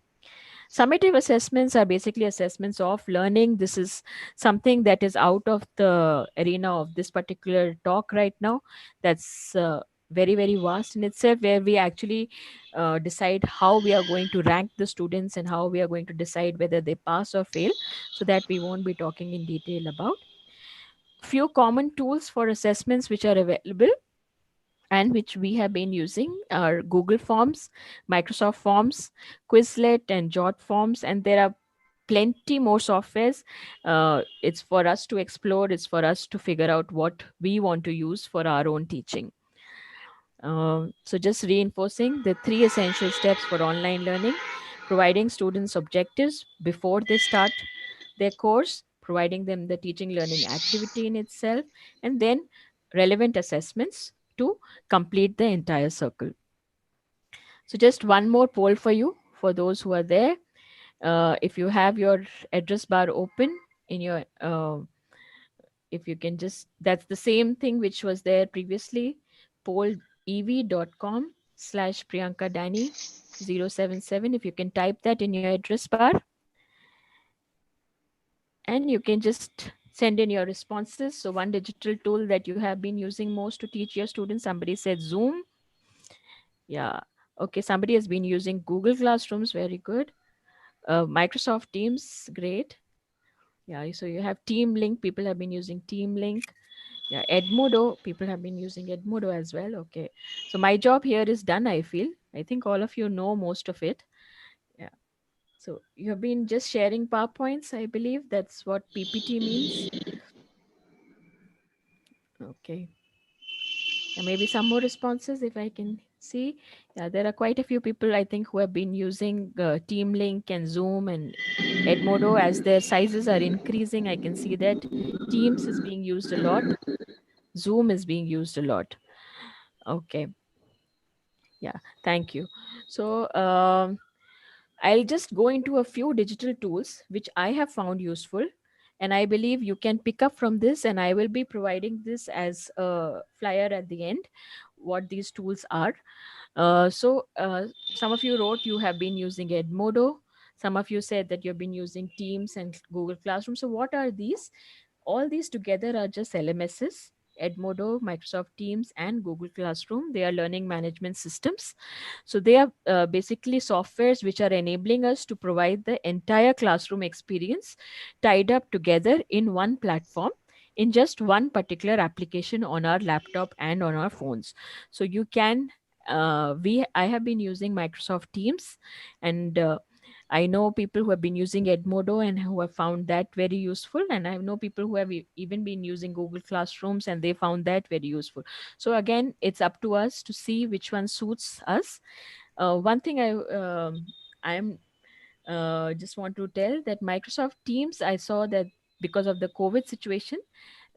Summative assessments are basically assessments of learning. This is something that is out of the arena of this particular talk right now. That's very, very vast in itself, where we actually decide how we are going to rank the students and how we are going to decide whether they pass or fail. So that we won't be talking in detail about. Few common tools for assessments which are available and which we have been using are Google Forms, Microsoft Forms, Quizlet, and Jot Forms, and there are plenty more softwares. It's for us to explore, it's for us to figure out what we want to use for our own teaching. So just reinforcing the three essential steps for online learning: providing students objectives before they start their course, providing them the teaching learning activity in itself, and then relevant assessments to complete the entire circle. So just one more poll for you, for those who are there. If you have your address bar open in your, if you can just, that's the same thing which was there previously, pollev.com/Priyanka Dani 077. If you can type that in your address bar, and you can just send in your responses. So one digital tool that you have been using most to teach your students, somebody said Zoom. Yeah. Okay. Somebody has been using Google Classrooms. Very good. Microsoft Teams. Great. Yeah. So you have Team Link. People have been using Team Link. Yeah. Edmodo. People have been using Edmodo as well. Okay. So my job here is done, I feel. I think all of you know most of it. Yeah. So you have been just sharing PowerPoints, I believe. That's what PPT means. Okay. And maybe some more responses if I can see. Yeah, there are quite a few people, I think, who have been using Team Link and Zoom and Edmodo. As their sizes are increasing, I can see that Teams is being used a lot. Zoom is being used a lot. Okay. Yeah, thank you. So I'll just go into a few digital tools which I have found useful. And I believe you can pick up from this, and I will be providing this as a flyer at the end, what these tools are. Some of you wrote you have been using Edmodo. Some of you said that you've been using Teams and Google Classroom. So what are these? All these together are just LMSs: Edmodo, Microsoft Teams, and Google Classroom. They are learning management systems. So they are basically softwares which are enabling us to provide the entire classroom experience tied up together in one platform, in just one particular application on our laptop and on our phones. So you can I have been using Microsoft Teams, and I know people who have been using Edmodo and who have found that very useful. And I know people who have even been using Google Classrooms and they found that very useful. So again, it's up to us to see which one suits us. One thing I am just want to tell that Microsoft Teams, I saw that because of the COVID situation,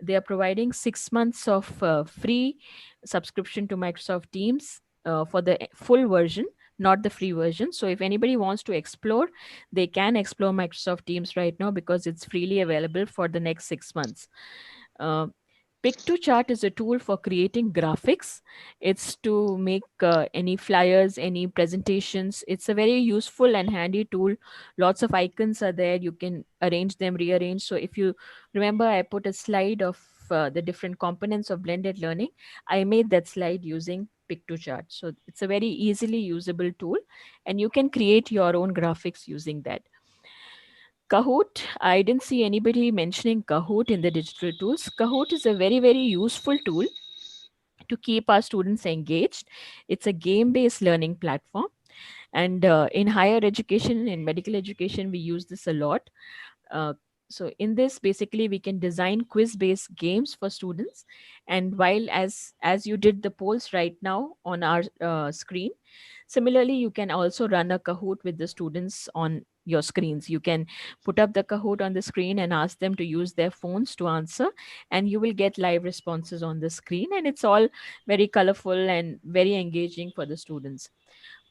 they are providing 6 months of free subscription to Microsoft Teams for the full version, not the free version. So if anybody wants to explore, they can explore Microsoft Teams right now because it's freely available for the next 6 months. Uh, Piktochart is a tool for creating graphics. It's to make any flyers, any presentations. It's a very useful and handy tool. Lots of icons are there. You can arrange them, rearrange. So if you remember, I put a slide of the different components of blended learning. I made that slide using Piktochart. So it's a very easily usable tool, and you can create your own graphics using that. Kahoot, I didn't see anybody mentioning Kahoot in the digital tools. Kahoot is a very, very useful tool to keep our students engaged. It's a game based learning platform. And in higher education, in medical education, we use this a lot. Uh, so in this, basically, we can design quiz-based games for students. And while as you did the polls right now on our screen, similarly, you can also run a Kahoot with the students on your screens. You can put up the Kahoot on the screen and ask them to use their phones to answer, and you will get live responses on the screen. And it's all very colorful and very engaging for the students.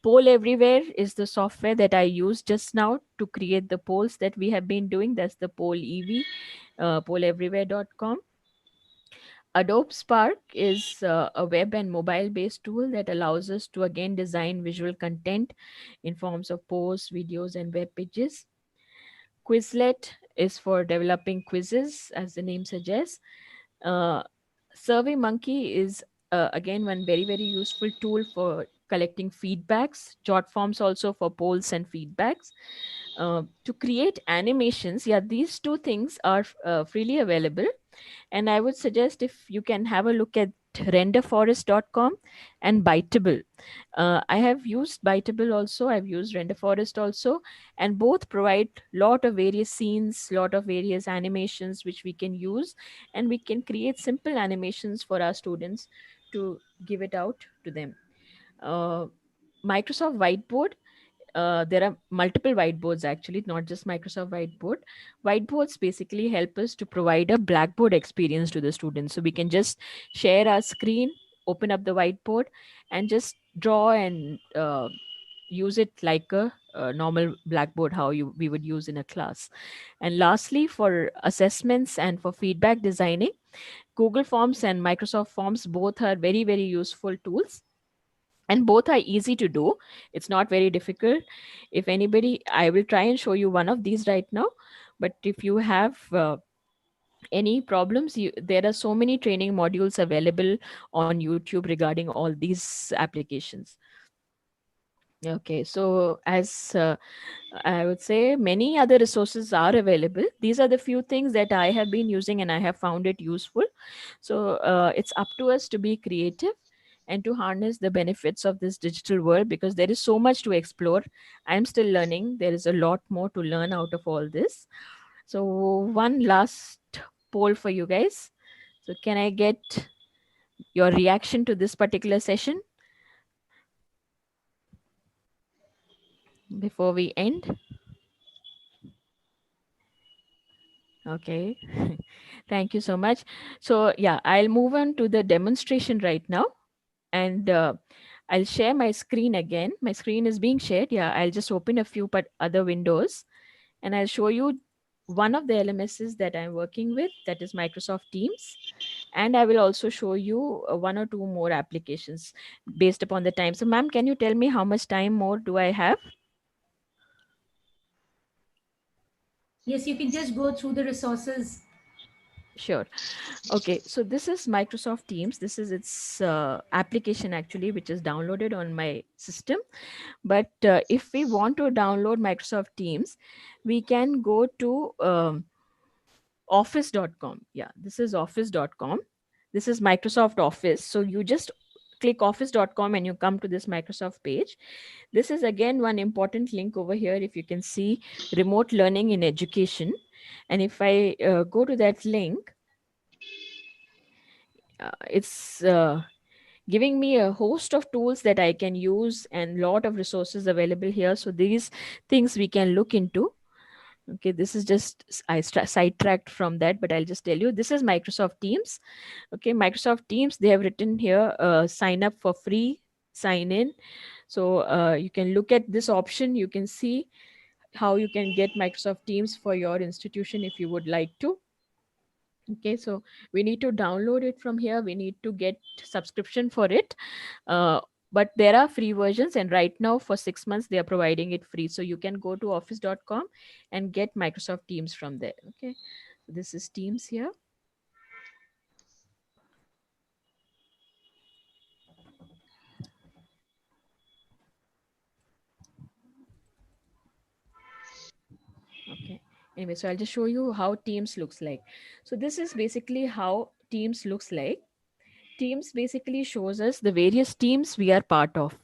Poll Everywhere is the software that I used just now to create the polls that we have been doing. That's the poll EV, polleverywhere.com. Adobe Spark is a web and mobile based tool that allows us to again design visual content in forms of posts, videos, and web pages. Quizlet is for developing quizzes, as the name suggests. Uh, SurveyMonkey is again, one very, very useful tool for collecting feedbacks, jot forms also for polls and feedbacks. To create animations, yeah, these two things are freely available. And I would suggest if you can have a look at renderforest.com and Byteable. I have used Byteable also, I've used renderforest also, and both provide lot of various scenes, lot of various animations which we can use, and we can create simple animations for our students to give it out to them. Microsoft Whiteboard, there are multiple whiteboards actually, not just Microsoft Whiteboard. Whiteboards basically help us to provide a Blackboard experience to the students. So we can just share our screen, open up the whiteboard, and just draw and use it like a normal Blackboard, how we would use in a class. And lastly, for assessments and for feedback designing, Google Forms and Microsoft Forms both are very, very useful tools, and both are easy to do. It's not very difficult. If anybody, I will try and show you one of these right now, but if you have any problems, there are so many training modules available on YouTube regarding all these applications. Okay, so as I would say, many other resources are available. These are the few things that I have been using and I have found it useful. So it's up to us to be creative and to harness the benefits of this digital world, because there is so much to explore. I'm still learning. There is a lot more to learn out of all this. So one last poll for you guys. So can I get your reaction to this particular session before we end? Okay. Thank you so much. So yeah, I'll move on to the demonstration right now, and I'll share my screen again. My screen is being shared. Yeah, I'll just open a few other windows, and I'll show you one of the LMSs that I'm working with, that is Microsoft Teams. And I will also show you one or two more applications based upon the time. So ma'am, can you tell me how much time more do I have? Yes, you can just go through the resources. Sure. Okay, so this is Microsoft Teams. This is its application actually, which is downloaded on my system. But if we want to download Microsoft Teams, we can go to office.com. Yeah, this is office.com. This is Microsoft Office. So you just click office.com and you come to this Microsoft page. This is again one important link over here. If you can see, remote learning in education. And if I go to that link, it's giving me a host of tools that I can use and lot of resources available here. So these things we can look into. Okay, this is just, I sidetracked from that, but I'll just tell you, this is Microsoft Teams. Okay, Microsoft Teams, they have written here, sign up for free, sign in. So you can look at this option. You can see how you can get Microsoft Teams for your institution if you would like to. Okay, so we need to download it from here. We need to get subscription for it. But there are free versions, and right now for 6 months they are providing it free. So you can go to office.com and get Microsoft Teams from there. Okay, so this is Teams here. Okay, anyway, so I'll just show you how Teams looks like. So this is basically how Teams looks like. Teams basically shows us the various teams we are part of.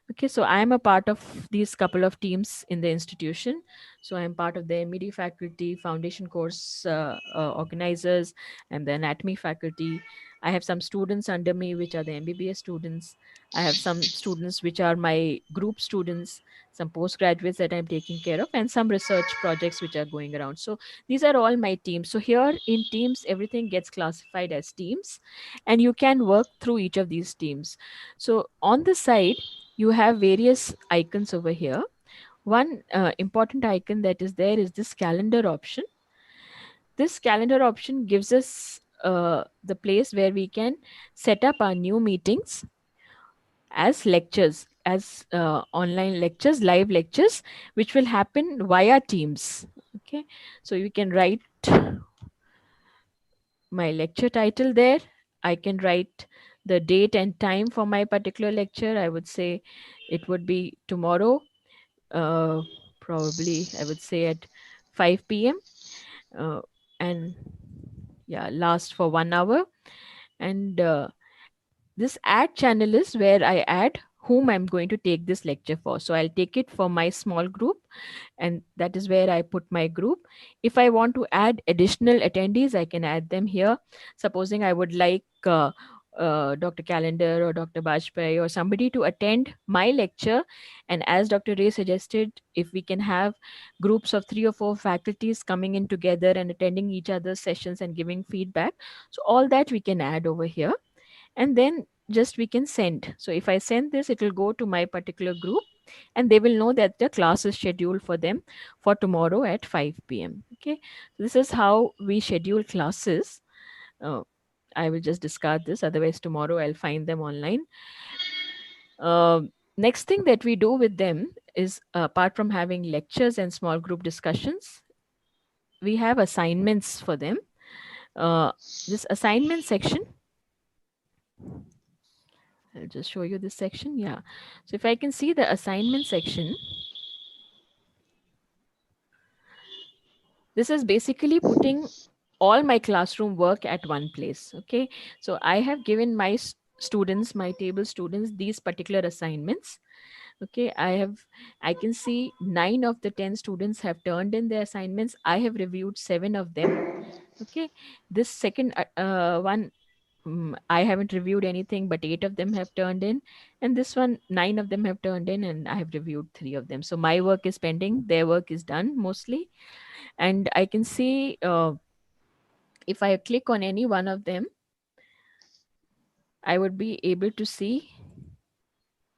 Okay, so I'm a part of these couple of teams in the institution. So I'm part of the MED faculty, foundation course organizers, and the anatomy faculty. I have some students under me, which are the MBBS students. I have some students which are my group students, some postgraduates that I'm taking care of, and some research projects which are going around. So these are all my teams. So here in Teams, everything gets classified as teams, and you can work through each of these teams. So on the side, you have various icons over here. One important icon that is there is this calendar option. This calendar option gives us the place where we can set up our new meetings as lectures, as online lectures, live lectures, which will happen via Teams. Okay, so you can write my lecture title there. I can write the date and time for my particular lecture, I would say it would be tomorrow, probably I would say at 5 p.m. And yeah, last for 1 hour. And this add channel is where I add whom I'm going to take this lecture for. So I'll take it for my small group, and that is where I put my group. If I want to add additional attendees, I can add them here. Supposing I would like Dr. Callender or Dr. Bajpai or somebody to attend my lecture, and as Dr. Ray suggested, if we can have groups of 3 or 4 faculties coming in together and attending each other's sessions and giving feedback, so all that we can add over here. And then just we can send. So if I send this, it will go to my particular group, and they will know that the class is scheduled for them for tomorrow at 5 p.m. Okay, so this is how we schedule classes. I will just discard this, otherwise tomorrow I'll find them online. Next thing that we do with them is, apart from having lectures and small group discussions, we have assignments for them. This assignment section, I'll just show you this section. Yeah. So if I can see the assignment section, this is basically putting all my classroom work at one place. Okay. So I have given my students, my table students, these particular assignments. Okay. I can see 9 of the 10 students have turned in their assignments. I have reviewed 7 of them. Okay. This second one, I haven't reviewed anything, but 8 of them have turned in. And this one, 9 of them have turned in, and I have reviewed 3 of them. So my work is pending. Their work is done mostly. And I can see if I click on any one of them, I would be able to see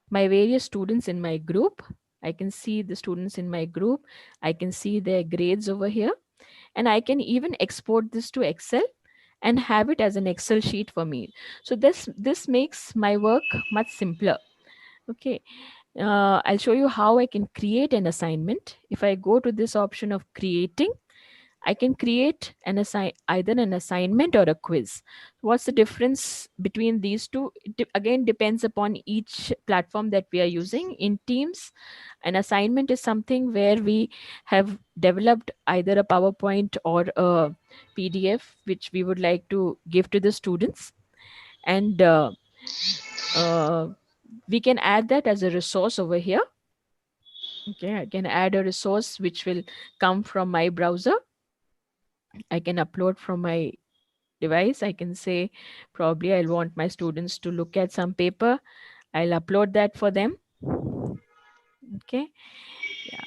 my various students in my group. I can see the students in my group. I can see their grades over here. And I can even export this to Excel and have it as an Excel sheet for me. So this makes my work much simpler. Okay. I'll show you how I can create an assignment. If I go to this option of creating, I can create either an assignment or a quiz. What's the difference between these two? It again depends upon each platform that we are using. In Teams, an assignment is something where we have developed either a PowerPoint or a PDF, which we would like to give to the students. And we can add that as a resource over here. Okay, I can add a resource which will come from my browser. I can upload from my device. I can say probably I'll want my students to look at some paper. I'll upload that for them. Okay. Yeah.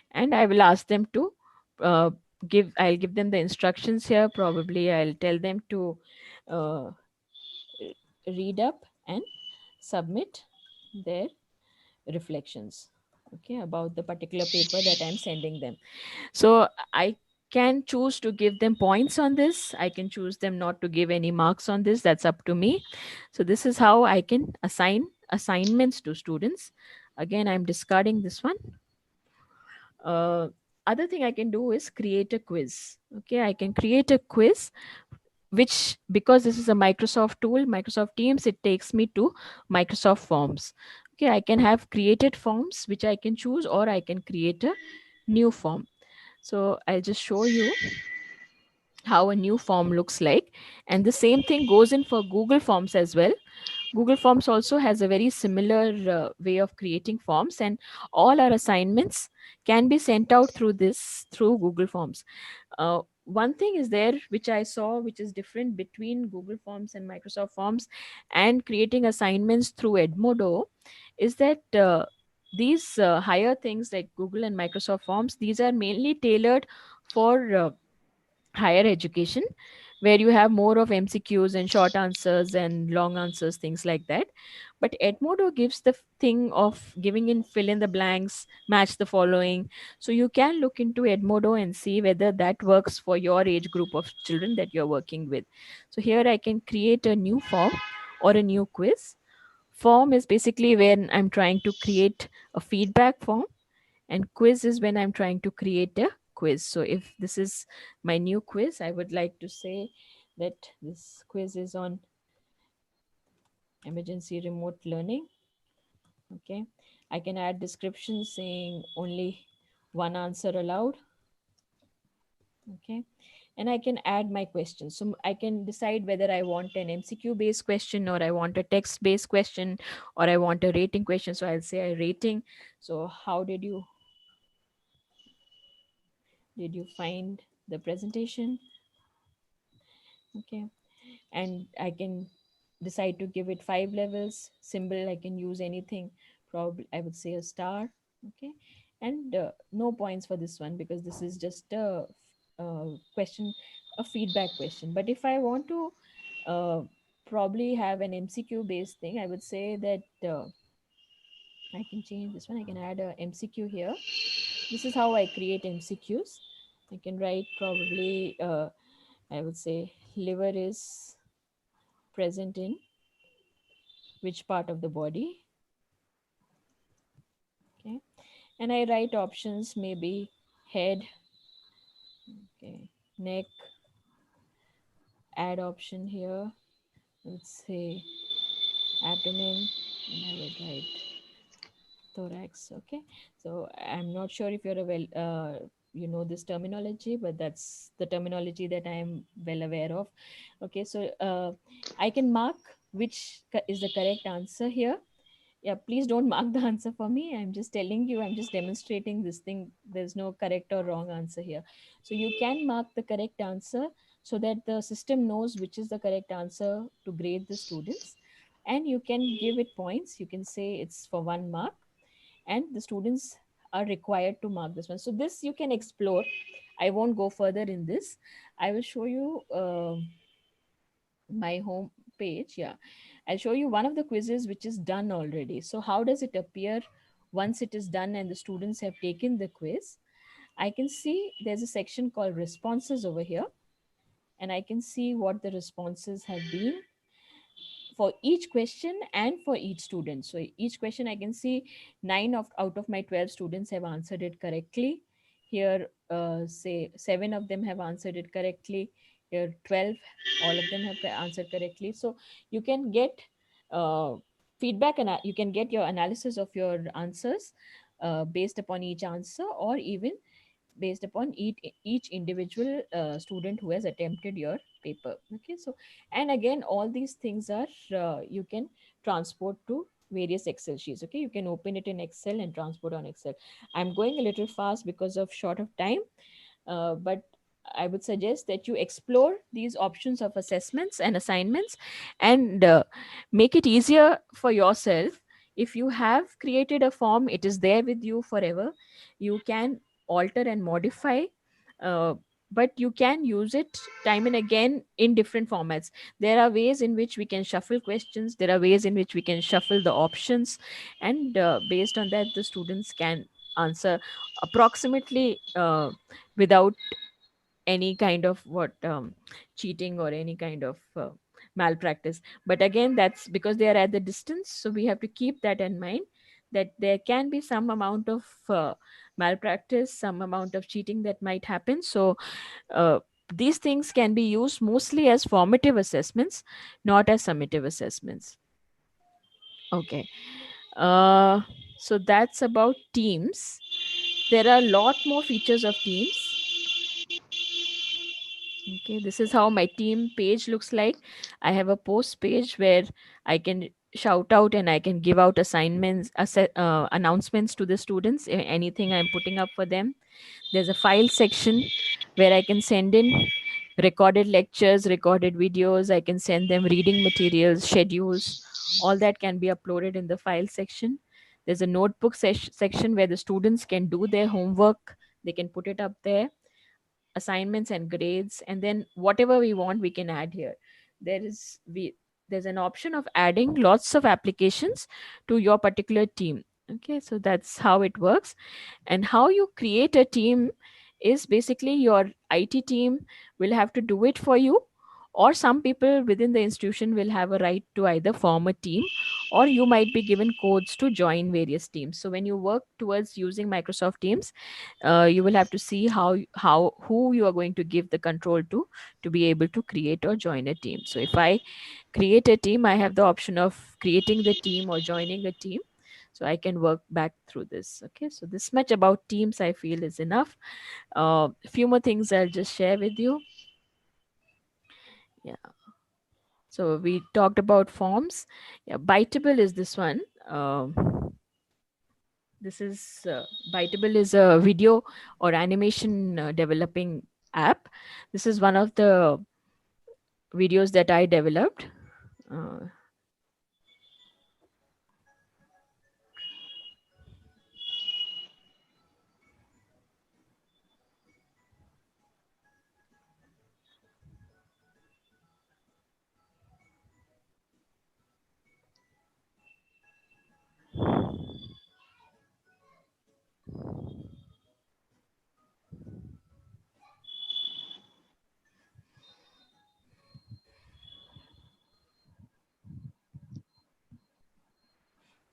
And I will ask them to I'll give them the instructions here. Probably I'll tell them to read up and submit their reflections, okay, about the particular paper that I'm sending them. So I can choose to give them points on this. I can choose them not to give any marks on this. That's up to me. So this is how I can assign assignments to students. Again, I'm discarding this one. Other thing I can do is create a quiz. Okay, I can create a quiz, which, because this is a Microsoft tool, Microsoft Teams, it takes me to Microsoft Forms. Okay, I can have created forms which I can choose, or I can create a new form. So I'll just show you how a new form looks like. And the same thing goes in for Google Forms as well. Google Forms also has a very similar way of creating forms, and all our assignments can be sent out through Google Forms. One thing is there which I saw, which is different between Google Forms and Microsoft Forms and creating assignments through Edmodo, is that these higher things like Google and Microsoft Forms, these are mainly tailored for higher education, where you have more of MCQs and short answers and long answers, things like that. But Edmodo gives the thing of giving in fill in the blanks, match the following. So you can look into Edmodo and see whether that works for your age group of children that you're working with. So here I can create a new form or a new quiz. Form is basically when I'm trying to create a feedback form, and quiz is when I'm trying to create a quiz. So if this is my new quiz, I would like to say that this quiz is on emergency remote learning. Okay, I can add descriptions saying only one answer allowed. Okay, and I can add my questions. So I can decide whether I want an MCQ based question, or I want a text based question, or I want a rating question. So I'll say a rating. So how did you find the presentation? Okay, and I can decide to give it 5 levels. Symbol, I can use anything. Probably I would say a star. Okay, and no points for this one because this is just a question, a feedback question. But if I want to uh, probably have an MCQ based thing, I would say that I can change this one. I can add a MCQ here. This is how I create MCQs. I can write probably I would say liver is present in which part of the body. Okay, and I write options, maybe head, okay, neck, add option here, let's say abdomen, and I would write thorax. Okay, so I'm not sure if you're you know this terminology, but that's the terminology that I am well aware of. Okay, so I can mark which is the correct answer here. Yeah, please don't mark the answer for me. I'm just telling you, I'm just demonstrating this thing. There's no correct or wrong answer here. So you can mark the correct answer so that the system knows which is the correct answer to grade the students. And you can give it points. You can say it's for 1 mark, and the students are required to mark this one. So this you can explore. I won't go further in this. I will show you my home page. Yeah, I'll show you one of the quizzes which is done already. So how does it appear once it is done and the students have taken the quiz? I can see there's a section called responses over here, and I can see what the responses have been for each question and for each student. So each question I can see 9 out of my 12 students have answered it correctly. Here, say 7 of them have answered it correctly. Here, 12, all of them have answered correctly. So you can get feedback, and you can get your analysis of your answers based upon each answer, or even based upon each individual student who has attempted your paper. Okay, so and again all these things are you can transport to various Excel sheets. Okay, you can open it in Excel and transport on Excel. I'm going a little fast because of short of time, but I would suggest that you explore these options of assessments and assignments, and make it easier for yourself. If you have created a form, it is there with you forever. You can alter and modify, uh, but you can use it time and again in different formats. There are ways in which we can shuffle questions, there are ways in which we can shuffle the options, and based on that the students can answer approximately without any kind of cheating or any kind of malpractice. But again, that's because they are at the distance, so we have to keep that in mind, that there can be some amount of malpractice, some amount of cheating that might happen. So uh, these things can be used mostly as formative assessments, not as summative assessments. Okay, uh, so that's about teams. There are a lot more features of teams. Okay, this is how my team page looks like. I have a post page where I can shout out and I can give out assignments, announcements to the students, anything I'm putting up for them. There's a file section where I can send in recorded lectures, recorded videos. I can send them reading materials, schedules. All that can be uploaded in the file section. There's a notebook section where the students can do their homework. They can put it up there, assignments and grades, and then whatever we want we can add here. There's an option of adding lots of applications to your particular team. Okay, so that's how it works. And how you create a team is basically your IT team will have to do it for you, or some people within the institution will have a right to either form a team, or you might be given codes to join various teams. So when you work towards using Microsoft Teams, you will have to see how who you are going to give the control to be able to create or join a team. So if I create a team, I have the option of creating the team or joining a team, so I can work back through this. Okay, so this much about Teams I feel is enough. A few more things I'll just share with you. Yeah, so we talked about forms. Yeah, Biteable is this one. This is Biteable is a video or animation developing app. This is one of the videos that I developed. Uh,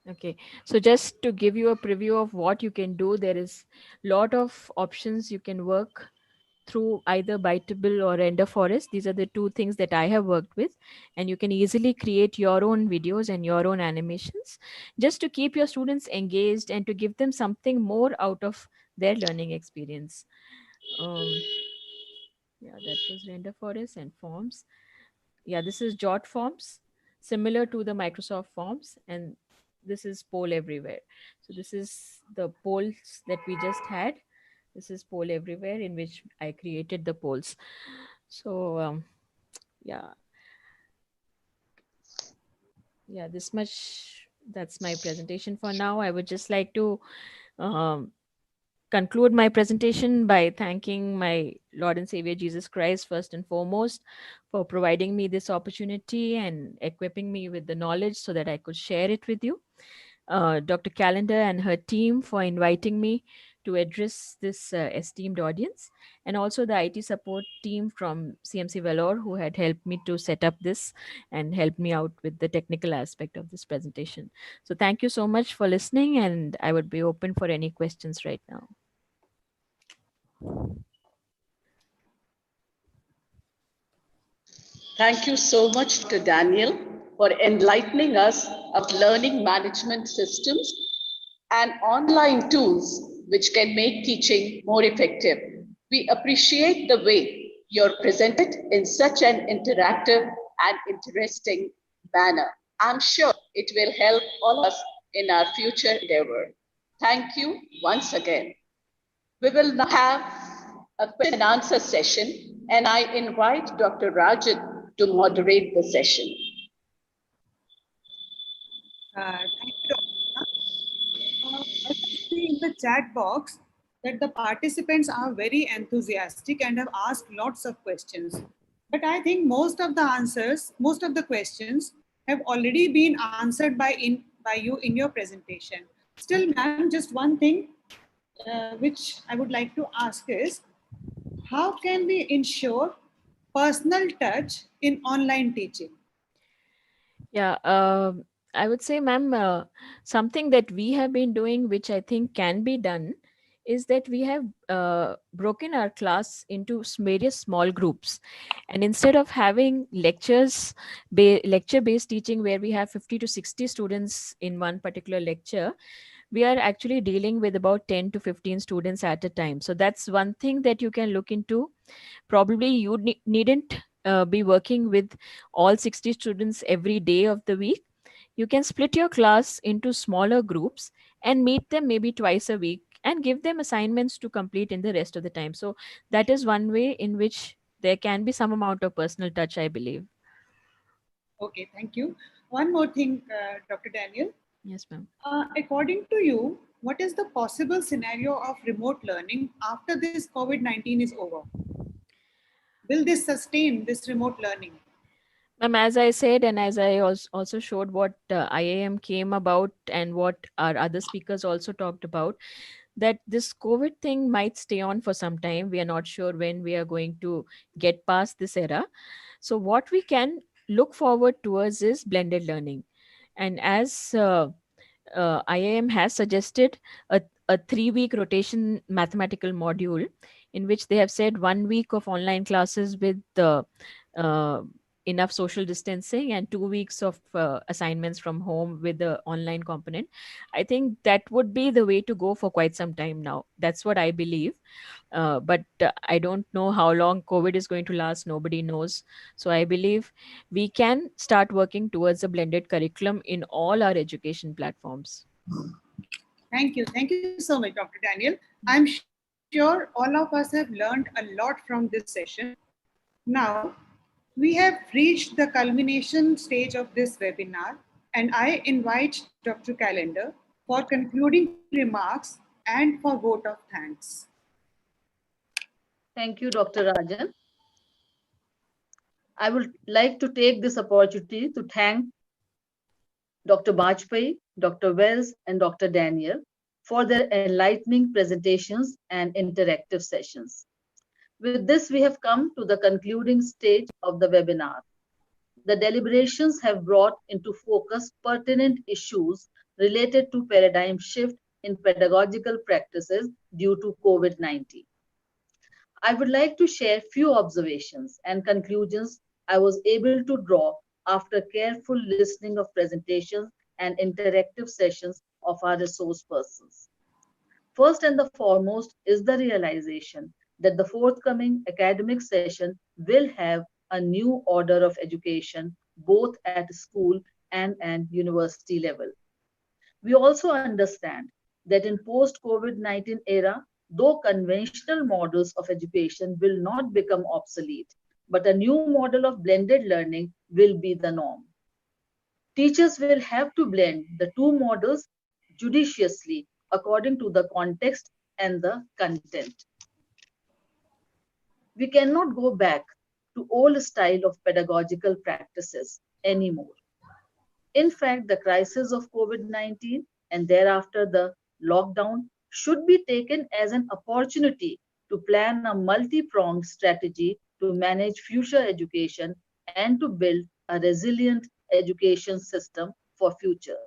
Okay, so just to give you a preview of what you can do, there is a lot of options you can work through, either Biteable or Render Forest. These are the two things that I have worked with, and you can easily create your own videos and your own animations just to keep your students engaged and to give them something more out of their learning experience. Yeah, that was Render Forest and Forms. Yeah, this is Jot Forms, similar to the Microsoft Forms, and this is Poll Everywhere. So this is the polls that we just had. This is Poll Everywhere, in which I created the polls. So yeah, this much. That's my presentation for now. I would just like to um, conclude my presentation by thanking my Lord and Savior Jesus Christ first and foremost for providing me this opportunity and equipping me with the knowledge so that I could share it with you. Dr. Callender and her team for inviting me to address this esteemed audience, and also the IT support team from CMC Vellore, who had helped me to set up this and helped me out with the technical aspect of this presentation. So thank you so much for listening, and I would be open for any questions right now. Thank you so much, Dr. Daniel, for enlightening us of learning management systems and online tools which can make teaching more effective. We appreciate the way you're presented in such an interactive and interesting manner. I'm sure it will help all of us in our future endeavor. Thank you once again. We will now have a question and answer session, and I invite Dr. Rajan to moderate the session. Thank you, Dr. I can see in the chat box that the participants are very enthusiastic and have asked lots of questions. But I think most of the questions have already been answered by you in your presentation. Still, ma'am, just one thing which I would like to ask is, how can we ensure personal touch in online teaching? Yeah, I would say, ma'am, something that we have been doing, which I think can be done, is that we have broken our class into various small groups, and instead of having lecture-based teaching where we have 50 to 60 students in one particular lecture, we are actually dealing with about 10 to 15 students at a time. So that's one thing that you can look into. Probably you needn't be working with all 60 students every day of the week. You can split your class into smaller groups and meet them maybe twice a week and give them assignments to complete in the rest of the time. So that is one way in which there can be some amount of personal touch, I believe. Okay, thank you. One more thing, Dr. Daniel. Yes, ma'am. According to you, what is the possible scenario of remote learning after this COVID-19 is over? Will this sustain this remote learning? Ma'am, as I said, and as I also showed what IAM came about and what our other speakers also talked about, that this COVID thing might stay on for some time. We are not sure when we are going to get past this era. So, what we can look forward towards is blended learning. And as IIM has suggested a 3-week rotation mathematical module in which they have said 1 week of online classes with uh, enough social distancing and 2 weeks of assignments from home with the online component. I think that would be the way to go for quite some time now. That's what I believe. But I don't know how long COVID is going to last. Nobody knows. So I believe we can start working towards a blended curriculum in all our education platforms. Thank you. Thank you so much, Dr. Daniel. I'm sure all of us have learned a lot from this session. Now, we have reached the culmination stage of this webinar, and I invite Dr. Callender for concluding remarks and for vote of thanks. Thank you, Dr. Rajan. I would like to take this opportunity to thank Dr. Bajpai, Dr. Wells, and Dr. Daniel for their enlightening presentations and interactive sessions. With this, we have come to the concluding stage of the webinar. The deliberations have brought into focus pertinent issues related to paradigm shift in pedagogical practices due to COVID-19. I would like to share few observations and conclusions I was able to draw after careful listening of presentations and interactive sessions of our resource persons. First and the foremost is the realization that the forthcoming academic session will have a new order of education both at school and at university level. We also understand that in post-COVID-19 era, though conventional models of education will not become obsolete, but a new model of blended learning will be the norm. Teachers will have to blend the two models judiciously according to the context and the content. We cannot go back to old style of pedagogical practices anymore. In fact, the crisis of COVID-19 and thereafter the lockdown should be taken as an opportunity to plan a multi-pronged strategy to manage future education and to build a resilient education system for future.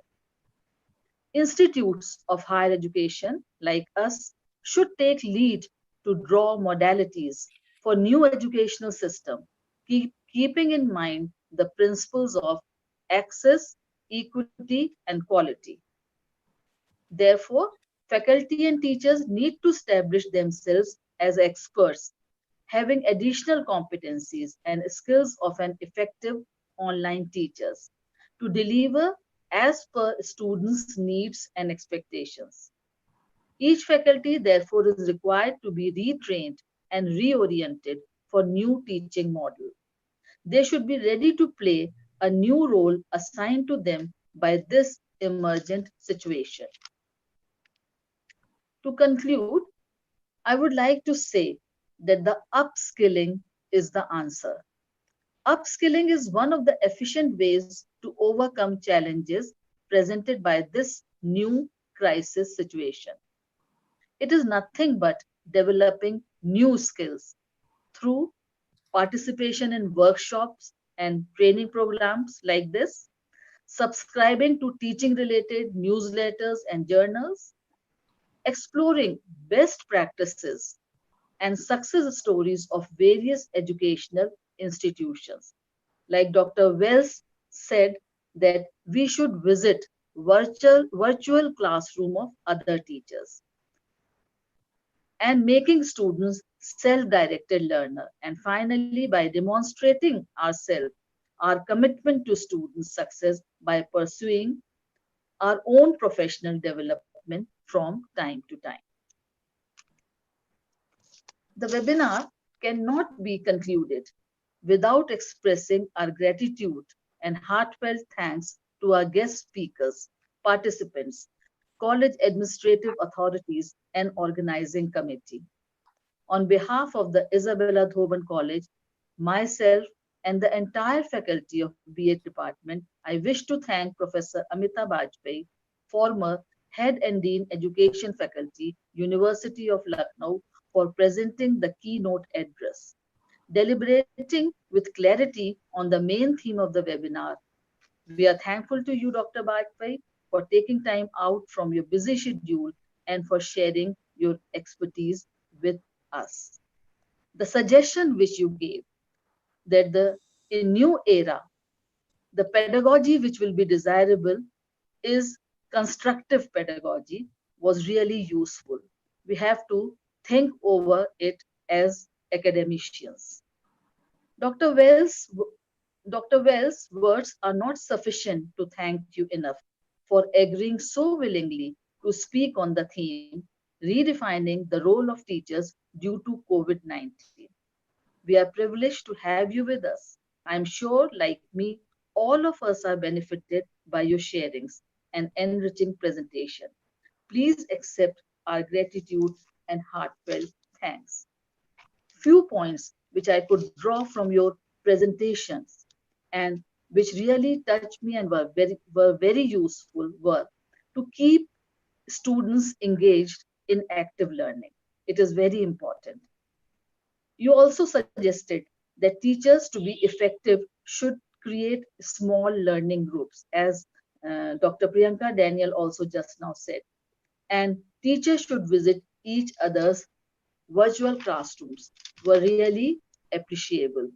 Institutes of higher education like us should take lead to draw modalities for new educational system, keeping in mind the principles of access, equity, and quality. Therefore, faculty and teachers need to establish themselves as experts, having additional competencies and skills of an effective online teachers to deliver as per students' needs and expectations. Each faculty, therefore, is required to be retrained and reoriented for new teaching model. They should be ready to play a new role assigned to them by this emergent situation. To conclude, I would like to say that the upskilling is the answer. Upskilling is one of the efficient ways to overcome challenges presented by this new crisis situation. It is nothing but developing new skills through participation in workshops and training programs like this, subscribing to teaching-related newsletters and journals, exploring best practices and success stories of various educational institutions. Like Dr. Wells said that we should visit virtual classroom of other teachers and making students self-directed learner. And finally, by demonstrating ourselves, our commitment to student success by pursuing our own professional development from time to time. The webinar cannot be concluded without expressing our gratitude and heartfelt thanks to our guest speakers, participants, college administrative authorities, and organizing committee. On behalf of the Isabella Thoburn College, myself, and the entire faculty of B.Ed department, I wish to thank Professor Amita Bajpai, former Head and Dean Education Faculty, University of Lucknow, for presenting the keynote address. Deliberating with clarity on the main theme of the webinar. We are thankful to you, Dr. Bajpai, for taking time out from your busy schedule and for sharing your expertise with us. The suggestion which you gave that in new era, the pedagogy which will be desirable is constructive pedagogy was really useful. We have to think over it as academicians. Dr. Wells, Dr. Wells' words are not sufficient to thank you enough for agreeing so willingly to speak on the theme, redefining the role of teachers due to COVID-19. We are privileged to have you with us. I'm sure, like me, all of us are benefited by your sharings and enriching presentation. Please accept our gratitude and heartfelt thanks. Few points which I could draw from your presentations and which really touched me and were very useful were to keep students engaged in active learning. It is very important. You also suggested that teachers to be effective should create small learning groups, as Dr. Priyanka Daniel also just now said. And teachers should visit each other's virtual classrooms were really appreciable.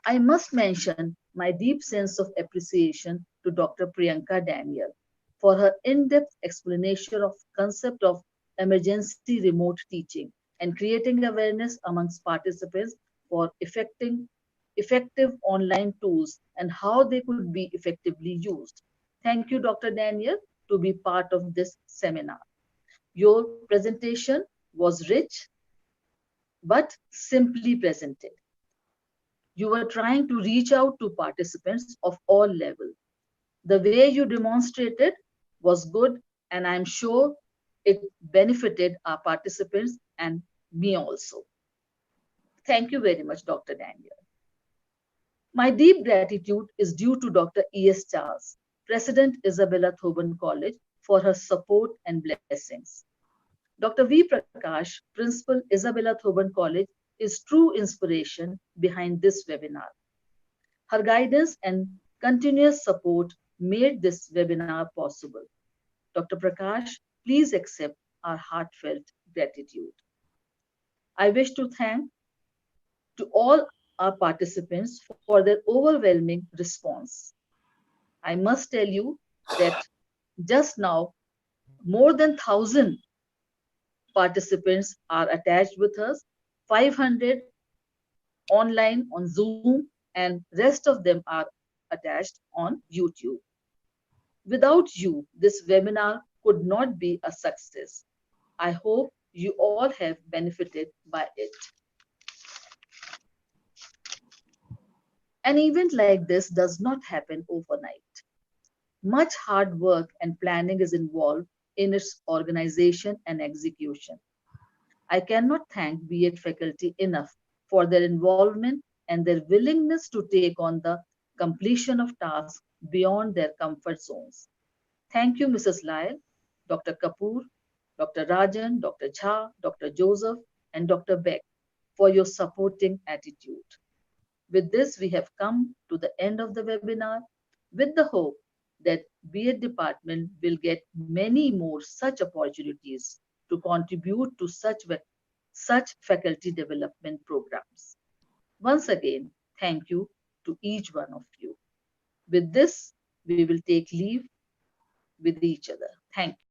I must mention my deep sense of appreciation to Dr. Priyanka Daniel for her in-depth explanation of concept of emergency remote teaching and creating awareness amongst participants for effective online tools and how they could be effectively used. Thank you, Dr. Daniel, to be part of this seminar. Your presentation was rich, but simply presented. You were trying to reach out to participants of all levels. The way you demonstrated was good, and I'm sure it benefited our participants and me also. Thank you very much, Dr. Daniel. My deep gratitude is due to Dr. E.S. Charles, President Isabella Thoburn College, for her support and blessings. Dr. V. Prakash, Principal Isabella Thoburn College, is true inspiration behind this webinar. Her guidance and continuous support made this webinar possible. Dr. Prakash, please accept our heartfelt gratitude. I wish to thank to all our participants for their overwhelming response. I must tell you that just now, more than 1,000 participants are attached with us, 500 online on Zoom, and rest of them are attached on YouTube. Without you, this webinar could not be a success. I hope you all have benefited by it. An event like this does not happen overnight. Much hard work and planning is involved in its organization and execution. I cannot thank B.Ed faculty enough for their involvement and their willingness to take on the completion of tasks beyond their comfort zones. Thank you, Mrs. Lyall, Dr. Kapoor, Dr. Rajan, Dr. Jha, Dr. Joseph, and Dr. Beck for your supporting attitude. With this, we have come to the end of the webinar with the hope that B.Ed department will get many more such opportunities to contribute to such faculty development programs. Once again, thank you to each one of you. With this, we will take leave with each other. Thank you.